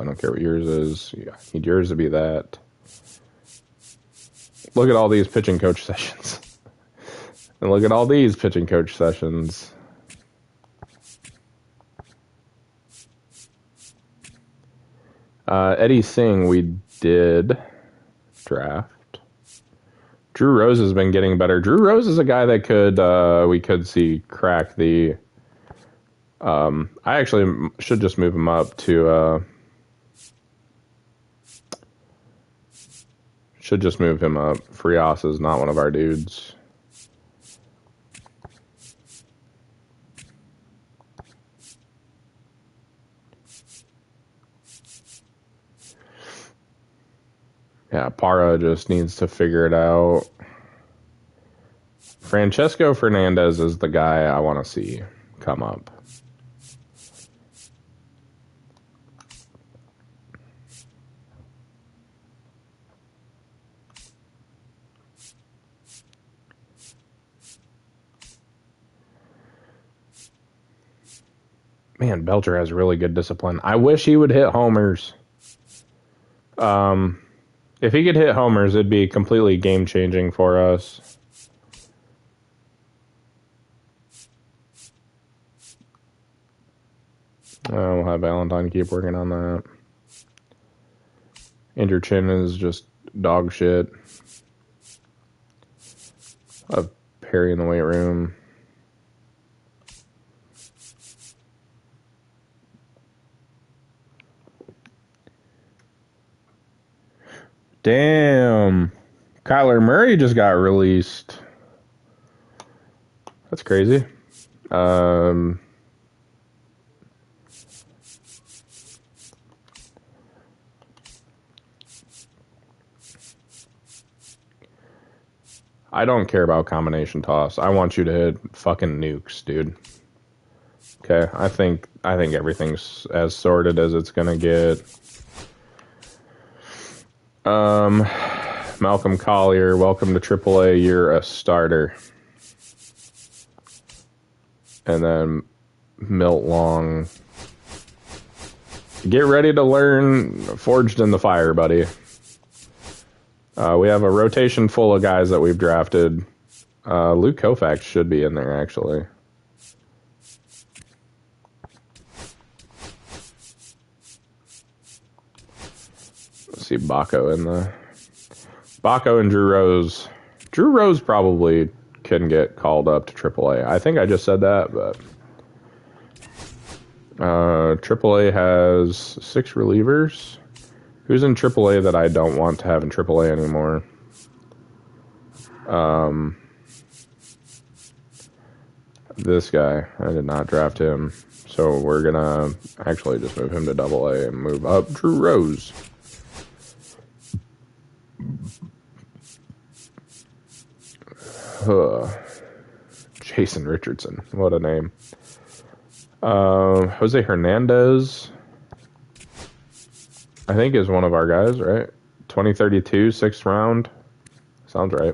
Yeah, I need yours to be that. Look at all these pitching coach sessions. And look at all these pitching coach sessions. Eddie Singh, we did draft. Drew Rose has been getting better. Drew Rose is a guy that we could see crack the... I actually should just move him up to... should just move him up. Frias is not one of our dudes. Yeah, Parra just needs to figure it out. Francesco Fernandez is the guy I want to see come up. Man, Belcher has really good discipline. I wish he would hit homers. If he could hit homers, it'd be completely game-changing for us. We'll have Valentine keep working on that. Andrew Chin is just dog shit. Of Perry in the weight room. Damn. Kyler Murray just got released. That's crazy. I don't care about combination toss. I want you to hit fucking nukes, dude. Okay, I think everything's as sorted as it's gonna get. Malcolm Collier, welcome to AAA. You're a starter. And then Milt Long. Get ready to learn Forged in the Fire, buddy. We have a rotation full of guys that we've drafted. Luke Koufax should be in there, actually. Let's see Baco in the... Baco and Drew Rose. Drew Rose probably can get called up to AAA. I think I just said that, but... AAA has 6 relievers. Who's in AAA that I don't want to have in AAA anymore? This guy. I did not draft him. So we're going to actually just move him to AA and move up Drew Rose. Jason Richardson. What a name. Jose Hernandez, I think, is one of our guys, right? 2032, 6th round. Sounds right.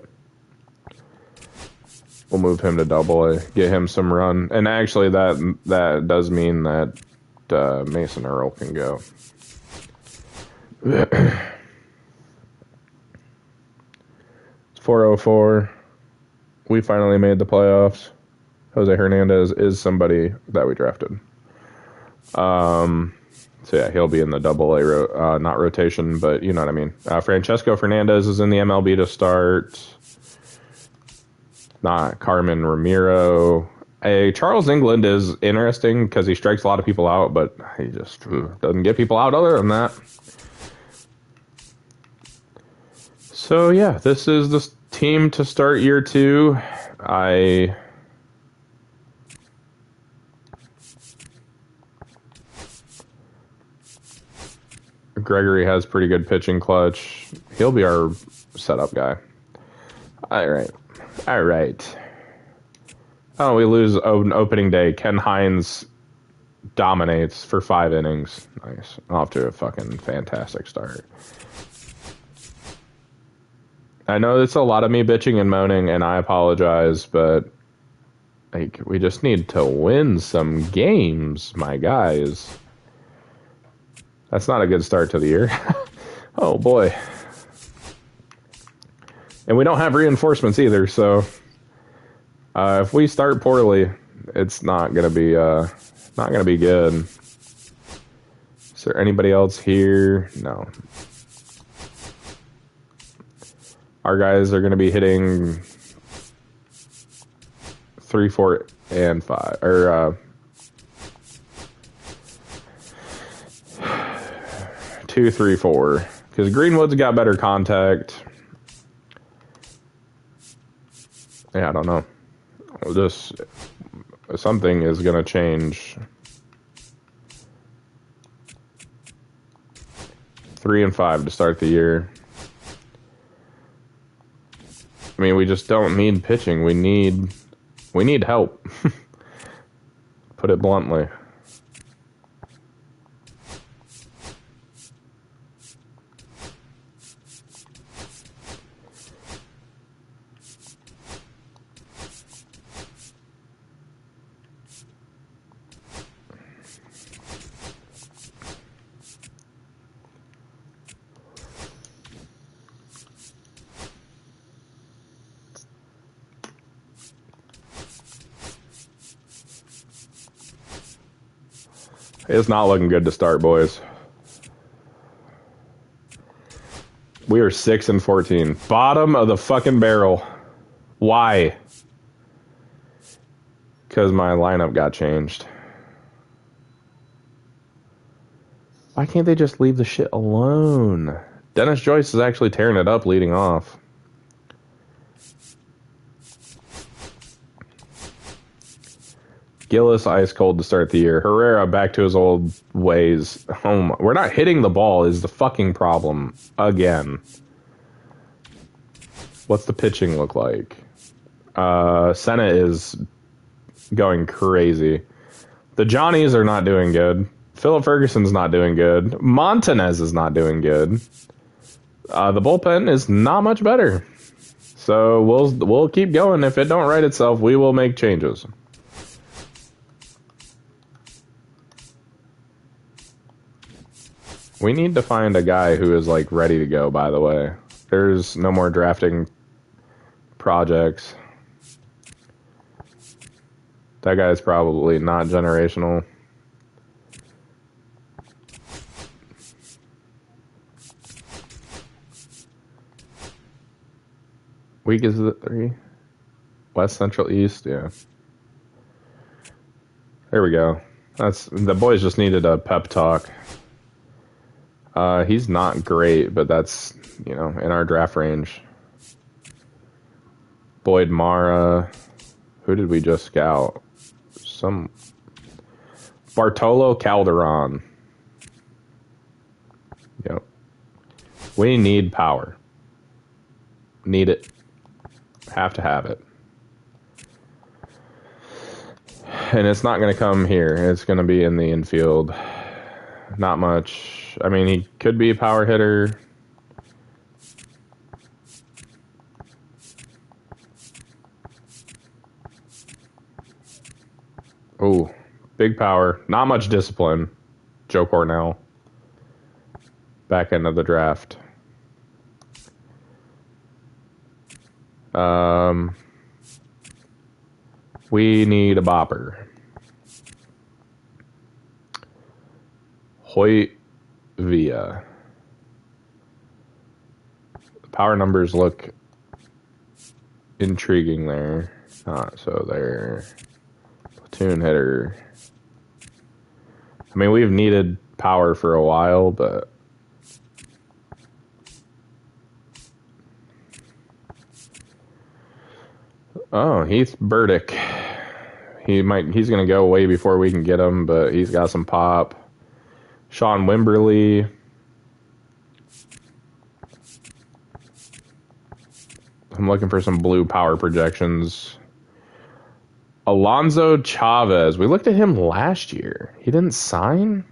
We'll move him to AA, get him some run. And actually, that does mean that Mason Earl can go. 404. We finally made the playoffs. Jose Hernandez is somebody that we drafted. So yeah, he'll be in the AA, not rotation, but you know what I mean. Francesco Fernandez is in the MLB to start. Not Carmen Ramiro. Charles England is interesting because he strikes a lot of people out, but he just doesn't get people out other than that. So yeah, this is the team to start year 2. Gregory has pretty good pitching clutch. He'll be our setup guy. All right. Oh, we lose opening day. Ken Hines dominates for 5 innings. Nice. Off to a fucking fantastic start. I know it's a lot of me bitching and moaning, and I apologize, but like we just need to win some games, my guys. That's not a good start to the year. Oh, boy. And we don't have reinforcements either, so if we start poorly, it's not gonna be good. Is there anybody else here? No. Our guys are gonna be hitting 3, 4, and 5, or 2, 3, 4, because Greenwood's got better contact. Yeah, I don't know. Just something is gonna change. 3 and 5 to start the year. I mean, we just don't need pitching. We need help. Put it bluntly. It's not looking good to start, boys. We are 6-14. Bottom of the fucking barrel. Why? Because my lineup got changed. Why can't they just leave the shit alone? Dennis Joyce is actually tearing it up leading off. Gillis ice cold to start the year. Herrera back to his old ways. We're not hitting the ball is the fucking problem. Again. What's the pitching look like? Senna is going crazy. The Johnnies are not doing good. Philip Ferguson's not doing good. Montanez is not doing good. The bullpen is not much better. So we'll keep going. If it don't right itself, we will make changes. We need to find a guy who is like ready to go, by the way. There's no more drafting projects. That guy's probably not generational. Week is it 3? West, Central, East, yeah. There we go. The boys just needed a pep talk. He's not great, but that's, in our draft range. Boyd Mara. Who did we just scout? Bartolo Calderon. Yep. We need power. Need it. Have to have it. And it's not going to come here. It's going to be in the infield. Not much. I mean, he could be a power hitter. Oh, big power. Not much discipline. Joe Cornell. Back end of the draft. We need a bopper. Hoyt Villa. The power numbers look intriguing there. Not so there. Platoon hitter. I mean, we've needed power for a while, but Heath Burdick. He's going to go way before we can get him, but he's got some pop. Sean Wimberly. I'm looking for some blue power projections. Alonzo Chavez. We looked at him last year. He didn't sign?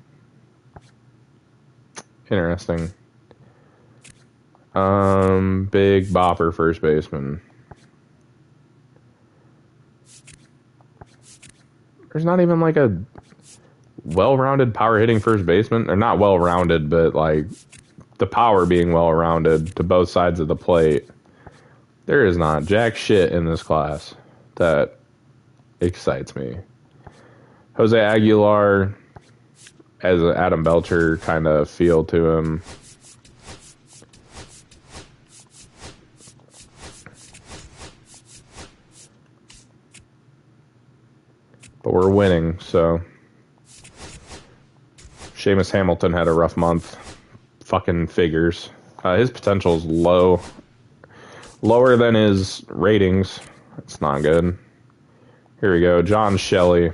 Interesting. Big bopper first baseman. There's not even like a well-rounded power hitting first baseman. Or not well-rounded, but like the power being well-rounded to both sides of the plate. There is not jack shit in this class that excites me. Jose Aguilar has an Adam Belcher kind of feel to him. But we're winning, so. Seamus Hamilton had a rough month. Fucking figures. His potential is low. Lower than his ratings. That's not good. Here we go. John Shelley.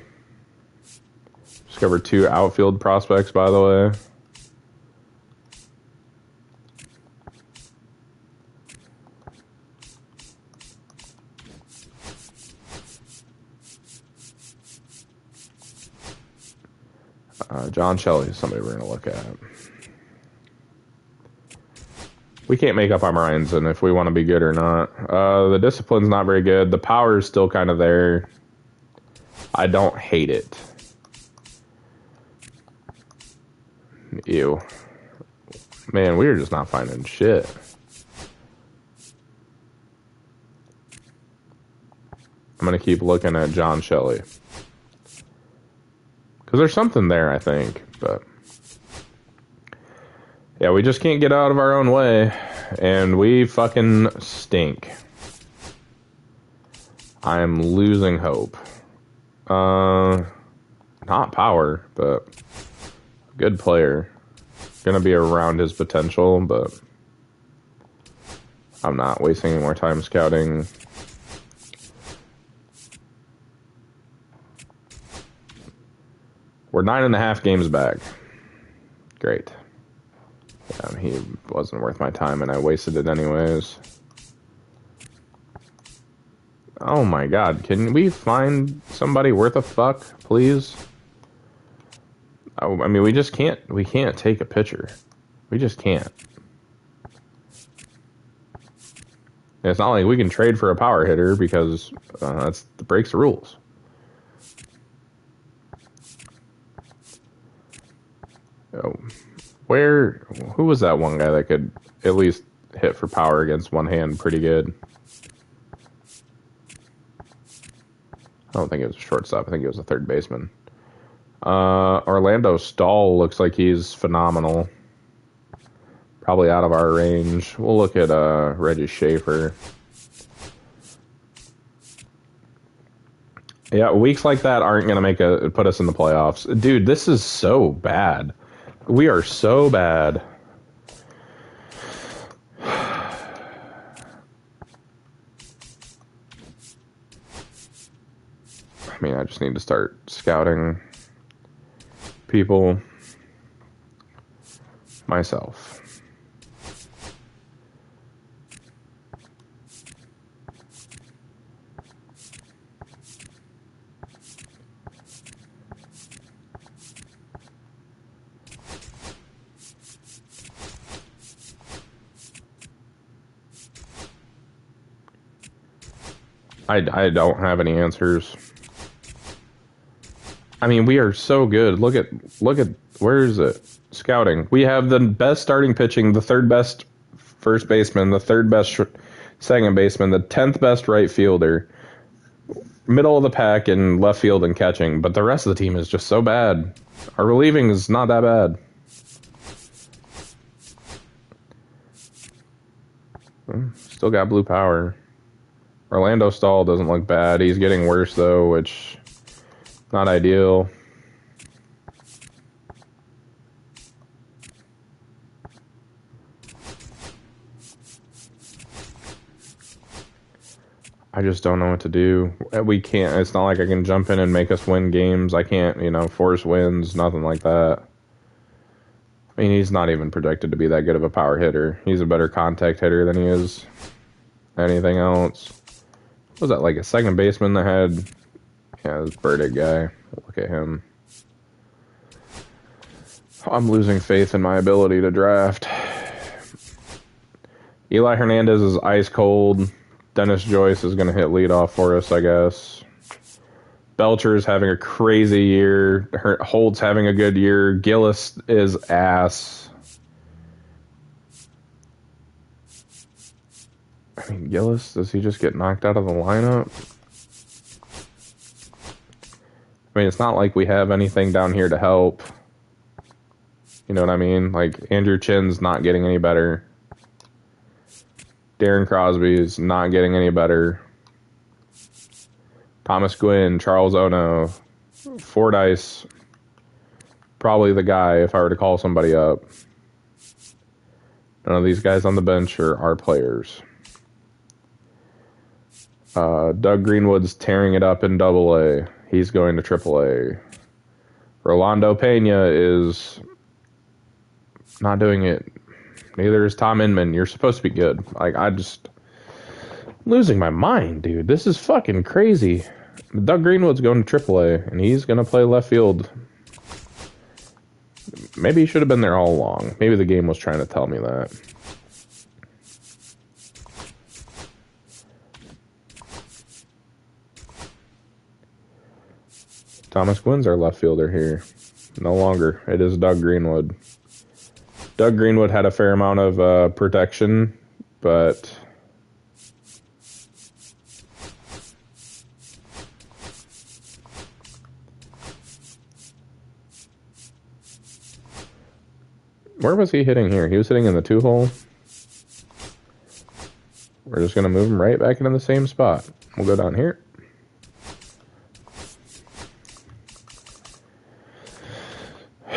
Discovered 2 outfield prospects, by the way. John Shelley is somebody we're going to look at. We can't make up our minds on if we want to be good or not. The discipline's not very good. The power is still kind of there. I don't hate it. Ew. Man, we're just not finding shit. I'm going to keep looking at John Shelley. Because there's something there, I think. But yeah, we just can't get out of our own way. And we fucking stink. I am losing hope. Not power, but good player. Gonna be around his potential, but I'm not wasting any more time scouting. We're 9.5 games back. Great. He wasn't worth my time, and I wasted it anyways. Oh my god, can we find somebody worth a fuck, please? I mean, we can't take a pitcher. We just can't. And it's not like we can trade for a power hitter because that breaks the rules. Oh, who was that one guy that could at least hit for power against one hand pretty good? I don't think it was a shortstop. I think it was a third baseman. Orlando Stahl looks like he's phenomenal. Probably out of our range. We'll look at Reggie Schaefer. Yeah, weeks like that aren't going to put us in the playoffs. Dude, this is so bad. We are so bad. I mean, I just need to start scouting people myself. I don't have any answers. I mean, we are so good. Look at where is it? Scouting. We have the best starting pitching, the third best first baseman, the third best second baseman, the 10th best right fielder, middle of the pack in left field and catching. But the rest of the team is just so bad. Our relieving is not that bad. Still got blue power. Orlando Stahl doesn't look bad. He's getting worse though, which not ideal. I just don't know what to do. We can't. It's not like I can jump in and make us win games. I can't, force wins, nothing like that. I mean, he's not even projected to be that good of a power hitter. He's a better contact hitter than he is anything else. Was that like a second baseman that had... Yeah, this Burdick guy. Look at him. I'm losing faith in my ability to draft. Eli Hernandez is ice cold. Dennis Joyce is going to hit leadoff for us, I guess. Belcher's having a crazy year. Holt's having a good year. Gillis is ass. I mean, Gillis, does he just get knocked out of the lineup? I mean, it's not like we have anything down here to help. You know what I mean? Like, Andrew Chin's not getting any better. Darren Crosby's not getting any better. Thomas Gwynn, Charles Ono, Fordyce, probably the guy if I were to call somebody up. None of these guys on the bench are our players. Doug Greenwood's tearing it up in Double-A. He's going to Triple-A. Rolando Pena is not doing it. Neither is Tom Inman. You're supposed to be good. Like, losing my mind, dude. This is fucking crazy. Doug Greenwood's going to AAA, and he's going to play left field. Maybe he should have been there all along. Maybe the game was trying to tell me that. Thomas Gwynn's our left fielder here. No longer. It is Doug Greenwood. Doug Greenwood had a fair amount of protection, but Where was he hitting here? He was hitting in the 2-hole. We're just going to move him right back into the same spot. We'll go down here.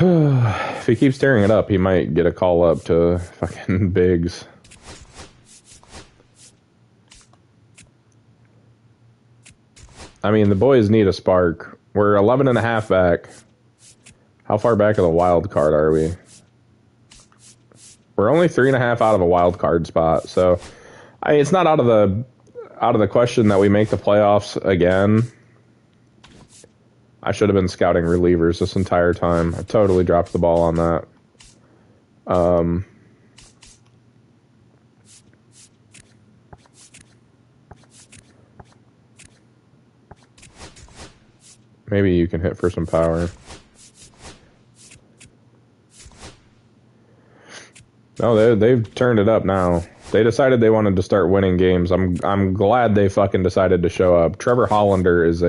If he keeps tearing it up, he might get a call up to fucking Biggs. I mean, the boys need a spark. We're 11.5 back. How far back of the wild card are we? We're only 3.5 out of a wild card spot, so it's not out of the question that we make the playoffs again. I should have been scouting relievers this entire time. I totally dropped the ball on that. Maybe you can hit for some power. No, they've turned it up now. They decided they wanted to start winning games. I'm glad they fucking decided to show up. Trevor Hollander is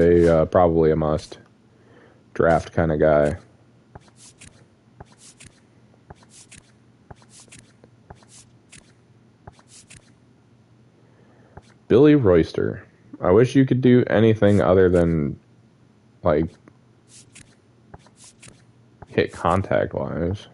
probably a must draft kind of guy. Billy Royster. I wish you could do anything other than like hit contact wise.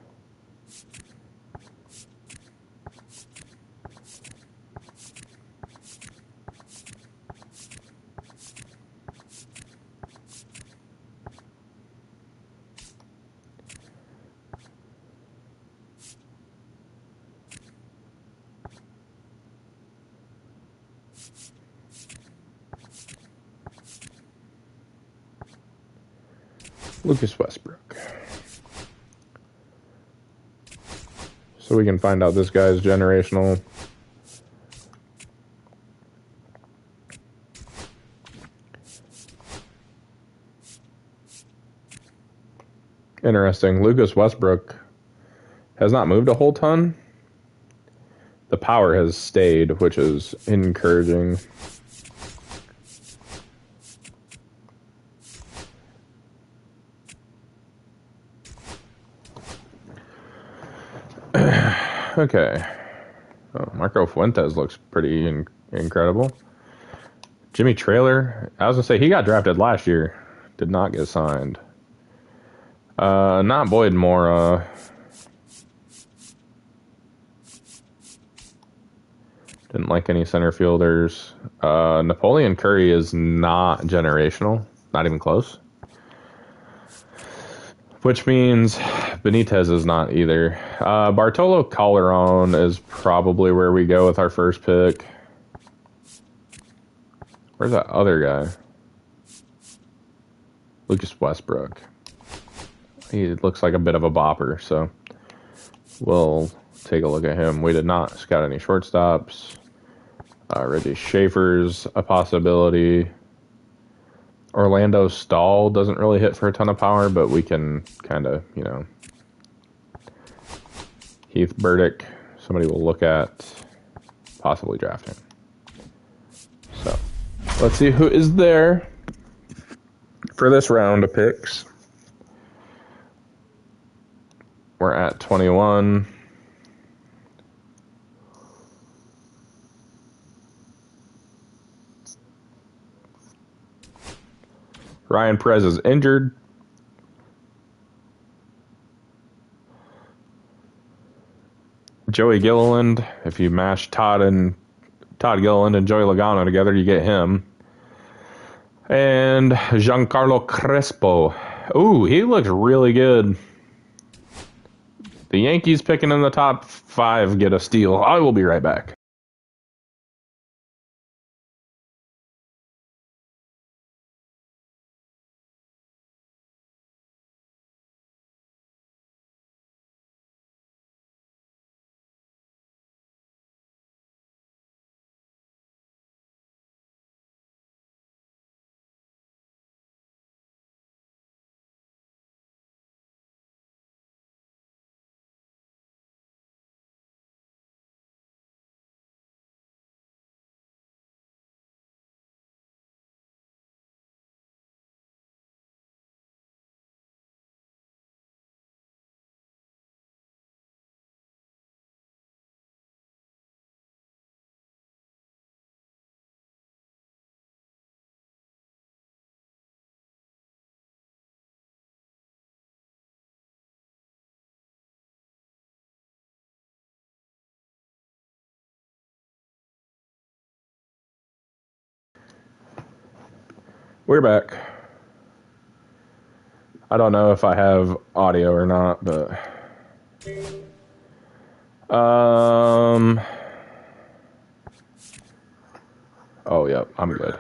Lucas Westbrook. So we can find out this guy's generational. Interesting. Lucas Westbrook has not moved a whole ton. The power has stayed, which is encouraging. Okay. Oh, Marco Fuentes looks pretty incredible. Jimmy Traylor, I was going to say, he got drafted last year. Did not get signed. Not Boyd Mora. Didn't like any center fielders. Napoleon Curry is not generational. Not even close. Which means Benitez is not either. Bartolo Calderon is probably where we go with our first pick. Where's that other guy? Lucas Westbrook. He looks like a bit of a bopper, so we'll take a look at him. We did not scout any shortstops. Reggie Schaefer's a possibility. Orlando Stahl doesn't really hit for a ton of power, but we can kind of, Heath Burdick, somebody will look at possibly drafting. So, let's see who is there for this round of picks. We're at 21. Ryan Perez is injured. Joey Gilliland, if you mash Todd Gilliland and Joey Logano together, you get him. And Giancarlo Crespo. Ooh, he looks really good. The Yankees picking in the top 5 get a steal. I will be right back. We're back. I don't know if I have audio or not, but oh yep, I'm good.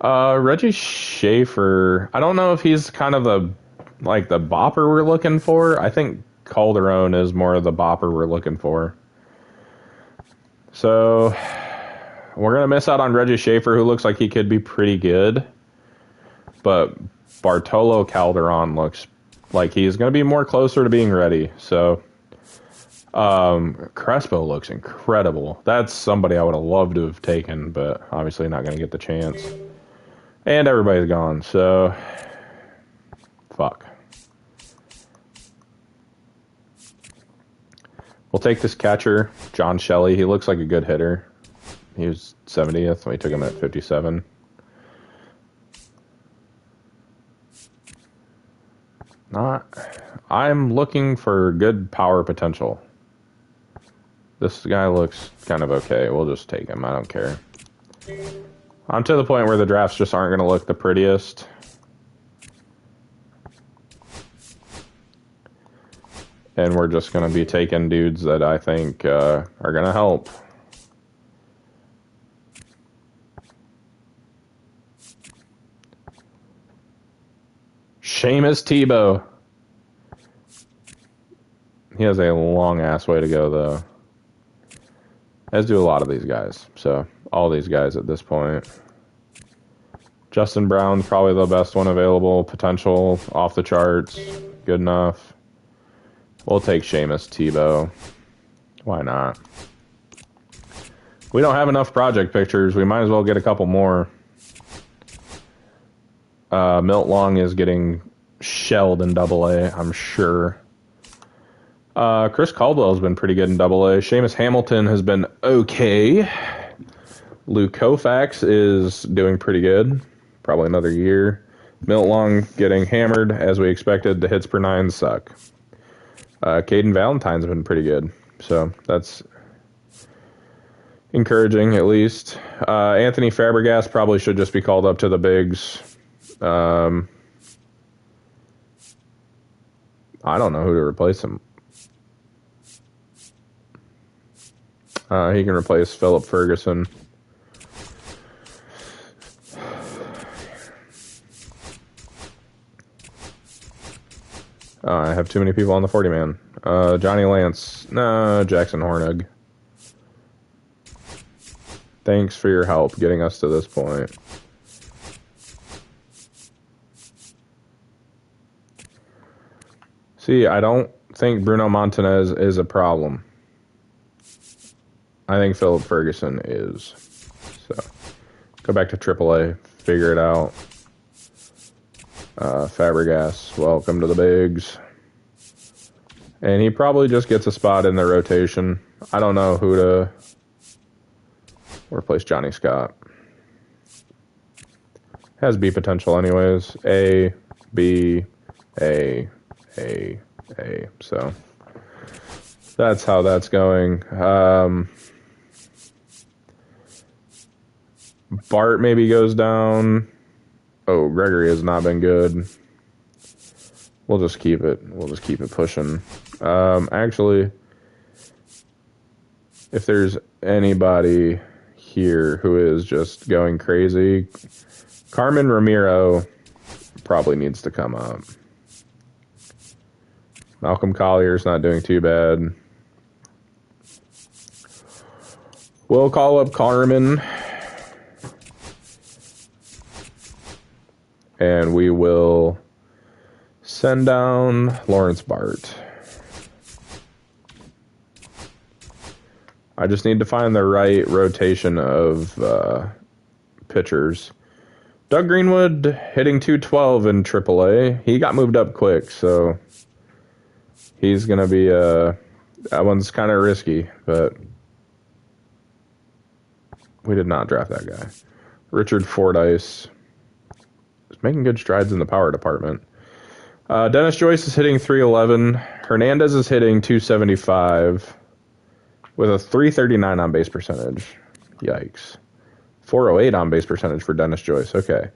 Reggie Schaefer, I don't know if he's kind of the bopper we're looking for. I think Calderon is more of the bopper we're looking for. So we're gonna miss out on Reggie Schaefer, who looks like he could be pretty good, but Bartolo Calderon looks like he's going to be more closer to being ready. So, Crespo looks incredible. That's somebody I would have loved to have taken, but obviously not going to get the chance. And everybody's gone, so fuck. We'll take this catcher, John Shelley. He looks like a good hitter. He was 70th. We took him at 57. I'm looking for good power potential. This guy looks kind of okay. We'll just take him. I don't care. I'm to the point where the drafts just aren't going to look the prettiest. And we're just going to be taking dudes that I think are going to help. Seamus Tebow. He has a long-ass way to go, though. As do a lot of these guys. So, all these guys at this point. Justin Brown's probably the best one available. Potential, off the charts. Good enough. We'll take Seamus Tebow. Why not? We don't have enough project pictures. We might as well get a couple more. Milt Long is getting shelled in AA, I'm sure. Chris Caldwell's been pretty good in AA. Seamus Hamilton has been okay. Lou Koufax is doing pretty good. Probably another year. Milt Long getting hammered, as we expected. The hits per 9 suck. Caden Valentine's been pretty good. So, that's encouraging, at least. Anthony Fabregas probably should just be called up to the bigs. I don't know who to replace him. He can replace Philip Ferguson. I have too many people on the 40-man. Johnny Lance. No, Jackson Hornig. Thanks for your help getting us to this point. See, I don't think Bruno Montanez is a problem. I think Philip Ferguson is. So, go back to AAA. Figure it out. Fabregas, welcome to the bigs. And he probably just gets a spot in the rotation. I don't know who to replace Johnny Scott. Has B potential anyways. A, B, A. So that's how that's going. Bart maybe goes down. Oh, Gregory has not been good. We'll just keep it. We'll just keep it pushing. Actually, if there's anybody here who is just going crazy, Carmen Ramiro probably needs to come up. Malcolm Collier's not doing too bad. We'll call up Carmen. And we will send down Lawrence Bart. I just need to find the right rotation of pitchers. Doug Greenwood hitting 212 in AAA. He got moved up quick, so he's going to be that one's kind of risky, but we did not draft that guy. Richard Fordyce is making good strides in the power department. Dennis Joyce is hitting 311. Hernandez is hitting 275 with a 339 on base percentage. Yikes. 408 on base percentage for Dennis Joyce. Okay.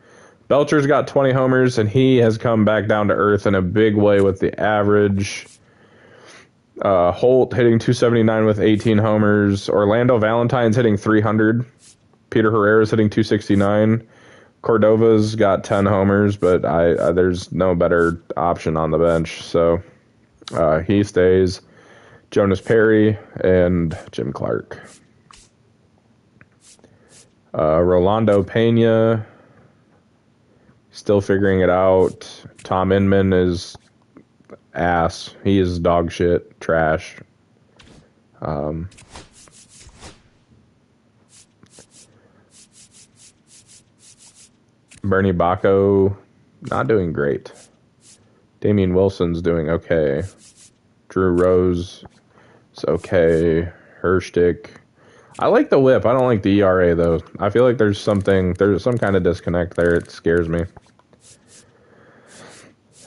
Belcher's got 20 homers, and he has come back down to earth in a big way with the average. Holt hitting 279 with 18 homers. Orlando Valentine's hitting 300. Peter Herrera's hitting 269. Cordova's got 10 homers, but there's no better option on the bench. So he stays. Jonas Perry and Jim Clark. Rolando Pena, still figuring it out. Tom Inman is ass. He is dog shit, trash. Bernie Bacco, not doing great. Damian Wilson's doing okay. Drew Rose is okay. Herstick. I like the whip. I don't like the ERA, though. I feel like there's some kind of disconnect there. It scares me.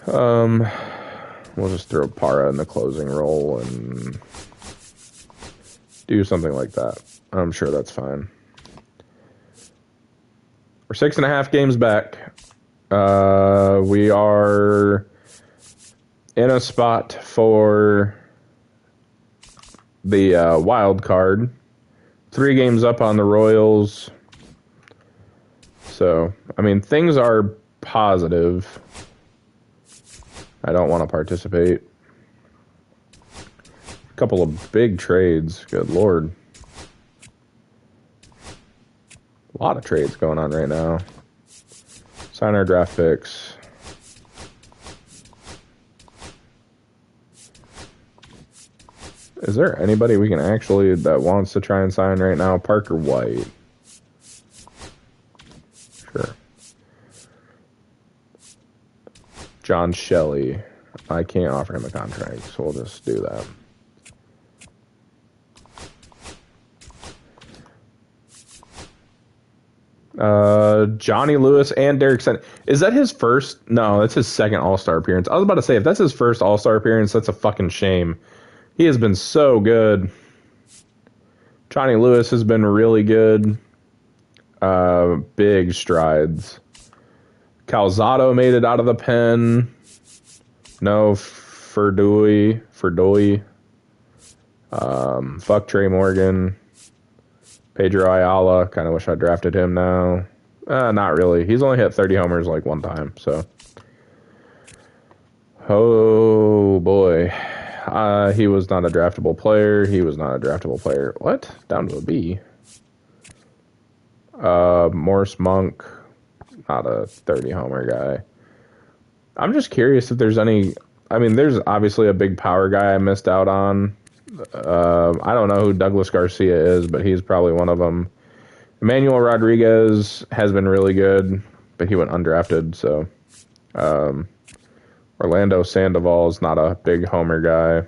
We'll just throw Para in the closing role and do something like that. I'm sure that's fine. We're 6.5 games back. We are in a spot for the wild card. 3 games up on the Royals. So, I mean, things are positive. I don't want to participate. A couple of big trades. Good Lord. A lot of trades going on right now. Sign our draft picks. Is there anybody we can actually that wants to try and sign right now? Parker White. Sure. John Shelley. I can't offer him a contract, so we'll just do that. Johnny Lewis and Derek Sen. Is that his first? No, that's his second All-Star appearance. I was about to say, if that's his first All-Star appearance, that's a fucking shame. He has been so good. Johnny Lewis has been really good. Big strides. Calzado made it out of the pen. No, Ferdoy. Fuck Trey Morgan. Pedro Ayala. Kind of wish I drafted him now. Not really. He's only hit 30 homers like one time, so. Oh, boy. He was not a draftable player. What? Down to a B. Morse Monk. Not a 30 homer guy. I'm just curious if there's any. I mean, there's obviously a big power guy I missed out on. I don't know who Douglas Garcia is, but he's probably one of them. Emmanuel Rodriguez has been really good, but he went undrafted, so. Orlando Sandoval is not a big homer guy.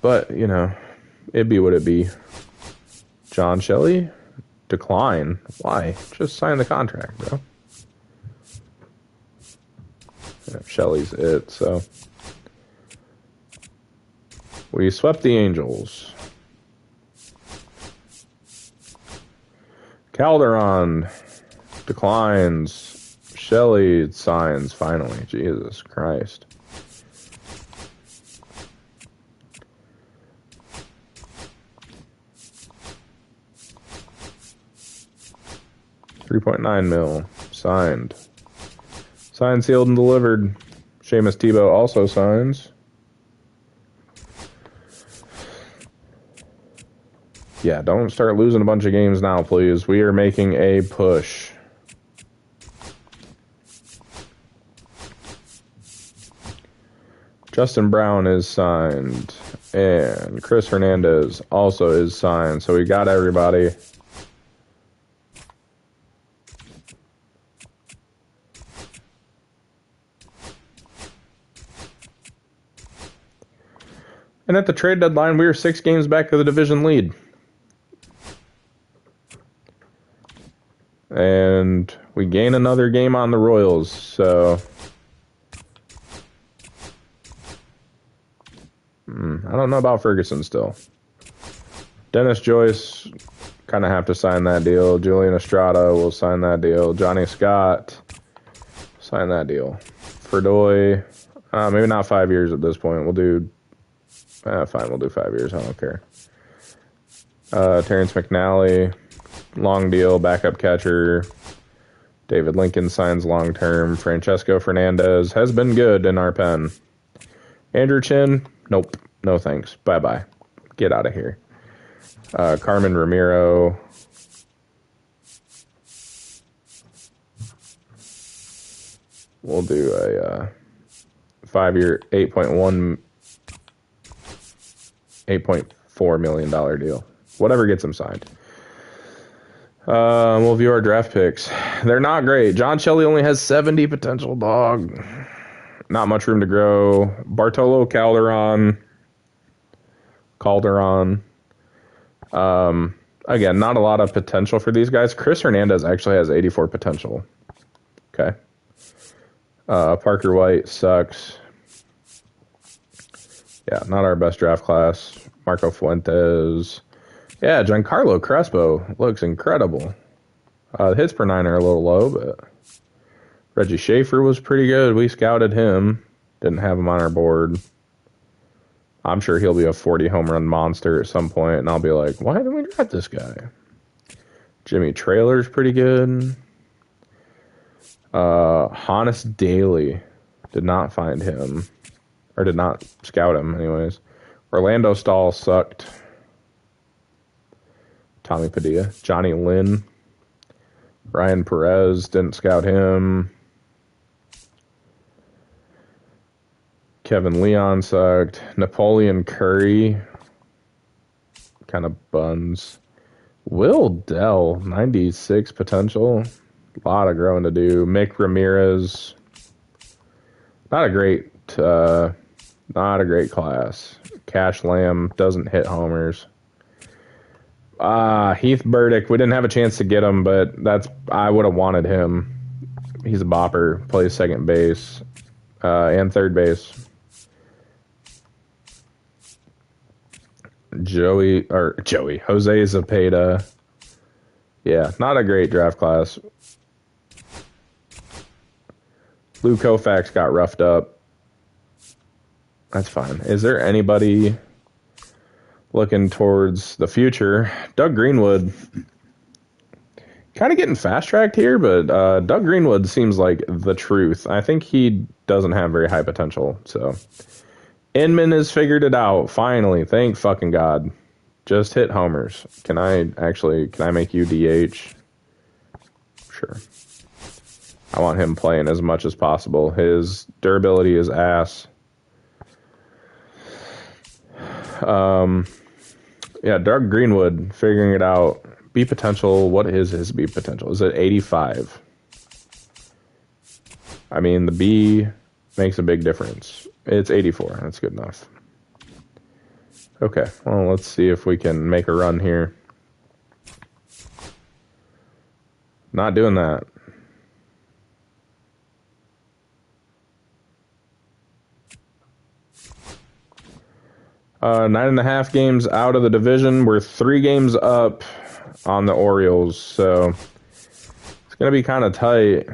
But, you know, it'd be what it be. John Shelley? Decline. Why? Just sign the contract, bro. Yeah, Shelley's it, so. We swept the Angels. Calderon declines. Shelley signs finally. Jesus Christ. $3.9 million signed. Signed, sealed, and delivered. Seamus Tebow also signs. Yeah, don't start losing a bunch of games now, please. We are making a push. Justin Brown is signed. And Chris Hernandez also is signed. So we got everybody. And at the trade deadline, we were 6 games back to the division lead. And we gain another game on the Royals, so... I don't know about Ferguson still. Dennis Joyce, kind of have to sign that deal. Julian Estrada will sign that deal. Johnny Scott, sign that deal. Ferdoy, maybe not 5 years at this point. We'll do, fine, we'll do 5 years. I don't care. Terrence McNally, long deal, backup catcher. David Lincoln signs long term. Francesco Fernandez has been good in our pen. Andrew Chin, nope, no thanks. Bye bye. Get out of here. Carmen Ramiro. We'll do a 5 year, $8.4 million deal. Whatever gets him signed. We'll view our draft picks. They're not great. John Shelley only has 70 potential, dog. Not much room to grow. Bartolo Calderon. Again, not a lot of potential for these guys. Chris Hernandez actually has 84 potential. Okay. Parker White sucks. Yeah, not our best draft class. Marco Fuentes. Yeah, Giancarlo Crespo looks incredible. The hits per 9 are a little low, but Reggie Schaefer was pretty good. We scouted him. Didn't have him on our board. I'm sure he'll be a 40 home run monster at some point, and I'll be like, why didn't we draft this guy? Jimmy Traylor's pretty good. Honest Daly, did not find him, or did not scout him anyways. Orlando Stahl sucked. Tommy Padilla. Johnny Lynn. Ryan Perez, didn't scout him. Kevin Leon sucked. Napoleon Curry, kind of buns. Will Dell, 96 potential. A lot of growing to do. Mick Ramirez, not a great class. Cash Lamb doesn't hit homers. Heath Burdick, we didn't have a chance to get him, but I would have wanted him. He's a bopper, plays second base and third base. Jose Zapata. Yeah, not a great draft class. Lou Koufax got roughed up. That's fine. Is there anybody looking towards the future? Doug Greenwood, kind of getting fast-tracked here, but Doug Greenwood seems like the truth. I think he doesn't have very high potential, so... Inman has figured it out, finally. Thank fucking God. Just hit homers. Can I make you DH? Sure. I want him playing as much as possible. His durability is ass. Yeah, Doug Greenwood, figuring it out. B potential, what is his B potential? Is it 85? I mean, the B makes a big difference. It's 84. That's good enough. Okay, well, let's see if we can make a run here. Not doing that. Nine and a half games out of the division. We're 3 games up on the Orioles, so it's going to be kind of tight.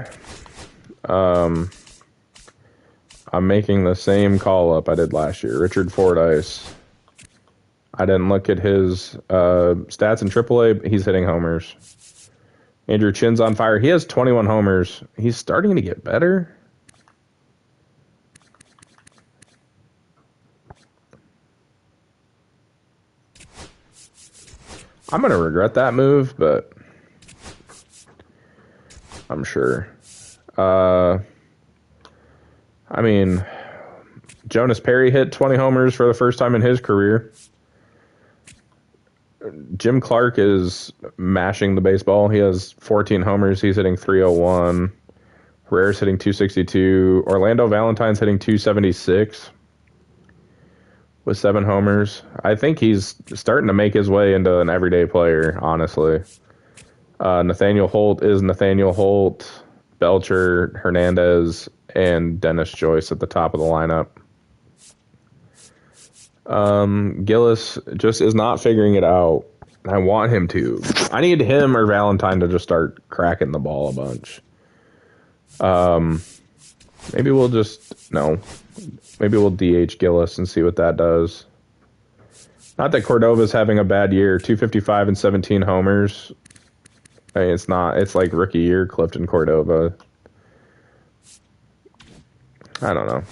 I'm making the same call-up I did last year. Richard Fordyce. I didn't look at his stats in AAA. He's hitting homers. Andrew Chin's on fire. He has 21 homers. He's starting to get better. I'm going to regret that move, but I'm sure. I mean, Jonas Perry hit 20 homers for the first time in his career. Jim Clark is mashing the baseball. He has 14 homers. He's hitting 301. Herrera's hitting 262. Orlando Valentine's hitting 276 with 7 homers. I think he's starting to make his way into an everyday player, honestly. Nathaniel Holt is Nathaniel Holt. Belcher, Hernandez, and Dennis Joyce at the top of the lineup. Gillis just is not figuring it out. I want him to. I need him or Valentine to just start cracking the ball a bunch. Maybe we'll just... No. Maybe we'll DH Gillis and see what that does. Not that Cordova's having a bad year. 255 and 17 homers. I mean, it's not. It's like rookie year Clifton Cordova. I don't know.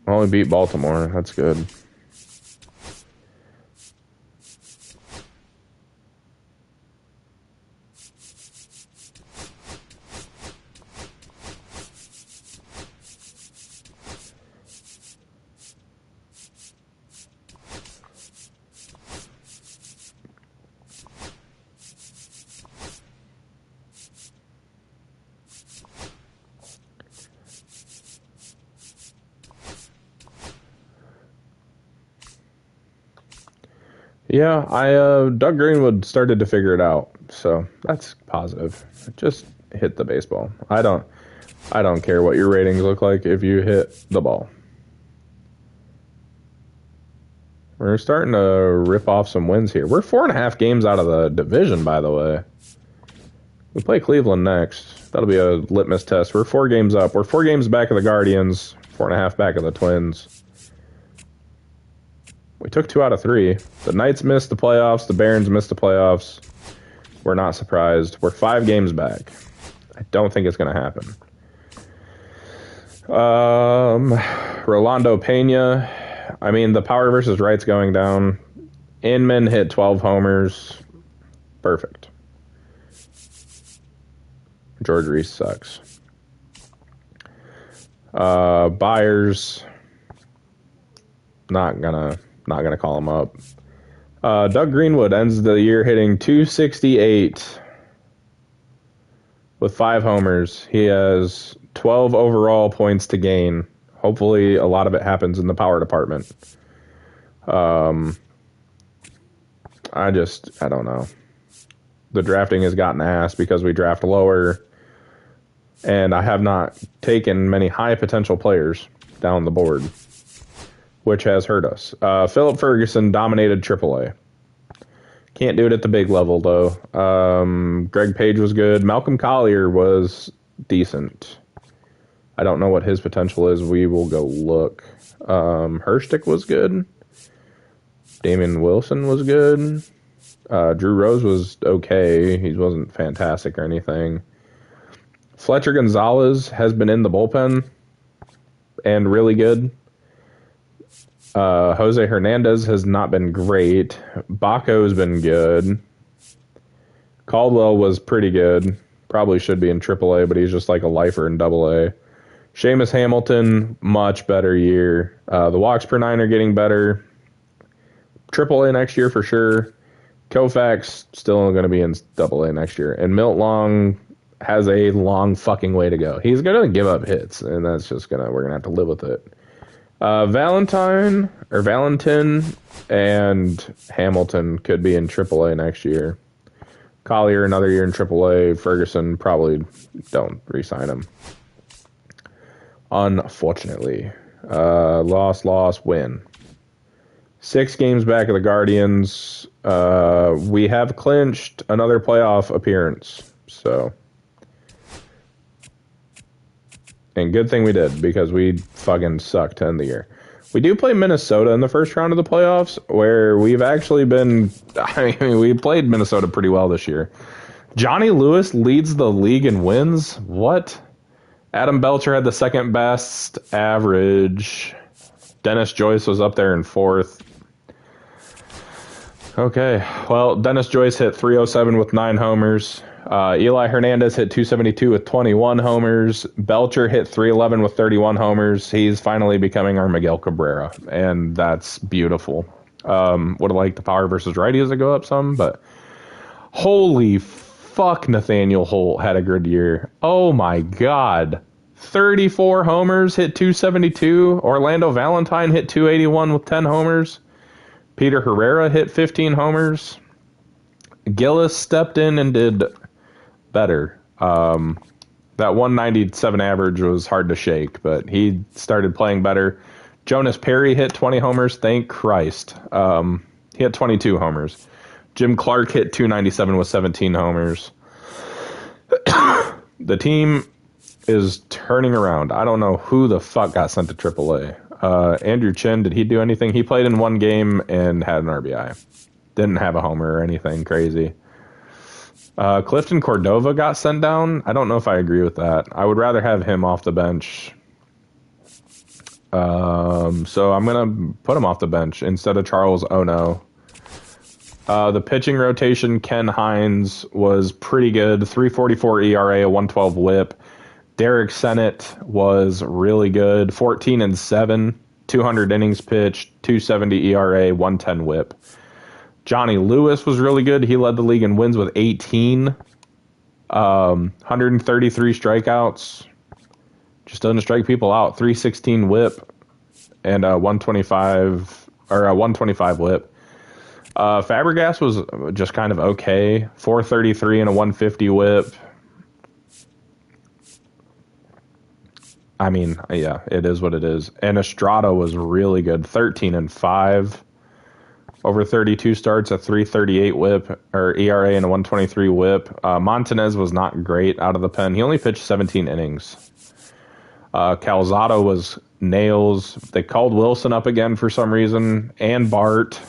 Only beat Baltimore. That's good. Yeah, Doug Greenwood started to figure it out, so that's positive. Just hit the baseball. I don't care what your ratings look like if you hit the ball. We're starting to rip off some wins here. We're 4.5 games out of the division, by the way. We play Cleveland next. That'll be a litmus test. We're 4 games up. We're 4 games back of the Guardians, 4.5 back of the Twins. We took 2 out of 3. The Knights missed the playoffs. The Barons missed the playoffs. We're not surprised. We're 5 games back. I don't think it's going to happen. Rolando Pena. I mean, the power versus right's going down. Inman hit 12 homers. Perfect. George Reese sucks. Byers. Not gonna call him up. Doug Greenwood ends the year hitting 268 with 5 homers. He has 12 overall points to gain. Hopefully, a lot of it happens in the power department. I don't know. The drafting has gotten ass because we draft lower, and I have not taken many high potential players down the board, which has hurt us. Philip Ferguson dominated AAA. Can't do it at the big level, though. Greg Page was good. Malcolm Collier was decent. I don't know what his potential is. We will go look. Herstick was good. Damian Wilson was good. Drew Rose was okay. He wasn't fantastic or anything. Fletcher Gonzalez has been in the bullpen and really good. Jose Hernandez has not been great. Baco's been good. Caldwell was pretty good. Probably should be in AAA, but he's just like a lifer in AA. Seamus Hamilton, much better year. The walks per 9 are getting better. AAA next year for sure. Koufax still going to be in AA next year. And Milt Long has a long fucking way to go. He's going to give up hits, and that's just we're going to have to live with it. Valentin and Hamilton could be in AAA next year. Collier another year in AAA. Ferguson probably don't re-sign him. Unfortunately. Loss, win. 6 games back of the Guardians. We have clinched another playoff appearance. So, and good thing we did, because we fucking sucked to end the year. We do play Minnesota in the first round of the playoffs, where we've actually been... I mean, we played Minnesota pretty well this year. Johnny Lewis leads the league in wins? What? Adam Belcher had the second best average. Dennis Joyce was up there in 4th. Okay, well, Dennis Joyce hit 307 with 9 homers. Eli Hernandez hit 272 with 21 homers. Belcher hit 311 with 31 homers. He's finally becoming our Miguel Cabrera, and that's beautiful. Would have liked the power versus righties to go up some, but holy fuck, Nathaniel Holt had a good year. Oh my god. 34 homers, hit 272. Orlando Valentine hit 281 with 10 homers. Peter Herrera hit 15 homers. Gillis stepped in and did better. That 197 average was hard to shake, but he started playing better. Jonas Perry hit 20 homers. Thank Christ. He had 22 homers. Jim Clark hit 297 with 17 homers. The team is turning around. I don't know who the fuck got sent to AAA. Andrew Chin, did he do anything? He played in one game and had an RBI. Didn't have a homer or anything crazy. Clifton Cordova got sent down. I don't know if I agree with that. I would rather have him off the bench. So I'm going to put him off the bench instead of Charles Ono. The pitching rotation, Ken Hines was pretty good. 3.44 ERA, a 1.12 WHIP. Derek Sennett was really good. 14-7, 200 innings pitched, 2.70 ERA, 1.10 WHIP. Johnny Lewis was really good. He led the league in wins with 18. 133 strikeouts. Just doesn't strike people out. 3.16 WHIP and 125 or 125 WHIP. Fabregas was just kind of okay. 4.33 and a 150 WHIP. I mean, yeah, it is what it is. And Estrada was really good. 13-5. Over 32 starts, a 3.38 WHIP or ERA and a 1.23 WHIP. Montanez was not great out of the pen. He only pitched 17 innings. Calzado was nails. They called Wilson up again for some reason. And Bart.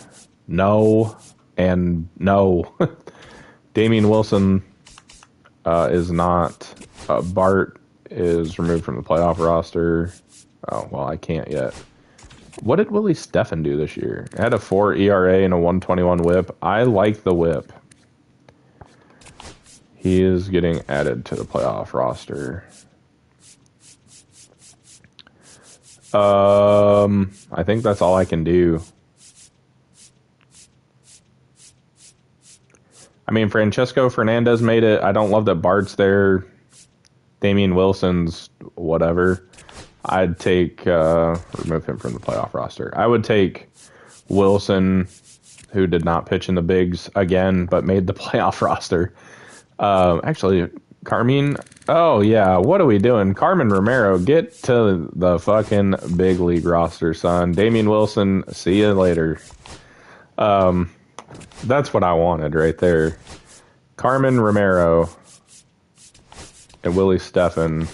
No. And no. Damian Wilson is not. Bart is removed from the playoff roster. Oh, well, I can't yet. What did Willie Steffen do this year? Had a 4 ERA and a 121 WHIP. I like the WHIP. He is getting added to the playoff roster. I think that's all I can do. I mean, Francesco Fernandez made it. I don't love that Bart's there. Damian Wilson's whatever. I'd take, remove him from the playoff roster. I would take Wilson, who did not pitch in the bigs again, but made the playoff roster. Actually, Carmine, oh yeah, what are we doing? Carmen Romero, get to the fucking big league roster, son. Damian Wilson, see you later. That's what I wanted right there. Carmen Romero and Willie Steffen.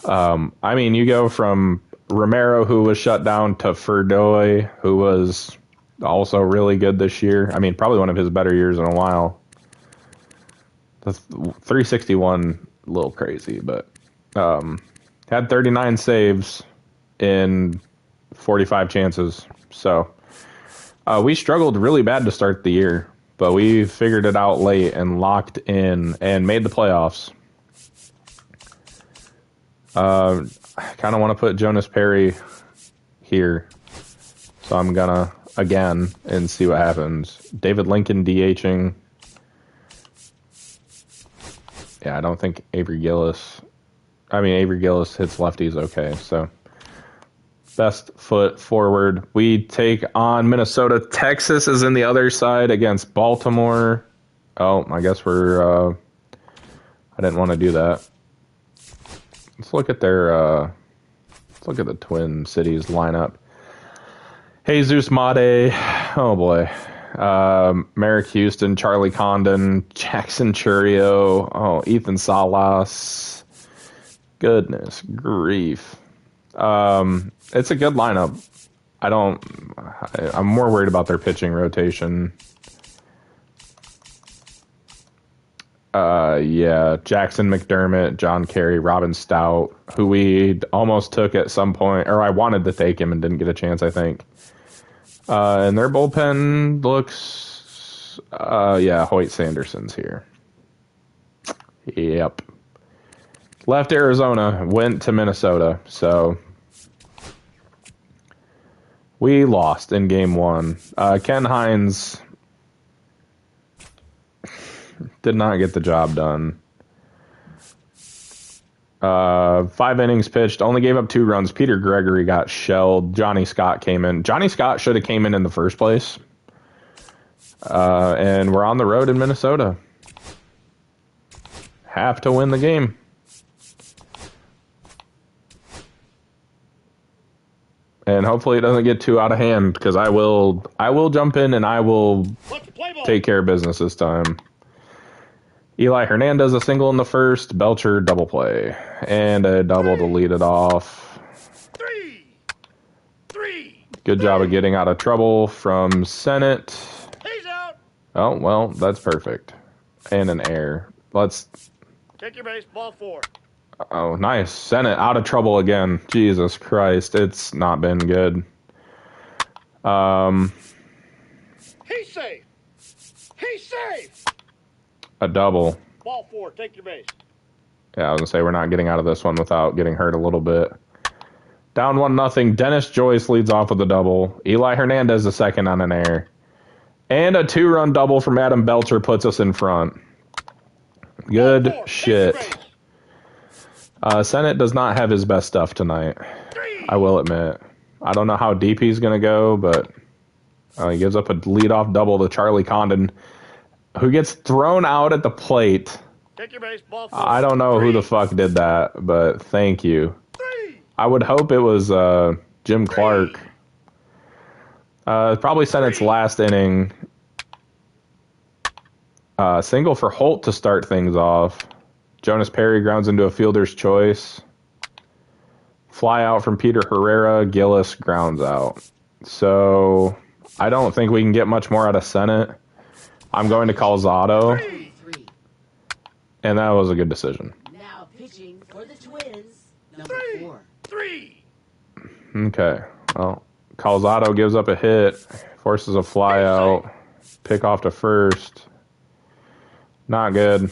I mean, you go from Romero, who was shut down, to Ferdoy, who was also really good this year. I mean, probably one of his better years in a while. The 361, a little crazy, but had 39 saves in 45 chances. So we struggled really bad to start the year, but we figured it out late and locked in and made the playoffs. I kind of want to put Jonas Perry here, so I'm gonna again and see what happens. David Lincoln DHing. Yeah, I don't think Avery Gillis hits lefties okay, so best foot forward. We take on Minnesota. Texas is in the other side against Baltimore. Oh, I guess I didn't want to do that. Let's look at the Twin Cities lineup. Jesus Mate. Oh boy. Merrick Houston, Charlie Condon, Jackson Churio. Oh, Ethan Salas. Goodness grief. It's a good lineup. I'm more worried about their pitching rotation. Yeah, Jackson McDermott, John Kerry, Robin Stout, who we almost took at some point, or I wanted to take him and didn't get a chance, I think. And their bullpen looks, Hoyt Sanderson's here. Yep. Left Arizona, went to Minnesota, so we lost in game one. Ken Hines did not get the job done. 5 innings pitched, only gave up 2 runs. Peter Gregory got shelled. Johnny Scott came in. Johnny Scott should have came in the first place. And we're on the road in Minnesota. Have to win the game. And hopefully it doesn't get too out of hand, because I will jump in and I will What's the play ball? take care of business this time. Eli Hernandez a single in the first, Belcher double play, and a double to lead it off. Three. Good job of getting out of trouble from Sennett. He's out. Oh, well, that's perfect. And an error. Let's... Take your base. Ball 4. Oh, nice. Sennett out of trouble again. Jesus Christ. It's not been good. He's safe. He's safe. A double. Ball 4. Take your base. Yeah, I was going to say, we're not getting out of this one without getting hurt a little bit. Down 1-0. Dennis Joyce leads off with a double. Eli Hernandez the second on an error. And a 2-run double from Adam Belcher puts us in front. Good Ball 4. shit. Take your base. Sennett does not have his best stuff tonight. I will admit. I don't know how deep he's going to go, but he gives up a leadoff double to Charlie Condon, who gets thrown out at the plate. Take your base. Ball 4. I don't know who the fuck did that, but thank you. 3. I would hope it was Jim Clark. Probably Sennett's last inning. Single for Holt to start things off. Jonas Perry grounds into a fielder's choice. Fly out from Peter Herrera. Gillis grounds out. So I don't think we can get much more out of Sennett. I'm going to call Zotto. 3. And that was a good decision. Now pitching for the Twins, number 4. 3. Okay. Well, Calzado gives up a hit. Forces a fly out. Pick off to first. Not good.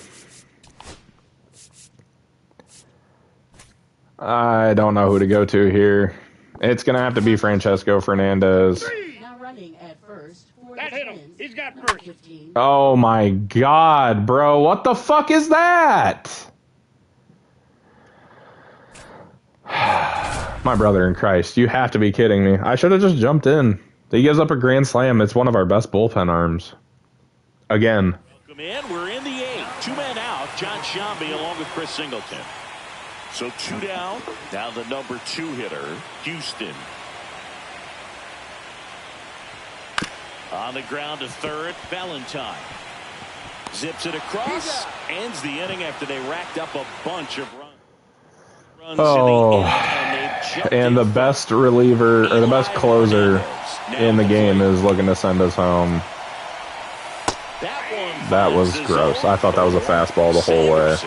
I don't know who to go to here. It's going to have to be Francesco Fernandez. Now running at first for That the hit him. Twins, He's got number first. 15. Oh my God, bro. What the fuck is that? My brother in Christ, you have to be kidding me. I should have just jumped in. He gives up a grand slam. It's one of our best bullpen arms. Again. Welcome in. We're in the 8th. 2 men out. John Shambi along with Chris Singleton. So 2 down. Now the number 2 hitter, Houston. On the ground to third, Valentine. Zips it across. Ends the inning after they racked up a bunch of runs. Oh, and the best reliever, or the best closer in the game is looking to send us home. That was gross. I thought that was a fastball the whole way.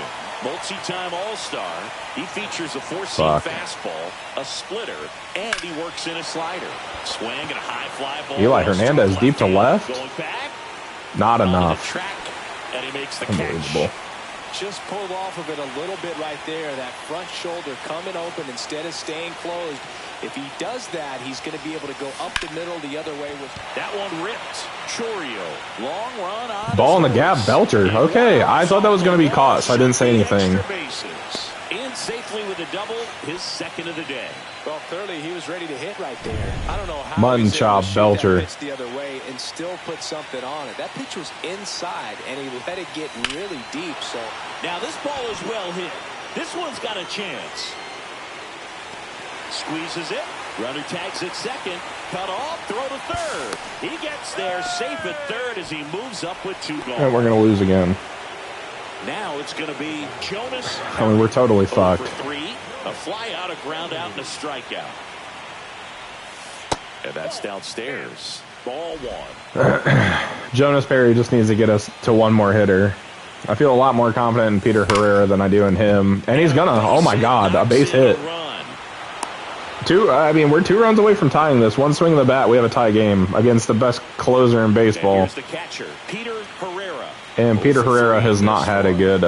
Multi-time All-Star. He features a 4-seam fastball, a splitter, and he works in a slider. Swing and a high fly ball. Eli Hernandez deep to left. Going back. Not enough. Track, and he makes the Unbelievable. catch. Just pulled off of it a little bit right there. That front shoulder coming open instead of staying closed. If he does that, he's going to be able to go up the middle the other way. With that one ripped. Chorio. Long run on. Ball in the gap. Belcher. Okay, I thought that was going to be caught, so I didn't say anything. In safely with a double, his second of the day. Well, clearly he was ready to hit right there. I don't know how Mutton he's able to chop shoot Belcher. that pitch the other way and still put something on it. That pitch was inside, and he let it get really deep. So now this ball is well hit. This one's got a chance. Squeezes it. Runner tags at second. Cut off. Throw to third. He gets there safe at third as he moves up with 2 gone. And we're going to lose again. Now it's going to be Jonas. I mean, we're totally fucked. For 3, a fly out, a ground out, and a strikeout. And that's downstairs. Ball 1. Jonas Perry just needs to get us to one more hitter. I feel a lot more confident in Peter Herrera than I do in him. And he's gonna, oh my God, a base hit. We're 2 runs away from tying this. One swing of the bat, we have a tie game against the best closer in baseball. And here's the catcher, Peter Herrera. And Peter Herrera has not had a good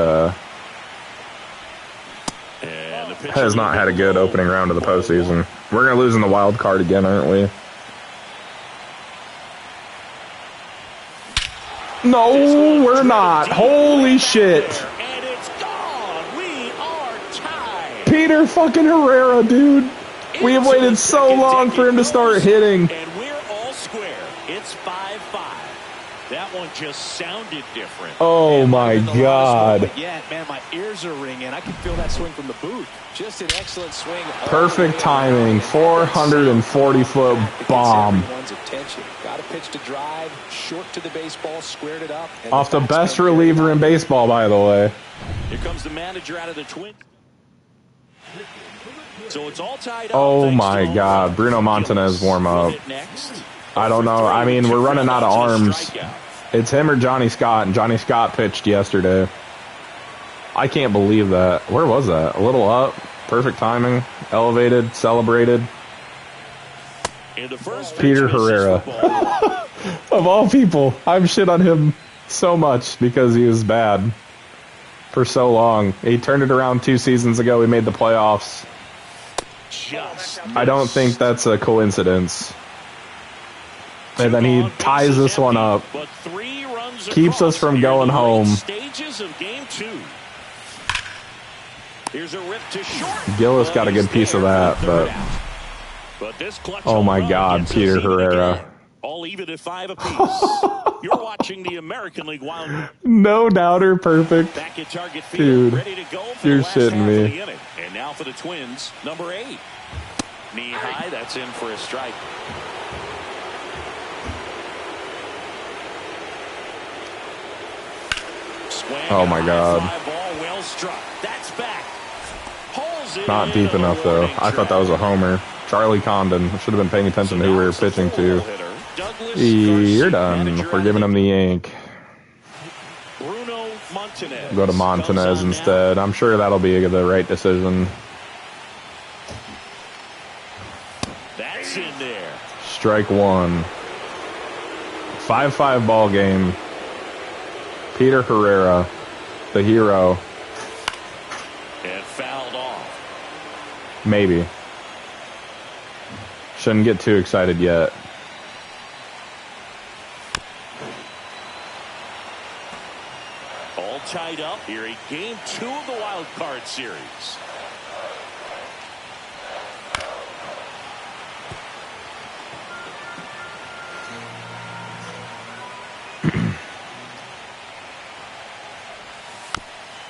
opening round of the postseason. We're gonna lose in the wild card again, aren't we? No, we're not. Holy shit. And it's gone. We are tied. Peter fucking Herrera, dude. We have waited so long for him to start hitting. And we're all square. It's 5-5. That one just sounded different. Oh my God. Yeah, man, my ears are ringing. I can feel that swing from the booth. Just an excellent swing. Perfect timing. 440-foot bomb. Everyone's attention. Got a pitch to drive, short to the baseball, squared it up. Off the best reliever in baseball, by the way. Here comes the manager out of the Twins. So it's all tied up. Oh my God. Bruno Montanez warm up. I don't know. I mean, we're running out of arms. It's him or Johnny Scott, and Johnny Scott pitched yesterday. I can't believe that. Where was that? A little up. Perfect timing. Elevated. Celebrated. Peter Herrera. Of all people, I've shit on him so much because he was bad for so long. He turned it around 2 seasons ago. We made the playoffs. I don't think that's a coincidence. And then he ties this one up. Keeps us from going home. Gillis got a good piece of that, but oh my God, Peter Herrera. All even at 5 apiece. You're watching the American League Wild. No doubter, perfect. Back at target field, dude, ready to go for you're the last shitting half me. of the inning. And now for the Twins, number 8. Knee high, that's in for a strike. Swing, oh my God. ball well struck. That's back. Not deep enough though. I thought that was a homer. Charlie Condon. Should have been paying attention to who we were pitching to. You're done. We're giving him the yank. Bruno Montanez. Go to Montanez instead. I'm sure that'll be the right decision. That's in there. Strike 1. 5-5 ball game. Peter Herrera, the hero. And fouled off. Maybe. Shouldn't get too excited yet. All tied up here in Game 2 of the Wild Card Series.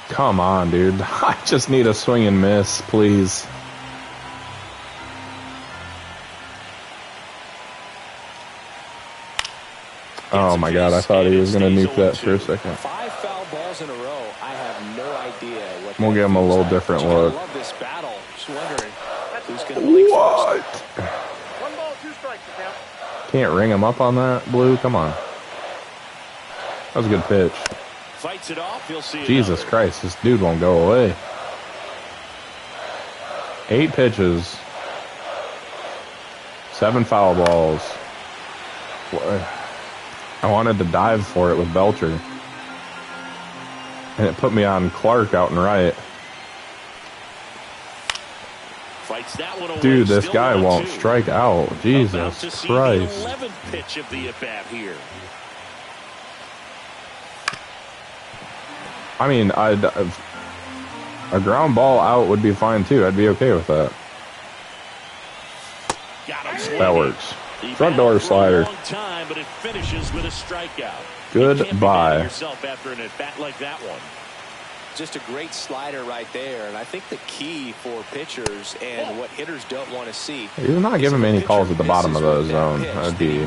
Come on, dude. I just need a swing and miss, please. Oh my God, I thought he was going to nuke that for a second. 5 foul balls in a row. I have no idea what. We'll give him a little different look. I love this battle. Just wondering who's going to blink What? first. 1 ball, 2 strikes, count. Can't ring him up on that, Blue? Come on. That was a good pitch. Fights it off. You'll see. Jesus Christ, this dude won't go away. 8 pitches. 7 foul balls. I wanted to dive for it with Belcher. And it put me on Clark out and right. Fights that one away. Dude, this Still guy 1-2. won't strike out. About Jesus to see Christ. the 11th pitch of the at-bat here. I mean, a ground ball out would be fine too. I'd be okay with that. Got him swinging. That works. He Front door battled for a slider. long time, but it finishes with a strikeout. You can't be mad Goodbye. at yourself after an at-bat like that one. Just a great slider right there, and I think the key for pitchers and what hitters don't want to see. He's not giving me any calls at the bottom of the zone. That'd be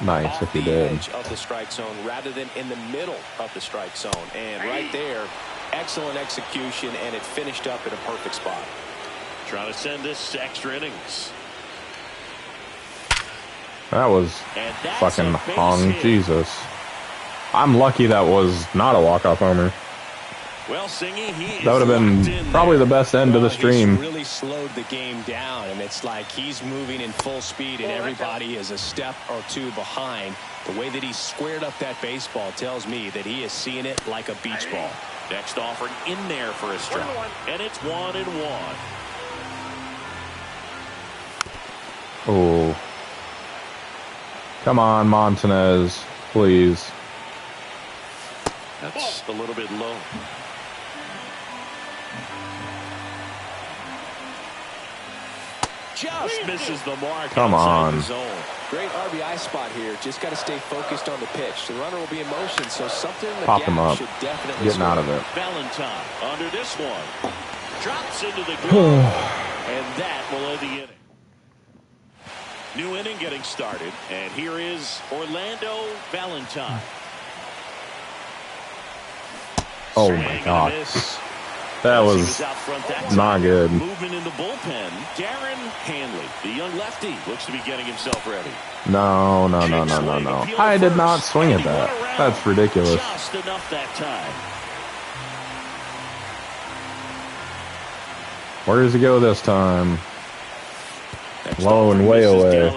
nice if he did. Edge of the strike zone rather than in the middle of the strike zone, and right there, excellent execution, and it finished up in a perfect spot. Trying to send this to extra innings. That was And that's fucking a base hung. hit. Jesus. I'm lucky that was not a walk-off homer. Well, Singy, he That would have been probably the best end to the stream. He's really slowed the game down, and it's like he's moving in full speed, and everybody is a step or 2 behind. The way that he squared up that baseball tells me that he is seeing it like a beach ball. Next offering in there for a strike. And it's 1-1. Oh. Come on, Montanez. Please. That's a little bit low. just misses the mark. Come on. The zone. Great RBI spot here. Just got to stay focused on the pitch. The runner will be in motion, so something in the Pop him gap up. should definitely Getting out of swing. it. Valentine under this one. Drops into the glove. And that will end the inning. New inning getting started. And here is Orlando Valentine. Oh my God. That was not good. Movement in the bullpen. Darren Hanley, the young lefty, looks to be getting himself ready. No. I did not swing at that. That's ridiculous. Just enough that time. Where does he go this time? Low and way away.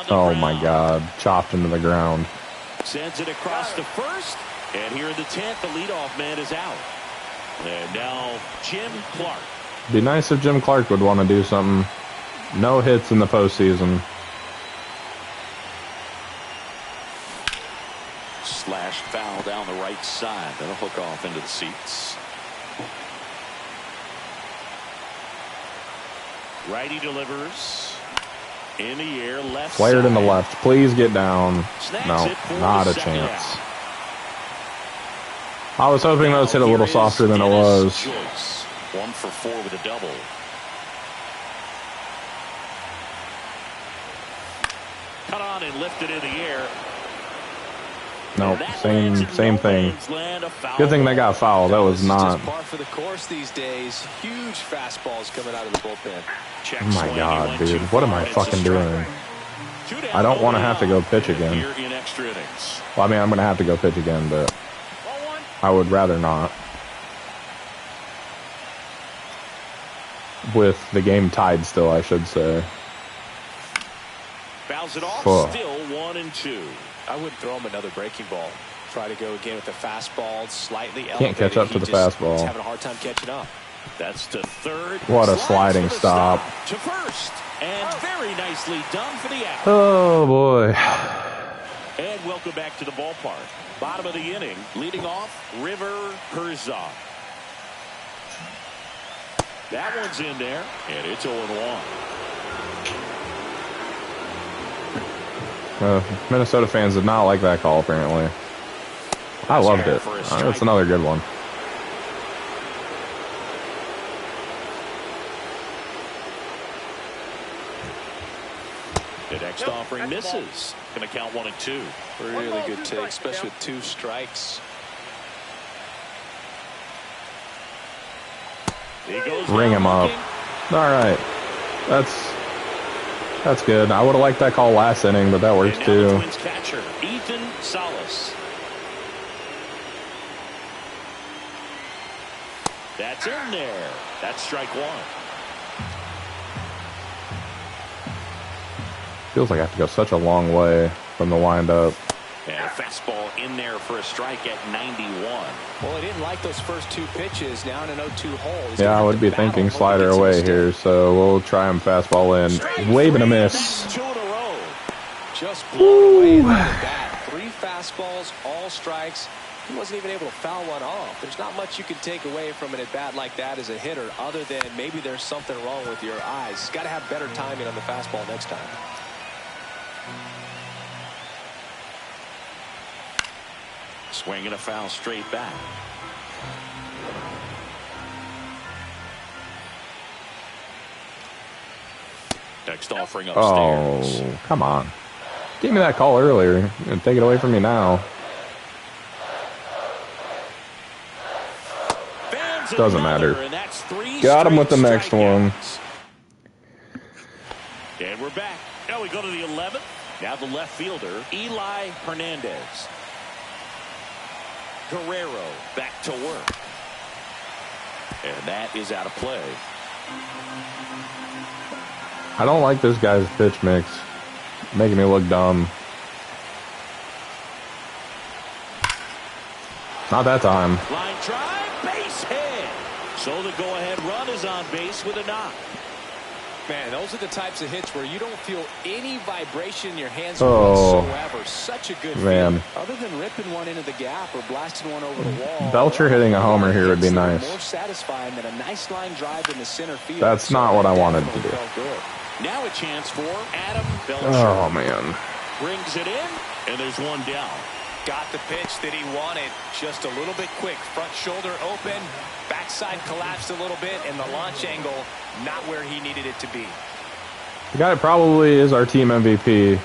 Oh my God, chopped into the ground. Sends it across the first, and here in the 10th, the leadoff man is out. And now Jim Clark. Be nice if Jim Clark would want to do something. No hits in the postseason. Slash foul down the right side. That'll hook off into the seats. Righty delivers. In the air, left Flared in the side. left. Please get down. No, not a Second chance. out. I was hoping that was hit a little softer than it was. Joyce. 1 for 4 with a double. Cut on and lifted in the air. Nope, same thing. Good thing they got fouled. That was not. Par for the course these days. Huge fastballs coming out of the bullpen. Oh my God, dude. What am I fucking doing? I don't want to have to go pitch again. Well, I mean, I'm going to have to go pitch again, but I would rather not. With the game tied still, I should say. Fouls it off, still 1-2. I wouldn't throw him another breaking ball. Try to go again with the fastball, slightly elevated. Can't catch up to the fastball. He's having a hard time catching up. That's to third. What a sliding stop. To first. And very nicely done for the out. Oh, boy. And welcome back to the ballpark. Bottom of the inning, leading off, River Herzog. That one's in there, and it's 0-1. Minnesota fans did not like that call, apparently. I loved it. That's another good one. The next offering misses. Going to count 1-2. Really good take, especially with 2 strikes. He goes Ring him up. All right. That's good. I would have liked that call last inning, but that works too. The Twins catcher, Ethan Salas. That's in there. That's strike 1. Feels like I have to go such a long way from the windup. And a fastball in there for a strike at 91. Well, he didn't like those first 2 pitches. Now in an 0-2 hole. Yeah, I would be thinking slider away here, so we'll try him fastball in. Wave and a miss. 2 in a row. Just blown away by the bat. 3 fastballs, all strikes. He wasn't even able to foul one off. There's not much you can take away from an at-bat like that as a hitter, other than maybe there's something wrong with your eyes. He's got to have better timing on the fastball next time. Swinging a foul straight back. Next offering upstairs. Oh, come on. Give me that call earlier and take it away from me now. Doesn't matter. Got him with the next one. And we're back. Now we go to the 11th. Now the left fielder, Eli Hernandez. Guerrero back to work. And that is out of play. I don't like this guy's pitch mix. Making me look dumb. Not that time. Line drive, base hit. So the go-ahead run is on base with a knock. Man, those are the types of hits where you don't feel any vibration in your hands Oh, whatsoever. Such a good man. feeling. Other than ripping one into the gap or blasting one over the wall. Belcher hitting a homer here would be nice. More satisfying than a nice line drive in the center field. That's not what I wanted to do. Now a chance for Adam Belcher. Oh, man. Brings it in, and there's one down. Got the pitch that he wanted. Just a little bit quick. Front shoulder open. Backside collapsed a little bit, and the launch angle not where he needed it to be. The guy that probably is our team MVP,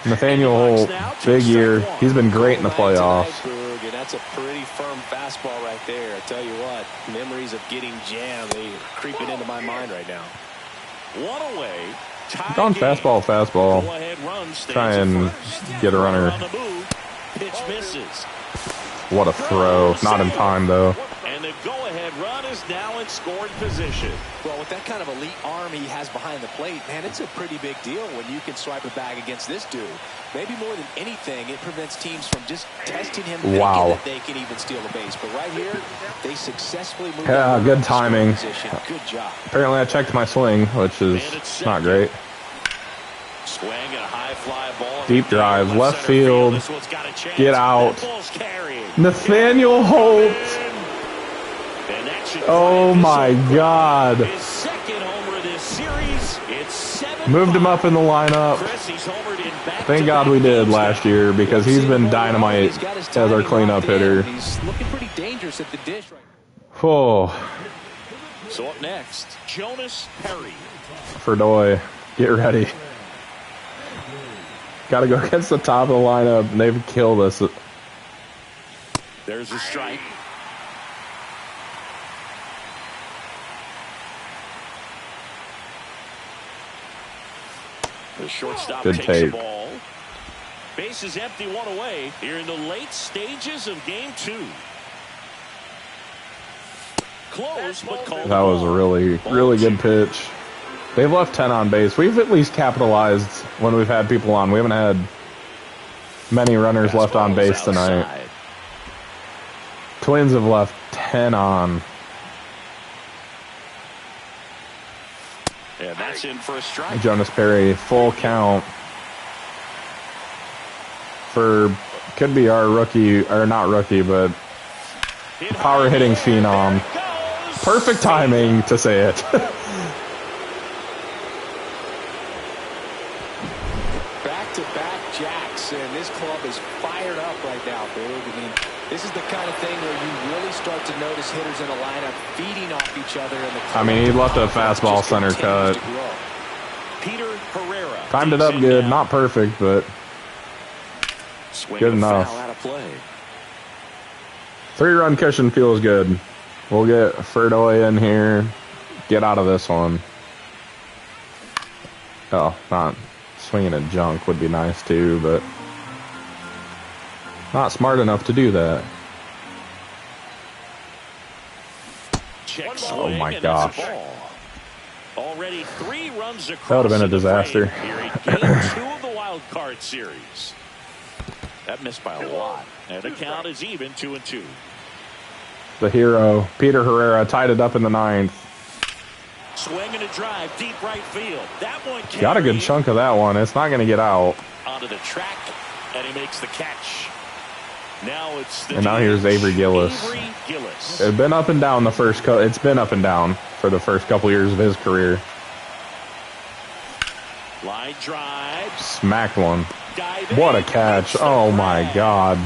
Nathaniel Holt. Big year. He's been great in the playoffs. And that's a pretty firm fastball right there. I tell you what, memories of getting jammed, they are creeping into my mind right now. One away. Gone fastball. Try and get a runner. Pitch misses. What a throw. Not in time, though. And the go-ahead run is now in scoring position. Well, with that kind of elite arm he has behind the plate, man, it's a pretty big deal when you can swipe a bag against this dude. Maybe more than anything, it prevents teams from just testing him thinking that they can even steal a base. But right here, they successfully moved good timing. Good job. Apparently, I checked my swing, which is not great. Swing and a high fly ball. Deep drive, left field. Get out. Nathaniel Holt. Oh my God. His second homer this series. It's 7-5. Moved him up in the lineup. Thank God we did last year because he's been dynamite as our cleanup hitter. He's looking pretty dangerous at the dish right now. Oh. So up next, Jonas Perry. Ferdoy, get ready. Got to go against the top of the lineup. They've killed us. There's a strike. The shortstop Good takes tape. the ball. Base is empty, one away. Here in the late stages of game 2. Close, but called. That was a really good pitch. They've left 10 on base. We've at least capitalized when we've had people on. We haven't had many runners left on base tonight. Twins have left 10 on. Yeah, that's in for a strike. Jonas Perry, full count for could be our rookie, or not rookie, but power hitting phenom. Perfect timing to say it. Back-to-back jacks, and this club is fired up right now, Boog. I mean, this is the kind of thing where you really start to notice hitters in a lineup feeding off each other. I mean, he left a fastball center cut. Peter Herrera Timed it up good, not perfect, but good enough. 3-run cushion feels good. We'll get Ferdoy in here. Get out of this one. Oh, not swinging a junk would be nice too, but not smart enough to do that. Oh my gosh. Already 3 runs across. That would have been a disaster. Here in game 2 of the wild card series. That missed by a lot. And the count is even 2-2. The hero, Peter Herrera, tied it up in the 9th. Swing and a drive, deep right field. That one got a good chunk of that one. It's not going to get out. Onto the track, and he makes the catch. Now it's the and now here's Avery Gillis. It's been up and down the first. It's been up and down for the first couple years of his career. Line drive. Smacked one. What a catch! Oh my God.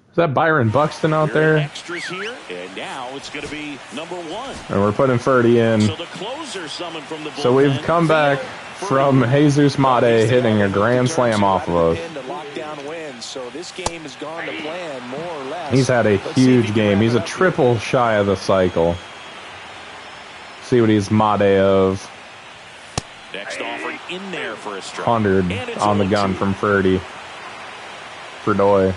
Is that Byron Buxton out there? Extras here, and now it's going to be number 1. And we're putting Ferdy in. So the closer summoned from the bullpen. So we've come back from Jesus Mate hitting a grand slam off of us. So this game has gone to plan more or less. He's had a huge game. He's a triple shy of the cycle. See what he's Mate of. Next offering in there for a strike. 100 on the gun from Ferdy. Ferdoy.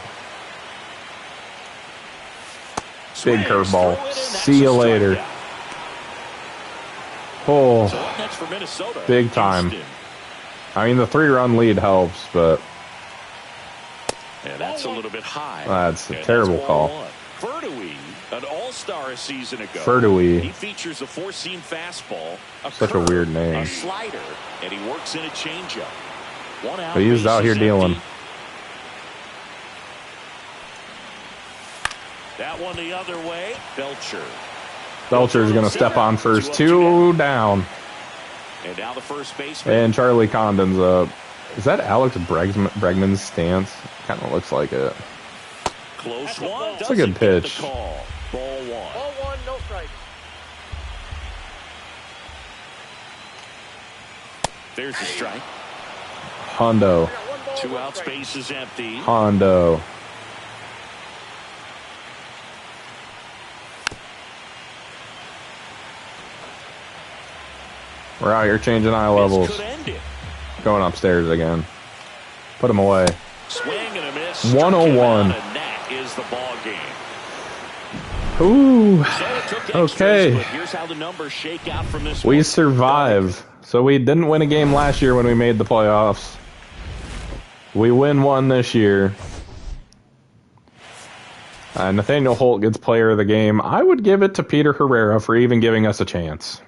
Big curveball. See you later. Oh, big time. I mean, the 3-run lead helps, but yeah, that's a little bit high. That's a terrible call. Ferdoy An all-star a season ago. Ferdui. He features a four-seam fastball, Such a weird name. a slider, and he works in a changeup. One out. But he's out here dealing. That one the other way. Belcher's going to step on first. 2 down. And now the first baseman. And Charlie Condon's up. Is that Alex Bregman's stance? Kind of looks like it. Close one. That's a good pitch. Ball 1. Ball 1, no strike. There's the strike. Hondo. 2 outs, base is empty. Hondo. We're out here changing eye levels. Going upstairs again. Put him away. Swing and a miss. 101. And that is the ball game. Ooh. So okay. But here's how the numbers shake out from this We one. survive. So we didn't win a game last year when we made the playoffs. We win one this year. Nathaniel Holt gets player of the game. I would give it to Peter Herrera for even giving us a chance.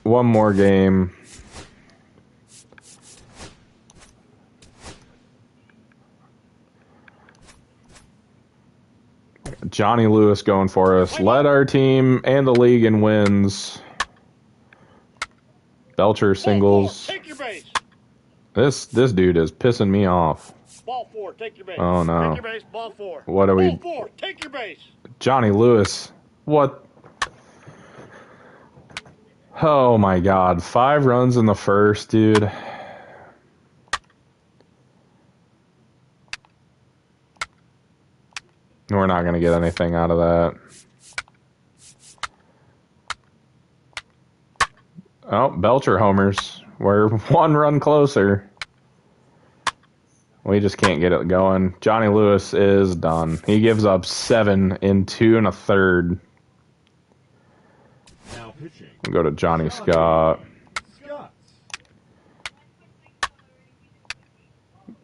One more game. Johnny Lewis going for us. Led our team and the league in wins. Belcher singles. Take your base. This dude is pissing me off. Ball 4, take your base. Oh no. Take your base, ball 4. What are we? Ball 4, take your base. Johnny Lewis. What? Oh my God. 5 runs in the first, dude. We're not going to get anything out of that. Oh, Belcher homers. We're 1 run closer. We just can't get it going. Johnny Lewis is done. He gives up 7 in 2 1/3. We'll go to Johnny Scott.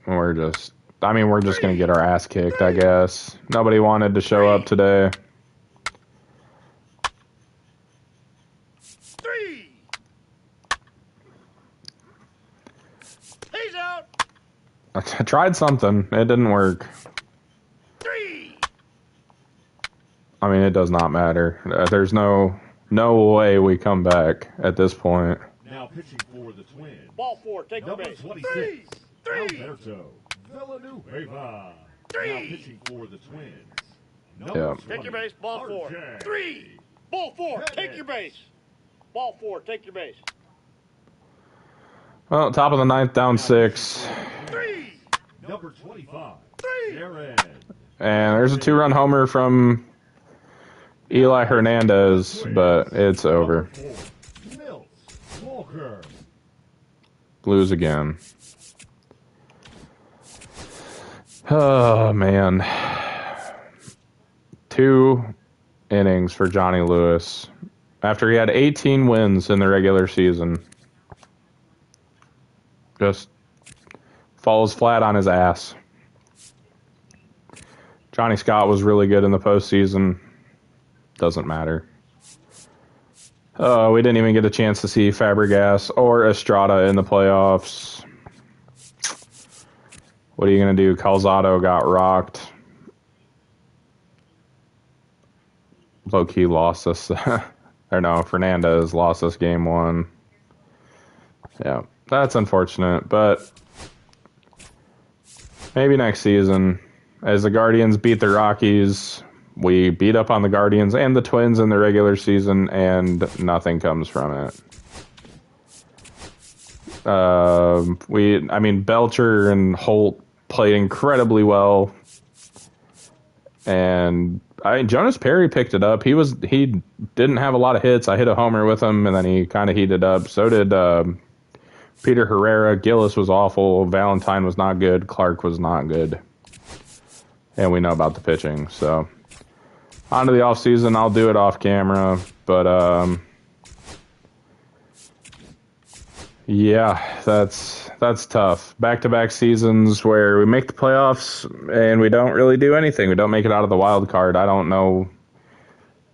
We're just going to get our ass kicked, I guess. Nobody wanted to show up today. 3. He's out. I tried something. It didn't work. 3. I mean, it does not matter. There's no way we come back at this point. Now pitching for the Twins. Ball 4, take your base. 3. 3. Alberto Villanueva. 3. Now pitching for the Twins. Yeah. Take your base, ball 4. 3. Ball 4, take your base. Ball 4, take your base. Well, top of the 9th, down 6. 3. Number 25. 3. And there's a 2-run homer from Eli Hernandez, but it's over. Blues again. Oh, man. 2 innings for Johnny Lewis after he had 18 wins in the regular season. Just falls flat on his ass. Johnny Scott was really good in the postseason. Doesn't matter. We didn't even get a chance to see Fabregas or Estrada in the playoffs. What are you going to do? Calzado got rocked. Low-key lost us. Or no, Fernandez lost us game 1. Yeah, that's unfortunate. But maybe next season, as the Guardians beat the Rockies, we beat up on the Guardians and the Twins in the regular season, and nothing comes from it. Belcher and Holt played incredibly well, and Jonas Perry picked it up. He didn't have a lot of hits. I hit a homer with him, and then he kind of heated up. So did Peter Herrera. Gillis was awful. Valentine was not good. Clark was not good. And we know about the pitching, so on to the off season. I'll do it off camera, but yeah, that's That's tough. Back-to-back seasons where we make the playoffs and we don't really do anything. We don't make it out of the wild card. I don't know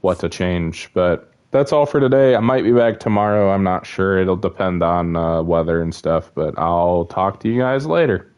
what to change, but that's all for today. I might be back tomorrow. I'm not sure. It'll depend on weather and stuff, but I'll talk to you guys later.